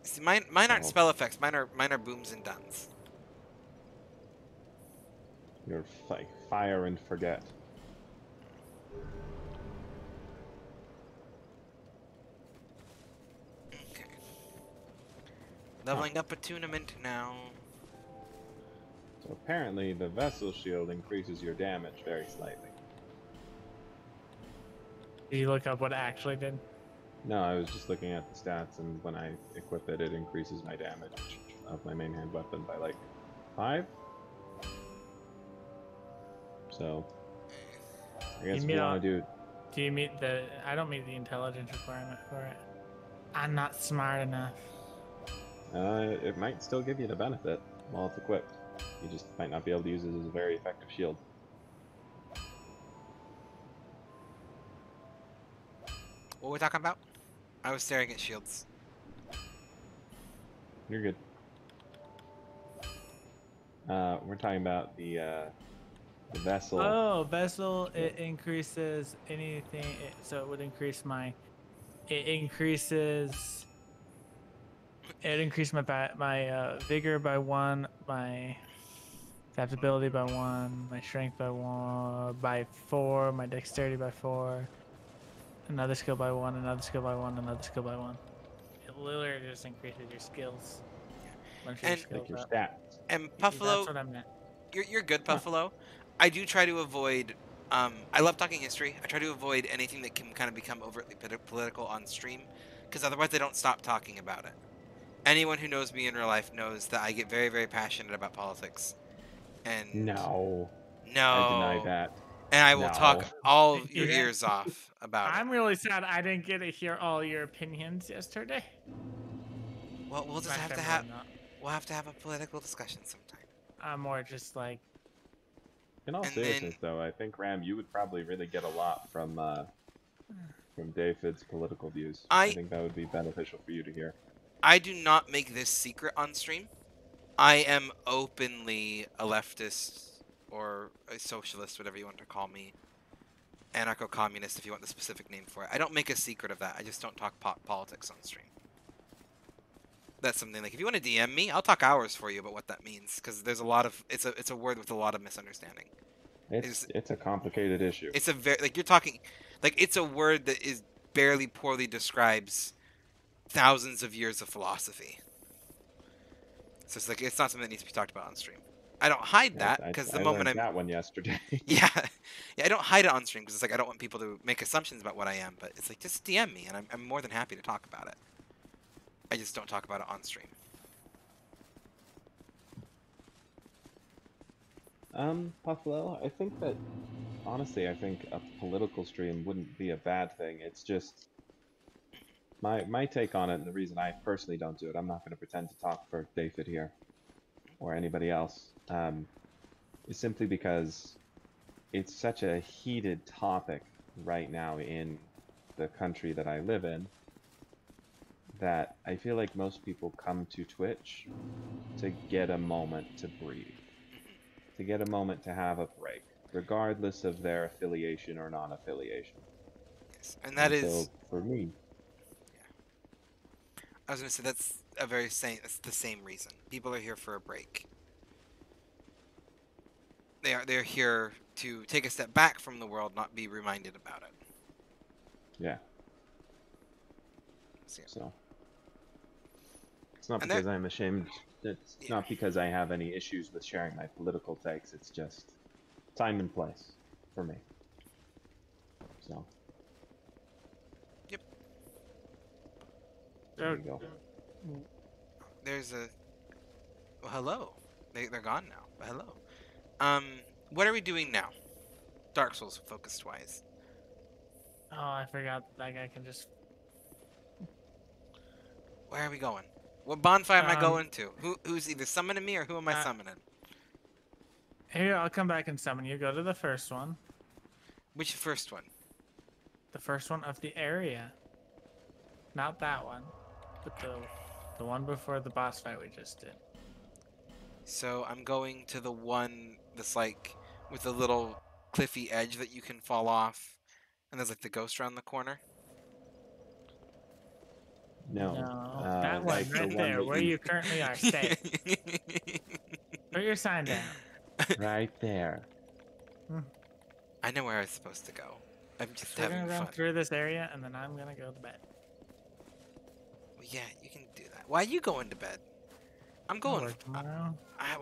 A: See, mine aren't
C: So
A: spell effects. Mine are booms and duns.
C: you're like fire and forget.
A: Okay. Leveling up attunement now.
C: So apparently the vessel shield increases your damage very slightly.
B: Did you look up what it actually did?
C: No, I was just looking at the stats, and when I equip it, it increases my damage of my main hand weapon by like 5. So I guess if
B: meet
C: you
B: all-
C: want to do,
B: Do you meet the? I don't meet the intelligence requirement for it. I'm not smart enough.
C: it might still give you the benefit while it's equipped. You just might not be able to use it as a very effective shield.
A: What are we talking about? I was staring at shields.
C: You're good. We're talking about the vessel.
B: Oh, vessel. It increases anything. So it would increase my. It increases. It increased my vigor by 1, my adaptability by 1, my strength by 4, my dexterity by 4, another skill by 1, another skill by 1, another skill by 1. It literally just increases your skills. Bunch of your
A: And-
B: skills
C: Like your
B: up.
C: stats.
A: And
B: That's
A: Buffalo,
B: what I meant.
A: you're good,
C: Huh.
A: Buffalo. I do try to avoid. I love talking history. I try to avoid anything that can kind of become overtly political on stream, because otherwise I don't stop talking about it. Anyone who knows me in real life knows that I get very, very passionate about politics. And
C: No,
A: no,
C: I deny that.
A: and I will talk
C: No.
A: all of your
B: Yeah.
A: ears off about
B: I'm really sad I didn't get to hear all your opinions yesterday.
A: it. Well, we'll just have
B: Actually,
A: to
B: I'm
A: have
B: really not.
A: we'll have to have a political discussion sometime.
B: I'm more just like,
C: In all
A: And
C: seriousness,
A: then-
C: though, I think Ram, you would probably really get a lot from David's political views. I
A: I-
C: think that would be beneficial for you to hear.
A: I do not make this secret on stream. I am openly a leftist or a socialist, whatever you want to call me. Anarcho-communist, if you want the specific name for it. I don't make a secret of that. I just don't talk politics on stream. That's something like, if you want to DM me, I'll talk hours for you about what that means, because there's a lot of it's a word with a lot of misunderstanding.
C: It's a complicated issue.
A: It's a very like you're talking like it's a word that is barely poorly describes thousands of years of philosophy. So it's like it's not something that needs to be talked about on stream. I don't hide that because the
C: I
A: moment
C: learned
A: I'm
C: that one yesterday.
A: yeah, I don't hide it on stream because it's like I don't want people to make assumptions about what I am. But it's like just DM me and I'm more than happy to talk about it. I just don't talk about it on stream.
C: Buffalo, I think that honestly, I think a political stream wouldn't be a bad thing. It's just my take on it, and the reason I personally don't do it. I'm not going to pretend to talk for David here or anybody else. Is simply because it's such a heated topic right now in the country that I live in that I feel like most people come to Twitch to get a moment to breathe, to get a moment to have a break, regardless of their affiliation or non-affiliation.
A: Yes. And that is,
C: so for me,
A: I was gonna say that's that's the same reason. People are here for a break. They're here to take a step back from the world, not be reminded about it.
C: yeah.
A: So, yeah.
C: So it's not
A: And
C: because I'm ashamed. It's
A: Yeah.
C: not because I have any issues with sharing my political takes. It's just time and place for me. So
A: Yep.
C: there you go.
A: There's a. Well, hello. They're gone now. But hello. What are we doing now? Dark Souls focused wise.
B: oh, I forgot that guy can just.
A: Where are we going? What bonfire am I
B: Um,
A: going to? Who's either summoning me or who am I summoning?
B: Here, I'll come back and summon you. Go to the first one.
A: Which first one?
B: The first one of the area. Not that one, but the one before the boss fight we just did.
A: So I'm going to the one that's like with a little cliffy edge that you can fall off, and there's like the ghost around the corner.
C: No.
B: That one
C: like the
B: right
C: one
B: there,
C: that
B: where you currently are. Stay. Put your sign down.
C: Right there.
A: I know where I was supposed to go. I'm just
B: We're
A: having
B: gonna run
A: fun.
B: through this area, and then I'm gonna go to bed.
A: Well, yeah, you can do that. Why are you going to bed? I'm
B: I'll
A: going.
B: work tomorrow.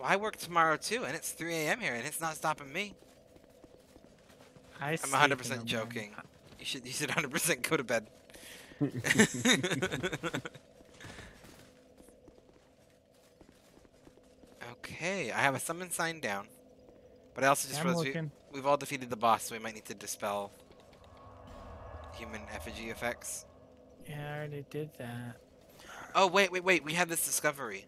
A: I work tomorrow too, and it's 3 a.m. here, and it's not stopping me. I'm
B: sleep in
A: 100%
B: the morning.
A: joking. You should 100% go to bed. Okay, I have a summon sign down, but I also just
B: I'm
A: realized
B: looking.
A: we've all defeated the boss, so we might need to dispel human effigy effects.
B: Yeah, I already did that.
A: Oh wait, we had this discovery.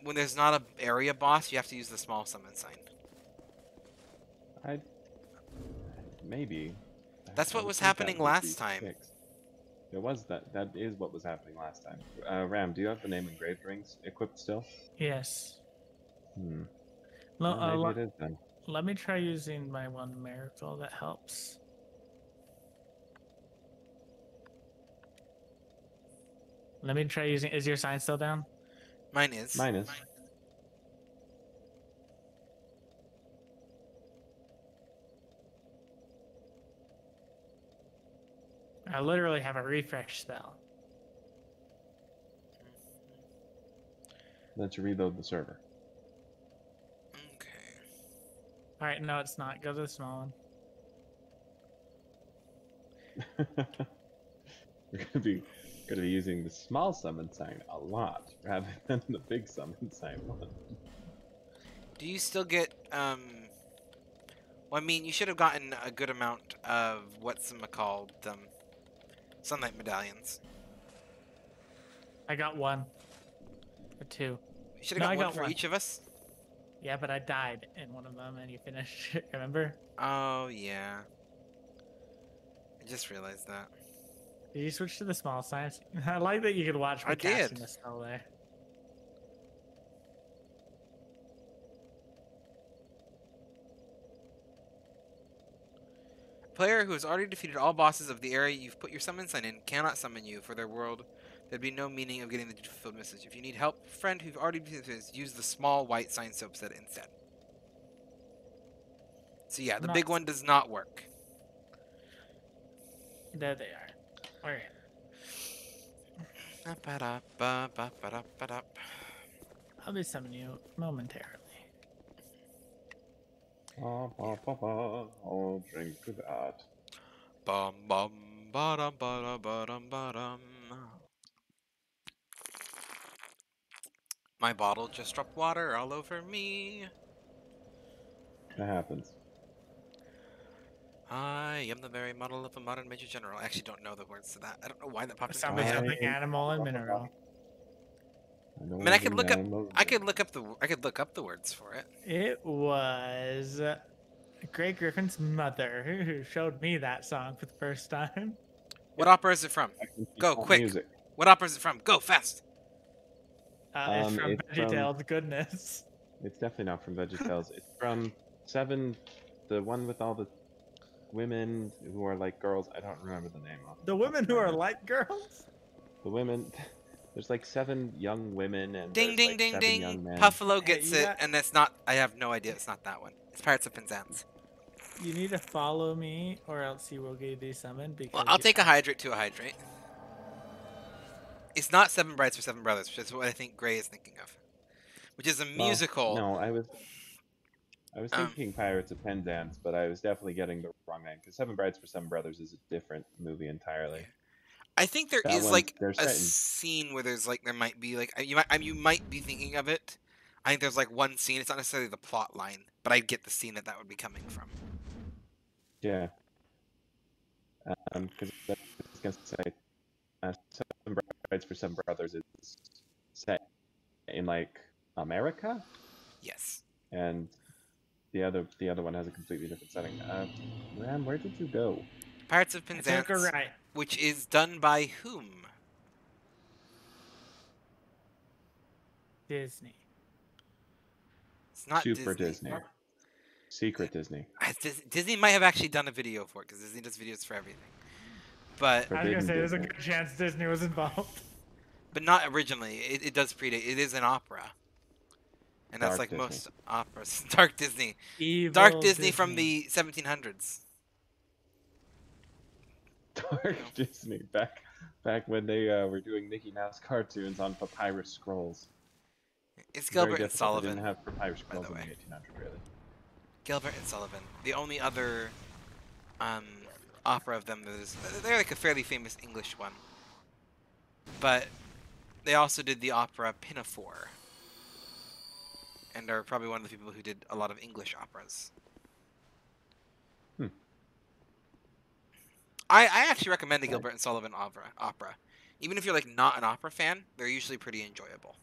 A: When there's not a area boss, you have to use the small summon sign.
C: Maybe.
A: That's
C: I
A: what
C: would
A: was
C: think that
A: happening
C: would
A: last
C: be
A: time.
C: fixed. It was that. That is what was happening last time. Ram, do you have the name engraved rings equipped still?
B: Yes.
C: Hmm.
B: Lo-
C: Well, maybe
B: lo-
C: it is then.
B: Let me try using my one miracle that helps. Let me try using. Is your sign still down?
A: Mine is.
C: Mine is.
B: I literally have a refresh spell.
C: Let's reload the server.
A: Okay.
B: All right, no, it's not. Go to the small one.
C: We're gonna be using the small summon sign a lot rather than the big summon sign one.
A: Do you still get Well, I mean, you should have gotten a good amount of whatchamacalled sunlight medallions.
B: I got one. Or two.
A: You should
B: No,
A: have
B: I
A: got one
B: got
A: for
B: one.
A: each of us.
B: Yeah, but I died in one of them, and you finished it. Remember?
A: Oh yeah. I just realized that.
B: Did you switch to the small signs? I like that you could watch me
A: I
B: casting
A: did.
B: the spell there.
A: Player who has already defeated all bosses of the area you've put your summon sign in cannot summon you for their world. There'd be no meaning of getting the fulfilled message. If you need help, friend who've already defeated this, use the small white sign soap set instead. So yeah, the big one does not work.
B: There they are. Okay. I'll be summoning you momentarily.
C: I'll drink to that.
A: Bum bum ba-dum ba-dum ba-dum ba-dum. My bottle just dropped water all over me.
C: That happens.
A: I am the very model of a modern major general. I actually don't know the words to that. I don't know why that popped into
B: Summon
A: my head.
B: something animal and mineral.
A: I mean, I could look up the words for it.
B: It was Grey Griffin's mother who showed me that song for the first time.
A: What opera is it from? Go quick.
C: Music.
A: What opera is it from? Go fast.
B: It's from
C: it's
B: VeggieTales. Goodness.
C: It's definitely not from VeggieTales. It's from Seven, the one with all the women who are like girls. I don't remember the name of.
B: The women who are like girls.
C: The women. There's like 7 young women and
A: Ding
C: there's,
A: ding
C: like,
A: ding
C: 7
A: ding.
C: young men.
A: Puffalo gets
B: you
A: it,
B: got-
A: and that's not. I have no idea. It's not that one. It's Pirates of Penzance.
B: You need to follow me, or else you will get desummoned. Because
A: Well, I'll take a hydrate to a hydrate. It's not Seven Brides for Seven Brothers, which is what I think Gray is thinking of, which is a musical.
C: No, I was thinking Pirates of Penzance, but I was definitely getting the wrong name because Seven Brides for Seven Brothers is a different movie entirely.
A: I think there
C: That
A: is
C: one,
A: like
C: they're
A: a
C: set in-
A: scene where there might be like you might be thinking of it. I think there's like one scene. It's not necessarily the plot line, but I get the scene that would be coming from.
C: Yeah. Because I was gonna say, Seven Brides for Seven Brothers is America,
A: Yes.
C: and the other one has a completely different setting. Ram, where did you go?
A: Pirates of
B: I took a
A: Penzance,
B: right.
A: which is done by whom?
B: Disney.
A: It's not
C: Super
A: Disney.
C: Disney. Secret Disney.
A: Disney might have actually done a video for it because Disney does videos for everything. But
B: I was gonna
C: Forbidden
B: say there's a
C: Disney.
B: good chance Disney was involved.
A: not originally. It does predate. It is an opera. And that's
C: Dark
A: like
C: Disney.
A: most operas. Dark Disney.
B: Evil
A: Dark Disney from the 1700s.
C: Dark Disney. Back when they were doing Mickey Mouse cartoons on papyrus scrolls.
A: It's
C: Very
A: Gilbert and
C: difficult. They
A: Sullivan.
C: didn't have papyrus
A: by the
C: scrolls in the
A: way.
C: 1800s, really.
A: Gilbert and Sullivan. The only other opera of them that is... They're like a fairly famous English one. But they also did the opera Pinafore. And are probably one of the people who did a lot of English operas. I actually recommend the Gilbert and Sullivan opera. Even if you're like not an opera fan, they're usually pretty enjoyable.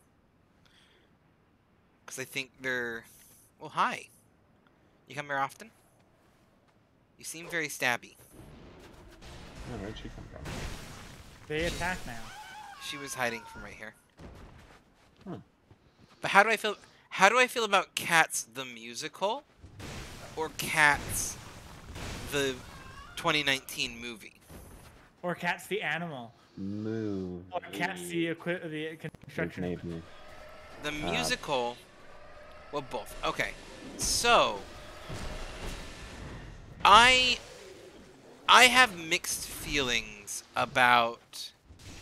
A: Because I think they're... Well, hi. You come here often? You seem very stabby.
C: Oh, where'd she come from?
B: They attack now.
A: She was hiding from right here.
C: Huh.
A: But how do I feel... How do I feel about Cats the musical? Or Cats the 2019 movie?
B: Or Cats the animal.
C: Move.
B: Or Cats the construction.
C: Maybe.
A: The musical... Well, both. Okay. So... I have mixed feelings about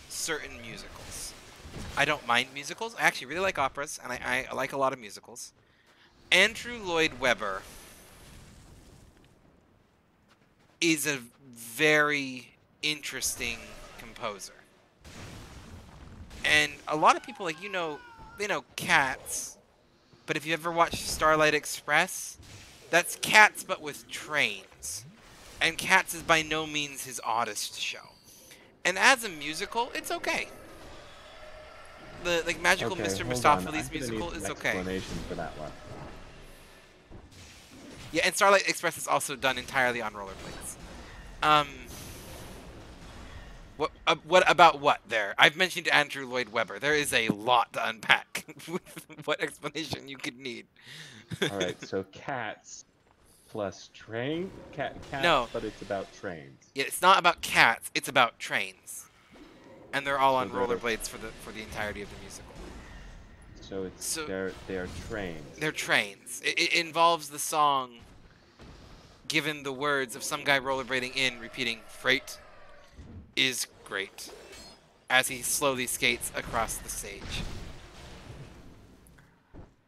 A: certain musicals. I don't mind musicals. I actually really like operas, and I like a lot of musicals. Andrew Lloyd Webber is a very interesting composer. And a lot of people, like, they know Cats, but if you ever watched Starlight Express, that's Cats but with trains. And Cats is by no means his oddest show. And as a musical, it's okay. The Magical Mr. Mistopheles musical is okay.
C: Explanation for that one.
A: Yeah, and Starlight Express is also done entirely on rollerblades. What about what there? I've mentioned Andrew Lloyd Webber. There is a lot to unpack with what explanation you could need.
C: All right, so Cats plus train? Cats,
A: No.
C: but it's about trains.
A: Yeah, it's not about cats. It's about trains, and they're all on
C: So they're-
A: rollerblades for the entirety of the musical.
C: So they're trains.
A: They're trains. It involves the song, given the words of some guy rollerblading in, repeating "Freight is great," as he slowly skates across the stage.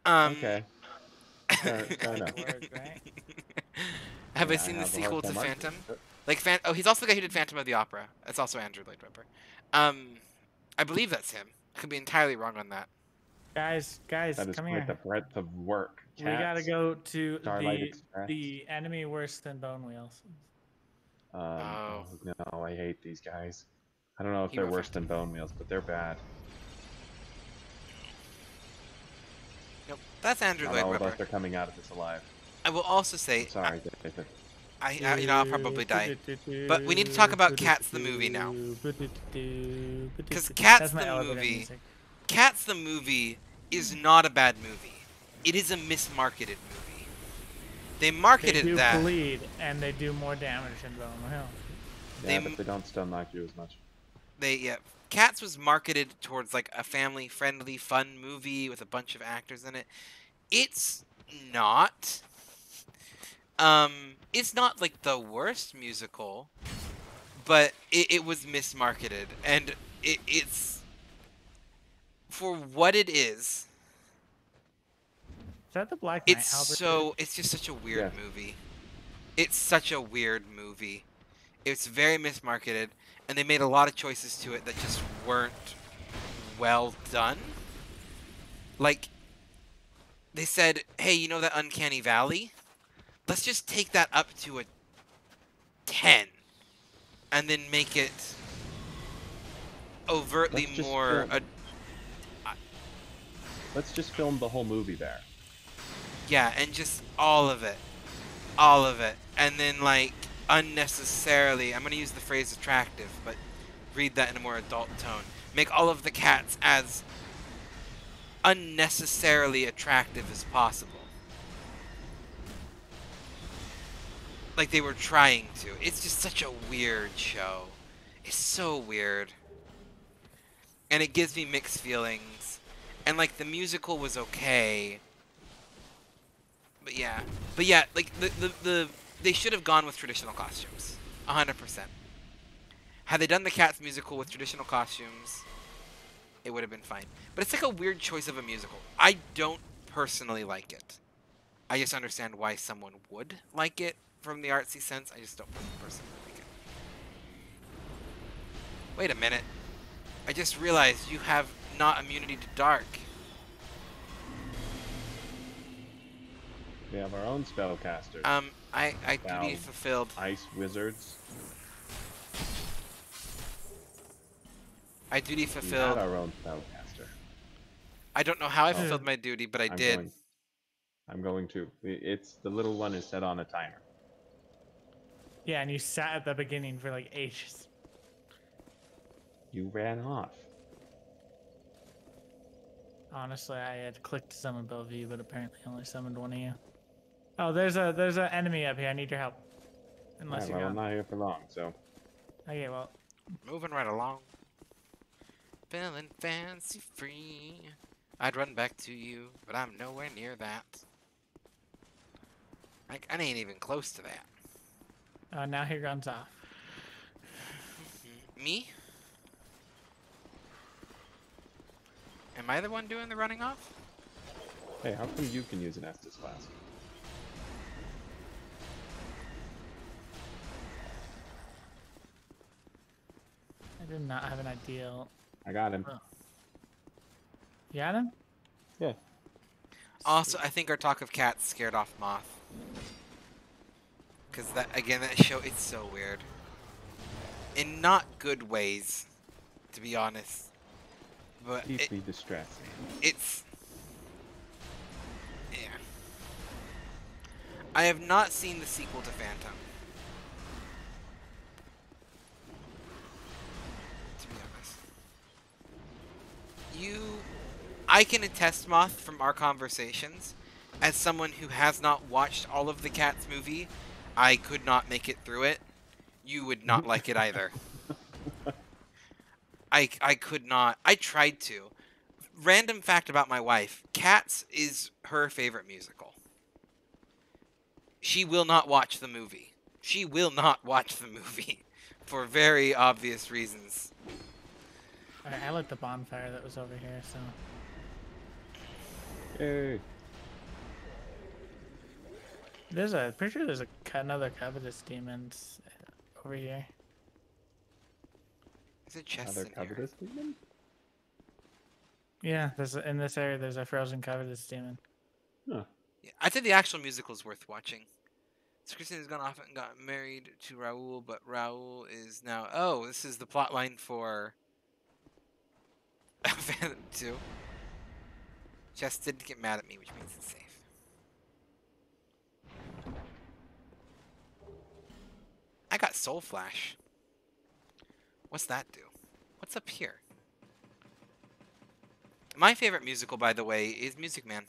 C: Okay. Fair enough.
B: Words, right?
A: Have I
C: Yeah,
A: seen the
C: have a hard
A: sequel to
C: time arguing
A: Phantom?
C: with it.
A: Oh, he's also the guy who did Phantom of the Opera. That's also Andrew Lloyd Webber. I believe that's him. I could be entirely wrong on that.
B: Guys,
C: That is
B: come
C: quite
B: here.
C: the breadth of work.
B: We gotta
C: Cats,
B: go to
C: Starlight Express.
B: the enemy worse than Bone Wheels.
C: Oh no, I hate these guys. I don't know if
A: Hero
C: they're worse
A: Phantom.
C: than Bone Wheels, but they're bad.
A: Nope, that's Andrew
C: Not
A: Lloyd
C: all of
A: Webber.
C: us are coming out of this alive.
A: I will also say,
C: Sorry, David.
A: I'll probably die. But we need to talk about Cats the movie now. Because Cats
B: That's my
A: the
B: elevator
A: movie,
B: music.
A: Cats the movie is not a bad movie. It is a mismarketed movie. They
B: They
A: marketed
B: do
A: that.
B: bleed and they do more damage than Bone Wheel.
C: Yeah,
A: They-
C: but they don't stun knock you as much.
A: Cats was marketed towards like a family-friendly, fun movie with a bunch of actors in it. It's not. It's not like the worst musical, but it was mismarketed, and it's for what it is.
B: Is that the Black Knight?
A: It's just such a weird
C: Yeah.
A: movie. It's such a weird movie. It's very mismarketed, and they made a lot of choices to it that just weren't well done. Like, they said, hey, you know that Uncanny Valley? Let's just take that up to a 10, and then make it overtly
C: Let's just
A: more...
C: film. Let's just film the whole movie there.
A: Yeah, and just all of it. All of it. And then, like, unnecessarily, I'm going to use the phrase attractive, but read that in a more adult tone. Make all of the cats as unnecessarily attractive as possible. Like they were trying to. It's just such a weird show. It's so weird. And it gives me mixed feelings. And like the musical was okay. But yeah. Like they should have gone with traditional costumes. 100%. Had they done the Cats musical with traditional costumes, it would have been fine. But it's like a weird choice of a musical. I don't personally like it. I just understand why someone would like it from the artsy sense. I just don't personally like it. Wait a minute. I just realized you have not immunity to dark.
C: We have our own spellcasters.
A: I
C: Wow.
A: duty fulfilled.
C: Ice wizards.
A: I duty
C: We had
A: fulfilled.
C: our own spellcaster.
A: I don't know how I
C: Oh.
A: fulfilled my duty, but I
C: I'm
A: did.
C: I'm going to. It's the little one is set on a timer.
B: Yeah, and you sat at the beginning for like ages.
C: You ran off.
B: Honestly, I had clicked to summon both of you, but apparently only summoned one of you. Oh, there's an enemy up here. I need your help. Unless
C: Alright,
B: you
C: well,
B: go.
C: I'm not here for long, so.
B: Okay, well,
A: Moving right along. Feeling fancy free. I'd run back to you, but I'm nowhere near that. Like, I ain't even close to that.
B: now he runs off.
A: Me? Am I the one doing the running off?
C: Hey, how come you can use an Estus Flask?
B: I did not have an ideal.
C: I got him.
B: Oh. You got him?
C: Yeah.
A: Also, I think our talk of cats scared off Moth. Because that, again, that show, it's so weird. In not good ways, to be honest. But
C: Deeply distressing.
A: it's... Yeah. I have not seen the sequel to Phantom. To be honest. I can attest, Moth, from our conversations, as someone who has not watched all of the Cats movie, I could not make it through it. You would not like it either. I could not. I tried to. Random fact about my wife. Cats is her favorite musical. She will not watch the movie. She will not watch the movie. For very obvious reasons.
B: Alright, I lit the bonfire that was over here, so.
C: Yay.
B: Pretty sure there's another covetous demon over here.
A: There's a chest
C: Another
A: in here.
C: covetous demon?
B: Yeah, in this area there's a frozen covetous demon.
C: Huh.
A: Yeah, I think the actual musical is worth watching. So Christine has gone off and got married to Raoul, but Raoul is now... Oh, this is the plot line for... Phantom 2. Jess didn't get mad at me, which means it's safe. I got Soul Flash. What's that do? What's up here? My favorite musical, by the way, is Music Man.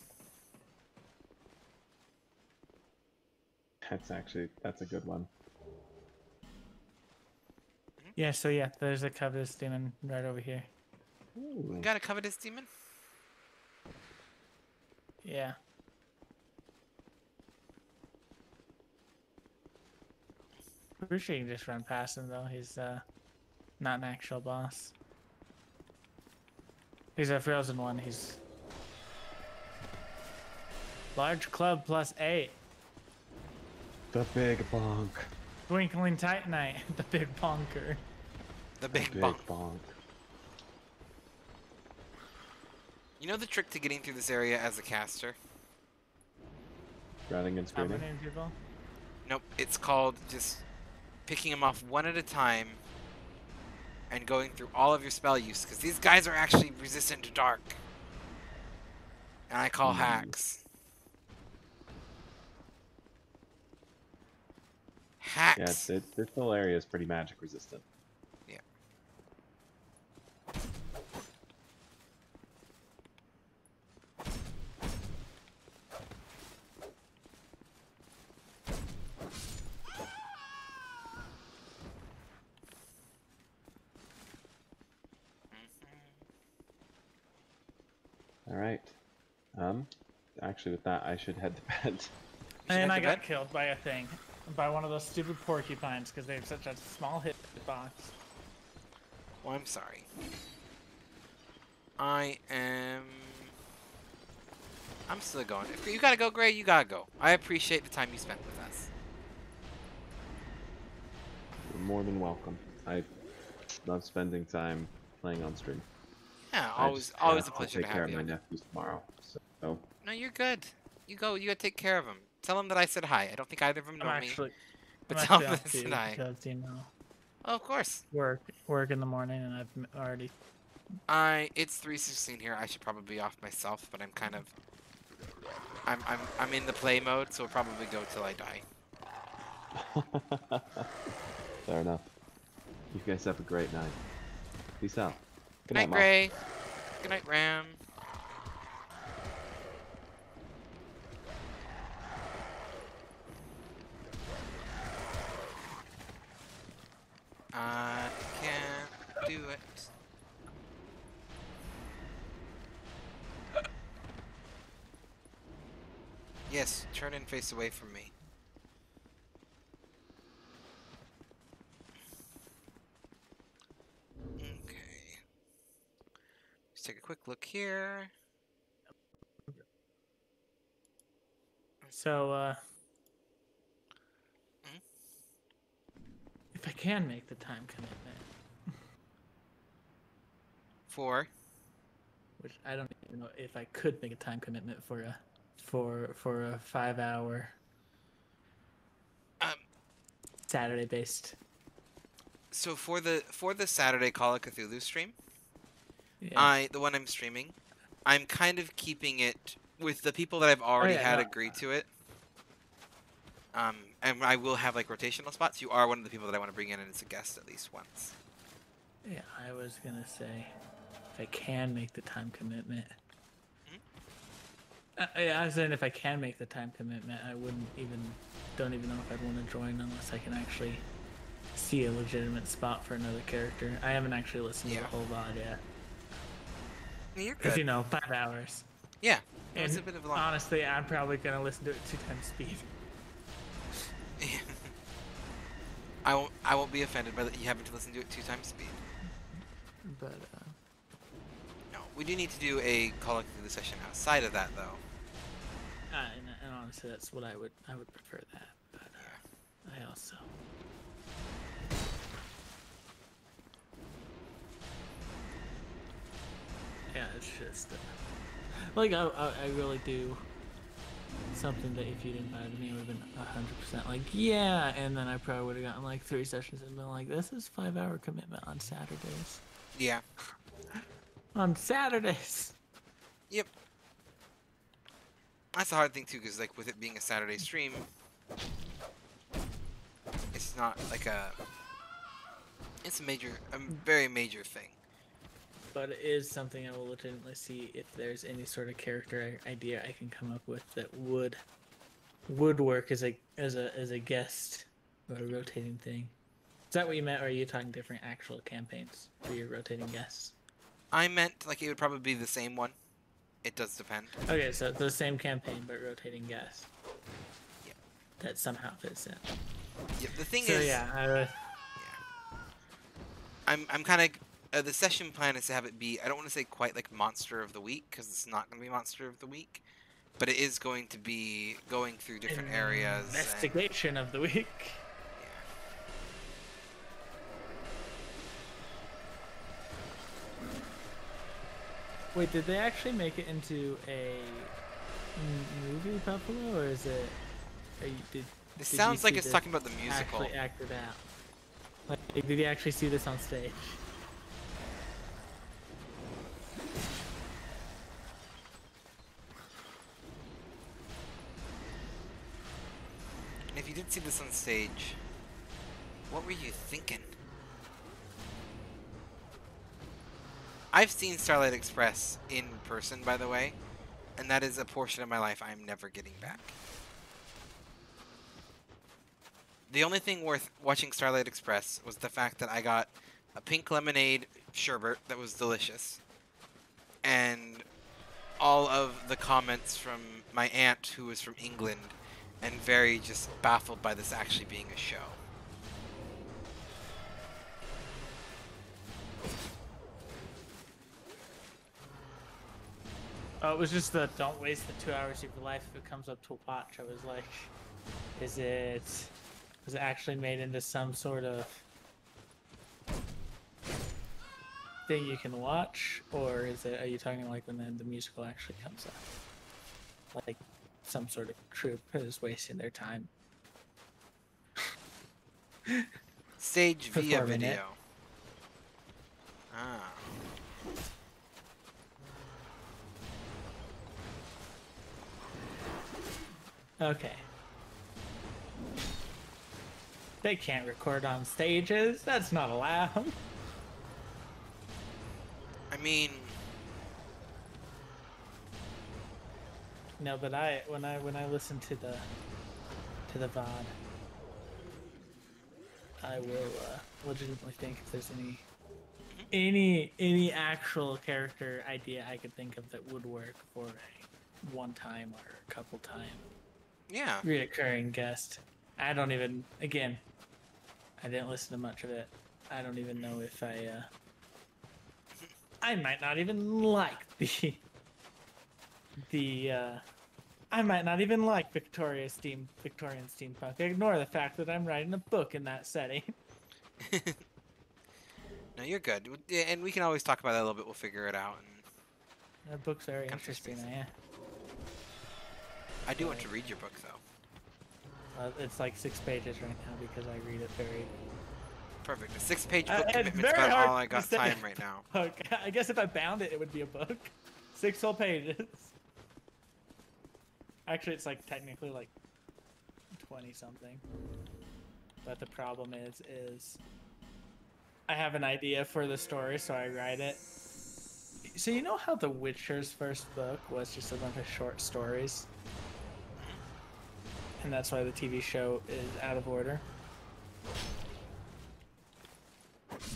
C: That's a good one.
B: Yeah, so yeah, there's a covetous demon right over here.
C: Ooh.
A: Got a covetous demon?
B: Yeah. Pretty sure you can just run past him though. He's not an actual boss. He's a frozen one. He's large club +8.
C: The big bonk.
B: Twinkling Titanite, the big bonker.
A: The big
C: Big
A: bonk.
C: bonk.
A: You know the trick to getting through this area as a caster?
C: Running and
B: How
C: screaming.
B: many people?
A: Nope, it's called just picking them off one at a time and going through all of your spell use, because these guys are actually resistant to dark. And I call
C: Hmm.
A: hacks.
C: Yeah,
A: Hacks.
C: this whole area is pretty magic resistant.
A: Yeah.
C: All right. Actually, with that, I should head to bed.
A: You should
B: And
A: head
B: I
A: to
B: got
A: bed?
B: killed by a thing. By one of those stupid porcupines because they have such a small hit box.
A: Well, I'm sorry. I'm still going. If you gotta go, Gray, you gotta go. I appreciate the time you spent with us.
C: You're more than welcome. I love spending time playing on stream.
A: Yeah,
C: I
A: always
C: just
A: always a
C: have to
A: pleasure to
C: take care
A: have
C: of my
A: you.
C: nephews tomorrow. So
A: No, you're good. You go. You gotta take care of them. Tell them that I said hi. I don't think either of them know me, but
B: I'm
A: tell
B: actually
A: them that I
B: off
A: said
B: too
A: hi.
B: because
A: Oh, of course.
B: work in the morning and I've already.
A: It's 3:16 here. I should probably be off myself, but I'm kind of. I'm in the play mode, so we'll probably go till I die.
C: fair enough. You guys have a great night. Peace out.
A: Good night,
C: Mom.
A: Gray. Good night, Ram. I can't do it. Yes, turn and face away from me. Okay. Let's take a quick look here.
B: So
A: Mhm.
B: if I can make the time commitment,
A: For
B: which I don't even know if I could make a time commitment for a 5-hour
A: um
B: Saturday based.
A: so for the Saturday Call of Cthulhu stream,
B: Yeah.
A: the one I'm streaming, I'm kind of keeping it with the people that I've already
B: yeah,
A: had
B: no,
A: agree to it. And I will have like rotational spots. You are one of the people that I want to bring in as a guest at least once.
B: Yeah, I was gonna say if I can make the time commitment. Yeah, I was saying if I can make the time commitment, I don't even know if I'd want to join unless I can actually see a legitimate spot for another character. I haven't actually listened to
A: Yeah.
B: the whole VOD yet.
A: You're
B: Because,
A: good.
B: 5 hours.
A: Yeah, it was
B: And
A: a bit of a long.
B: honestly, I'm probably going to listen to it 2 times speed.
A: I won't be offended by you having to listen to it 2 times speed.
B: But,
A: No, we do need to do a Call of Cthulhu session outside of that though.
B: and honestly, that's what I would prefer that. But, I also... Yeah, it's just... like, I really do something that if you'd invited me, I would have been 100% like, yeah, and then I probably would have gotten like 3 sessions and been like, this is 5-hour commitment on Saturdays.
A: Yeah.
B: On Saturdays!
A: Yep. That's the hard thing too, because like with it being a Saturday stream, it's not like it's a very major thing.
B: But it is something I will legitimately see if there's any sort of character idea I can come up with that would work as a guest or a rotating thing. Is that what you meant, or are you talking different actual campaigns for your rotating guests?
A: I meant like it would probably be the same one. It does depend.
B: Okay, so the same campaign but rotating guests.
A: Yeah.
B: That somehow fits in.
A: Yep. The thing
B: So
A: is,
B: yeah,
A: I'm kind of the session plan is to have it be. I don't want to say quite like Monster of the Week because it's not going to be Monster of the Week, but it is going to be going through different areas.
B: Investigation of the week. Wait, did they actually make it into a movie, Buffalo, or is it? Did
A: This
B: you
A: sounds like
B: see
A: it's
B: this
A: talking about the musical.
B: actually acted out? Like, did you actually see this on stage?
A: did see this on stage. What were you thinking? I've seen Starlight Express in person, by the way, and that is a portion of my life I'm never getting back. The only thing worth watching Starlight Express was the fact that I got a pink lemonade sherbet that was delicious, and all of the comments from my aunt, who was from England, and very just baffled by this actually being a show.
B: Oh, it was just the don't waste the 2 hours of your life if it comes up to watch. I was like, was it actually made into some sort of thing you can watch, or are you talking like when the musical actually comes up? Like some sort of troupe is wasting their time.
A: Stage via
B: Performing
A: video.
B: it.
A: Ah.
B: Okay. They can't record on stages. That's not allowed.
A: I mean,
B: No, but when I listen to the VOD, I will legitimately think if there's any actual character idea I could think of that would work for a one time or a couple time
A: yeah.
B: reoccurring guest. I don't even, again, I didn't listen to much of it. I don't even know if I might not even like I might not even like Victorian steampunk. Ignore the fact that I'm writing a book in that setting.
A: No, you're good. Yeah, and we can always talk about that a little bit. We'll figure it out. And
B: That book's very
A: Kinda
B: interesting.
A: fix it.
B: Yeah.
A: I do want to read your book, though.
B: It's like 6 pages right now because I read it very.
A: Perfect. A 6-page book
B: It's
A: commitment's
B: very
A: about
B: hard
A: all I
B: to
A: got
B: say.
A: time right now.
B: Okay, I guess if I bound it, it would be a book. 6 whole pages. Actually, it's like technically like 20 something. But the problem is I have an idea for the story, so I write it. So you know how The Witcher's first book was just a bunch of short stories? And that's why the TV show is out of order?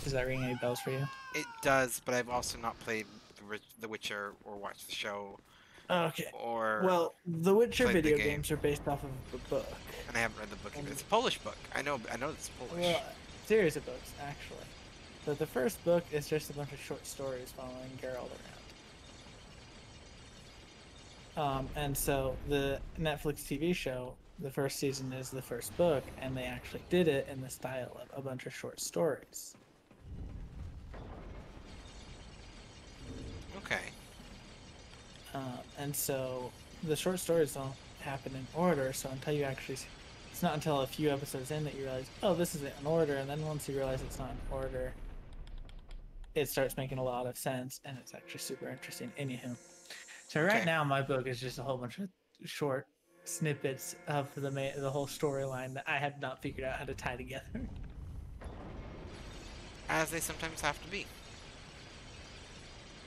B: Does that ring any bells for you?
A: It does, but I've also not played The Witcher or watched the show
B: Okay.
A: or.
B: Well, The Witcher
A: played the
B: video
A: game.
B: games are based off of the book.
A: And I haven't read the book either. It's a Polish book. I know it's Polish.
B: Well, series of books, actually. But the first book is just a bunch of short stories following Geralt around. And so the Netflix TV show, the first season is the first book, and they actually did it in the style of a bunch of short stories.
A: Okay.
B: And so the short stories don't happen in order, so until you actually... It's not until a few episodes in that you realize, oh, this is in order, and then once you realize it's not in order, it starts making a lot of sense, and it's actually super interesting. Anywho. So right
A: Okay.
B: now, my book is just a whole bunch of short snippets of the whole storyline that I have not figured out how to tie together.
A: As they sometimes have to be.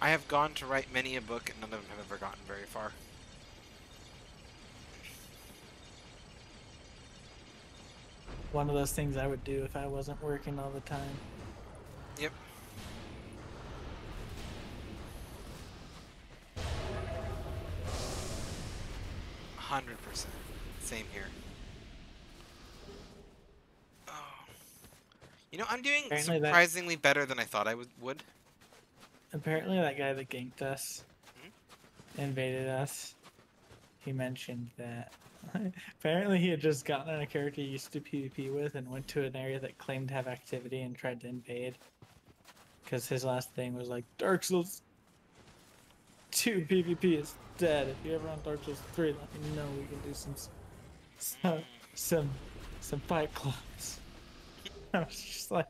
A: I have gone to write many a book, and none of them have ever gotten very far.
B: One of those things I would do if I wasn't working all the time.
A: Yep. $100%. Same here. Oh. You know, I'm doing
B: Apparently that-
A: surprisingly better than I thought I would.
B: Apparently that guy that ganked us, invaded us, he mentioned that apparently he had just gotten on a character he used to PvP with and went to an area that claimed to have activity and tried to invade. Because his last thing was like, Dark Souls 2 PvP is dead. If you ever on Dark Souls 3, let me know. We can do some fight clubs. I was just like,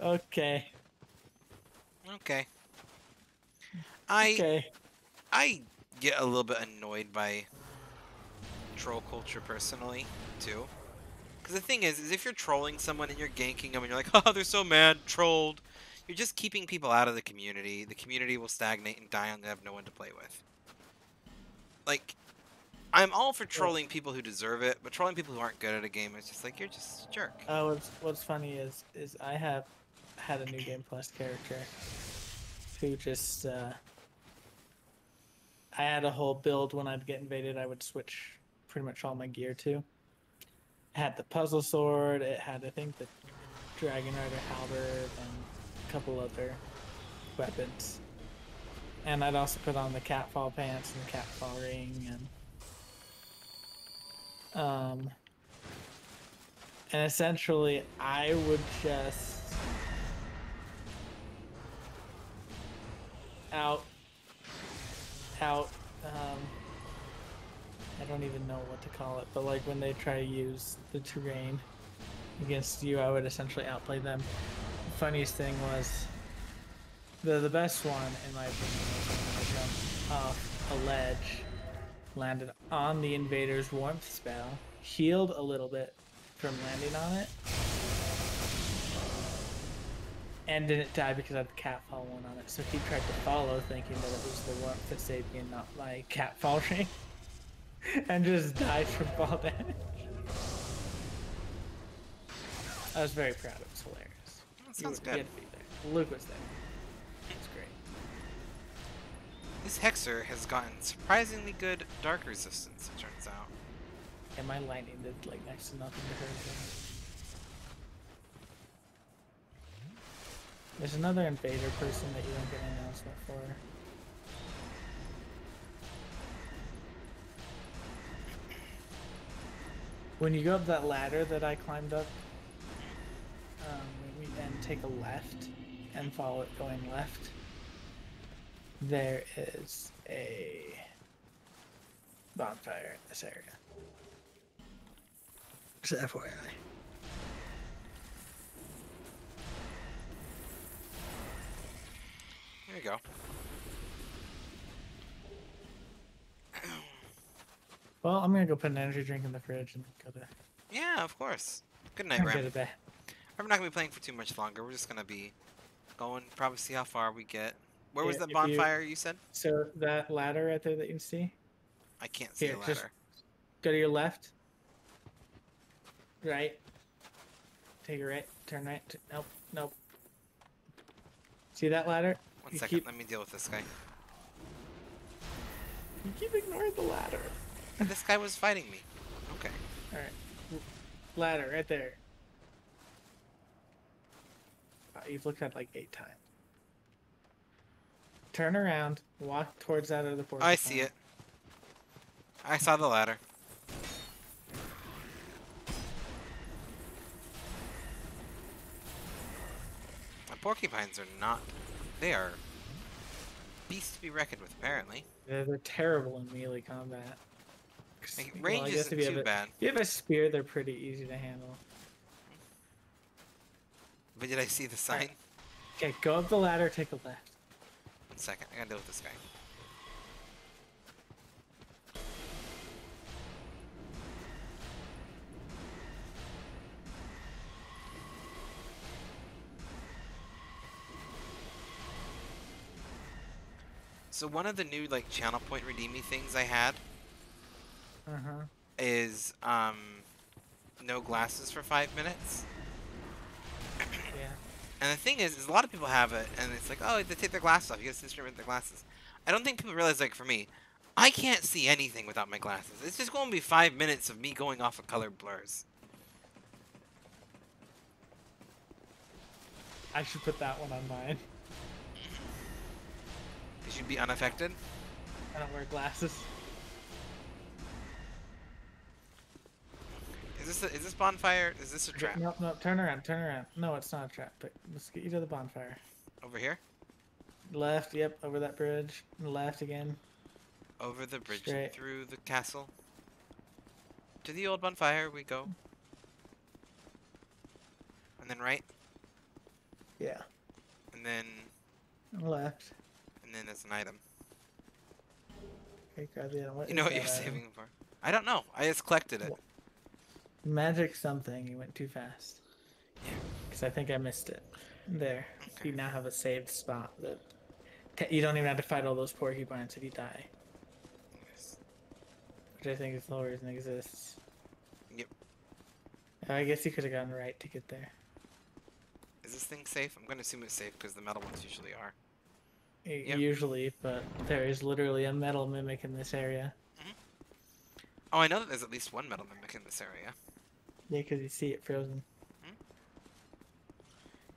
B: okay.
A: Okay.
B: Okay.
A: I get a little bit annoyed by troll culture personally, too. Because the thing is if you're trolling someone and you're ganking them and you're like, oh, they're so mad, trolled, you're just keeping people out of the community. The community will stagnate and die and they have no one to play with. Like, I'm all for trolling people who deserve it, but trolling people who aren't good at a game is just like, you're just a jerk.
D: What's funny is I have had a new game plus character who just I had a whole build when I'd get invaded. I would switch pretty much all my gear to. It had the puzzle sword. It had, I think, the Dragon Rider halberd and a couple other weapons. And I'd also put on the catfall pants and the catfall ring and essentially I would just I don't even know what to call it, but like when they try to use the terrain against you, I would essentially outplay them. The funniest thing was the best one in my opinion was when I jumped off a ledge, landed on the invader's warmth spell, healed a little bit from landing on it, and didn't die because I had the catfall one on it. So he tried to follow thinking that it was the warmth that saved me and not my catfall ring. And just died from fall damage. I was very proud. It was hilarious.
A: That sounds
D: You
A: good.
D: had to be there. Luke was there. It was great.
A: This Hexer has gotten surprisingly good dark resistance, it turns out.
D: And my lightning did like next to nothing to her. There's another invader person that you don't get an announcement for. When you go up that ladder that I climbed up, and take a left and follow it going left, there is a bonfire in this area. Just FYI.
A: There you go.
D: Well, I'm gonna go put an energy drink in the fridge and go to
A: Yeah, of course. Good night,
D: go
A: Ram.
D: to bed.
A: We're not going to be playing for too much longer. We're just going to be going, probably see how far we get. Where was
D: Yeah,
A: that
D: if you-
A: bonfire you said?
D: So that ladder right there that you can see,
A: I can't see
D: Here,
A: a
D: just-
A: ladder.
D: go to your left. Right. Take a right. Turn right. Nope. Nope. See that ladder?
A: One
D: you
A: second,
D: keep-
A: let me deal with this guy.
D: You keep ignoring the ladder.
A: This guy was fighting me. Okay.
D: Alright. Ladder right there. Wow, you've looked at it like 8 times. Turn around, walk towards that other portal.
A: I see it. I saw the ladder. My porcupines are not. They are beasts to be reckoned with, apparently.
D: They're terrible in melee combat. 'Cause,
A: Like,
D: well,
A: range
D: I guess
A: isn't
D: if you have
A: too
D: a-
A: bad.
D: If you have a spear, they're pretty easy to handle.
A: But did I see the sign?
D: Okay, go up the ladder, take a left.
A: 1 second, I gotta deal with this guy. So one of the new like channel point redeeming things I had
D: Uh-huh.
A: is no glasses for 5 minutes.
D: Yeah.
A: And the thing is a lot of people have it, and it's like, oh, they take their glasses off. You get to with their glasses. I don't think people realize, like, for me, I can't see anything without my glasses. It's just going to be 5 minutes of me going off of color blurs.
D: I should put that one on mine.
A: Because you'd be unaffected.
D: I don't wear glasses.
A: Is this bonfire? Is this a trap?
D: No, no, turn around, turn around. No, it's not a trap, but let's get you to the bonfire.
A: Over here?
D: Left, yep, over that bridge. Left again.
A: Over the bridge
D: Straight.
A: through the castle. To the old bonfire we go. And then right.
D: Yeah.
A: And then
D: Left.
A: there's an item.
D: Okay, grab the other one.
A: You know what you're saving for. I don't know. I just collected it.
D: Magic something. You went too fast.
A: Yeah.
D: Because I think I missed it. There.
A: Okay.
D: You now have a saved spot that you don't even have to fight all those porcupines if you die.
A: Yes.
D: Which I think is the whole reason it exists.
A: Yep.
D: I guess you could have gotten right to get there.
A: Is this thing safe? I'm gonna assume it's safe because the metal ones usually are. Yep.
D: Usually, but there is literally a metal mimic in this area.
A: Oh, I know that there's at least one metal mimic in this area.
D: Yeah, because you see it frozen.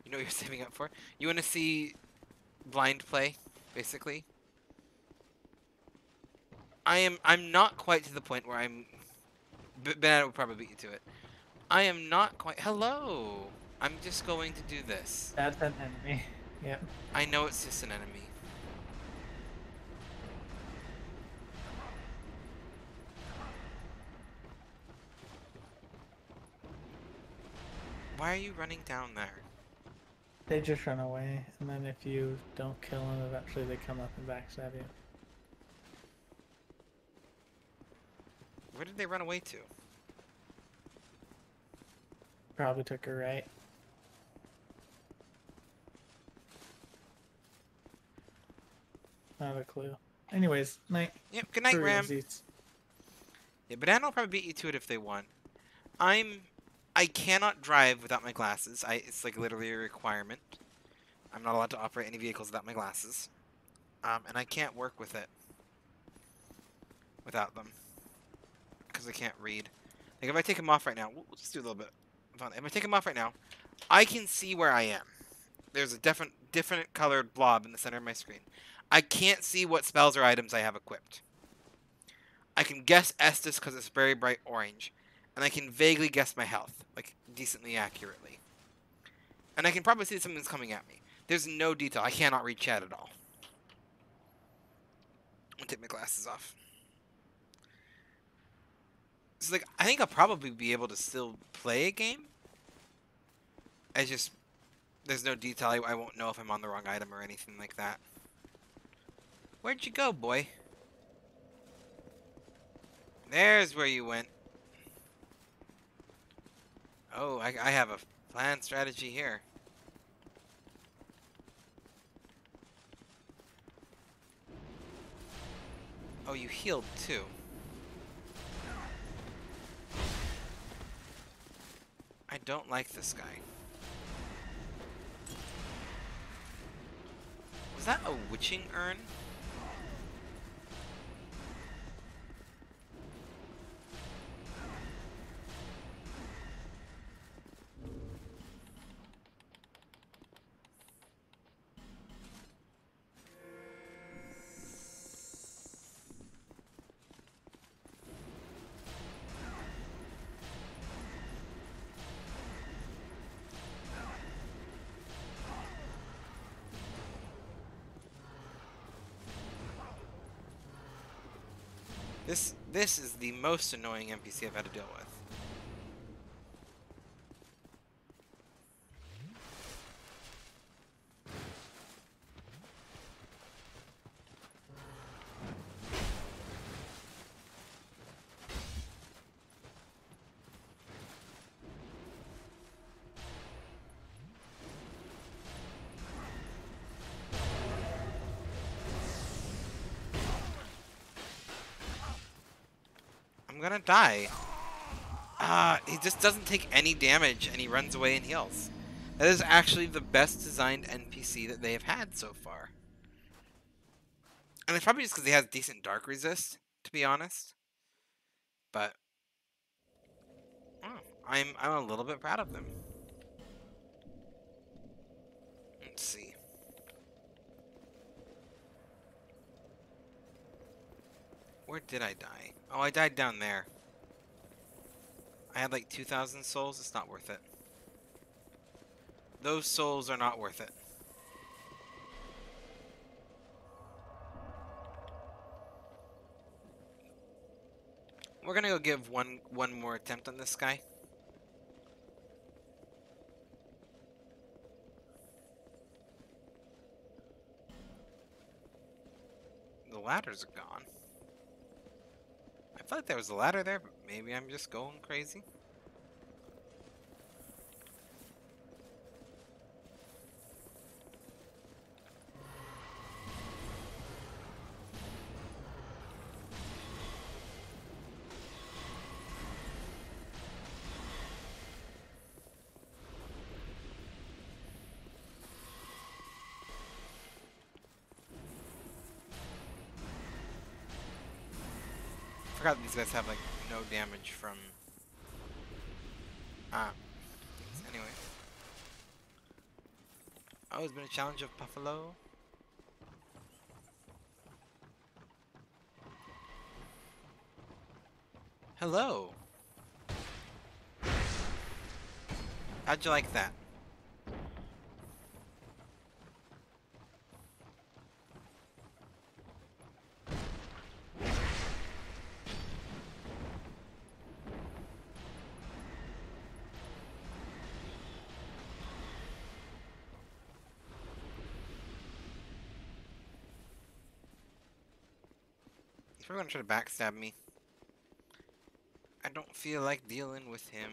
A: You know what you're saving up for? You want to see blind play, basically? I'm not quite to the point where I'm... Ben will probably beat you to it. I am not quite... Hello! I'm just going to do this.
D: That's an enemy. Yep.
A: I know it's just an enemy. Why are you running down there?
D: They just run away, and then if you don't kill them, eventually they come up and backstab you.
A: Where did they run away to?
D: Probably took her right. Not a clue. Anyways, night.
A: Yep, good night,
D: For
A: Ram.
D: realsies.
A: Yeah, Banana will probably beat you to it if they want. I cannot drive without my glasses. It's like literally a requirement. I'm not allowed to operate any vehicles without my glasses. And I can't work with it without them. Because I can't read. Like if I take them off right now, we'll just do a little bit of fun. If I take them off right now, I can see where I am. There's a different colored blob in the center of my screen. I can't see what spells or items I have equipped. I can guess Estus because it's very bright orange. And I can vaguely guess my health, like decently accurately. And I can probably see something's coming at me. There's no detail. I cannot read chat at all. I'm gonna take my glasses off. So like, I think I'll probably be able to still play a game. I just, there's no detail. I won't know if I'm on the wrong item or anything like that. Where'd you go, boy? There's where you went. Oh, I have a planned strategy here. Oh, you healed too. I don't like this guy. Was that a witching urn? This is the most annoying NPC I've had to deal with. I'm gonna die. He just doesn't take any damage and he runs away and heals. That is actually the best designed NPC that they have had so far. And it's probably just because he has decent dark resist, to be honest. But I'm a little bit proud of them. Let's see. Where did I die? Oh, I died down there. I had like 2,000 souls. It's not worth it. Those souls are not worth it. We're gonna go give one more attempt on this guy. The ladders are gone. I felt like there was a ladder there, but maybe I'm just going crazy. forgot that these guys have, like, no damage from... things. Anyway. Oh, it's been a challenge of Buffalo. Hello. How'd you like that? He's probably gonna try to backstab me. I don't feel like dealing with him.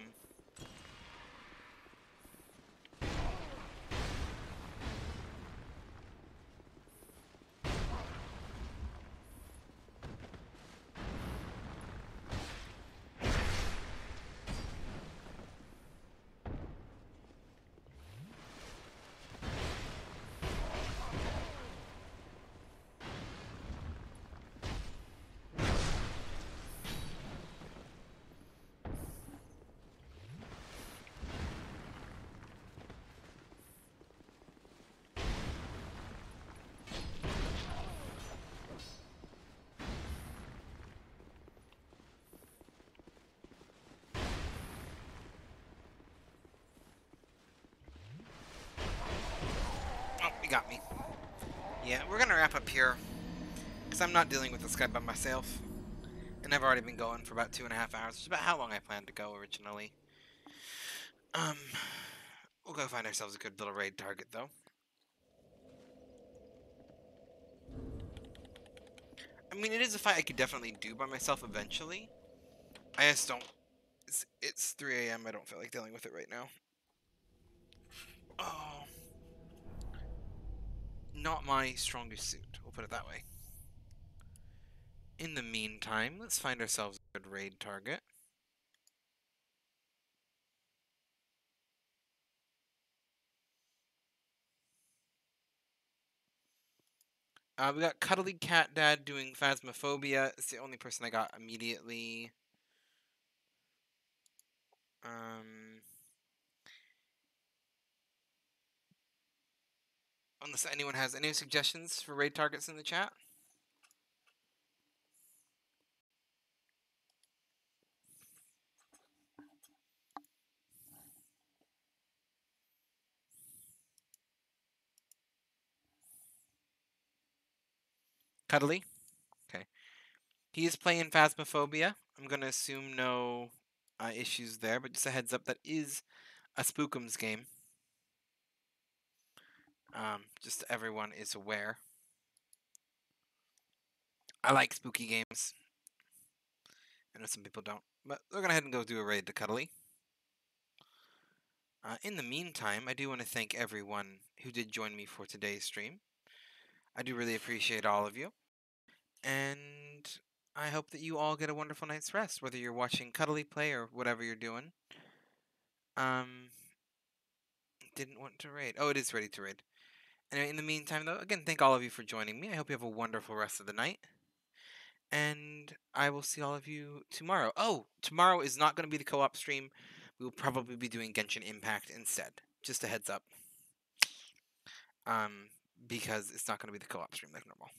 A: Oh, he got me. Yeah, we're gonna wrap up here. Because I'm not dealing with this guy by myself. And I've already been going for about 2.5 hours, which is about how long I planned to go originally. We'll go find ourselves a good little raid target, though. I mean, it is a fight I could definitely do by myself eventually. I just don't... It's 3 a.m. I don't feel like dealing with it right now. Oh. Not my strongest suit, we'll put it that way. In the meantime, let's find ourselves a good raid target. We got Cuddly Cat Dad doing Phasmophobia. It's the only person I got immediately. Unless anyone has any suggestions for raid targets in the chat. Cuddly? Okay. He is playing Phasmophobia. I'm going to assume no issues there, but just a heads up, that is a Spookums game. Just so everyone is aware. I like spooky games. I know some people don't, but we're going to head and go do a raid to Cuddly. In the meantime, I do want to thank everyone who did join me for today's stream. I do really appreciate all of you. And I hope that you all get a wonderful night's rest, whether you're watching Cuddly play or whatever you're doing. Didn't want to raid. Oh, it is ready to raid. Anyway, in the meantime, though, again, thank all of you for joining me. I hope you have a wonderful rest of the night. And I will see all of you tomorrow. Oh, tomorrow is not going to be the co-op stream. We will probably be doing Genshin Impact instead. Just a heads up. Because it's not going to be the co-op stream like normal.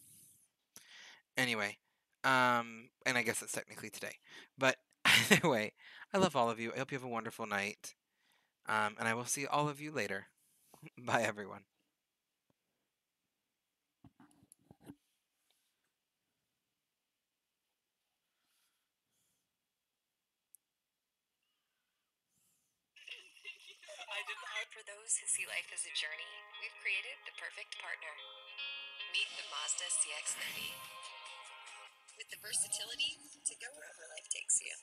A: Anyway, and I guess it's technically today. But either way, I love all of you. I hope you have a wonderful night. And I will see all of you later. Bye, everyone.
F: For those who see life as a journey, we've created the perfect partner. Meet the Mazda CX-30. With the versatility to go wherever life takes you.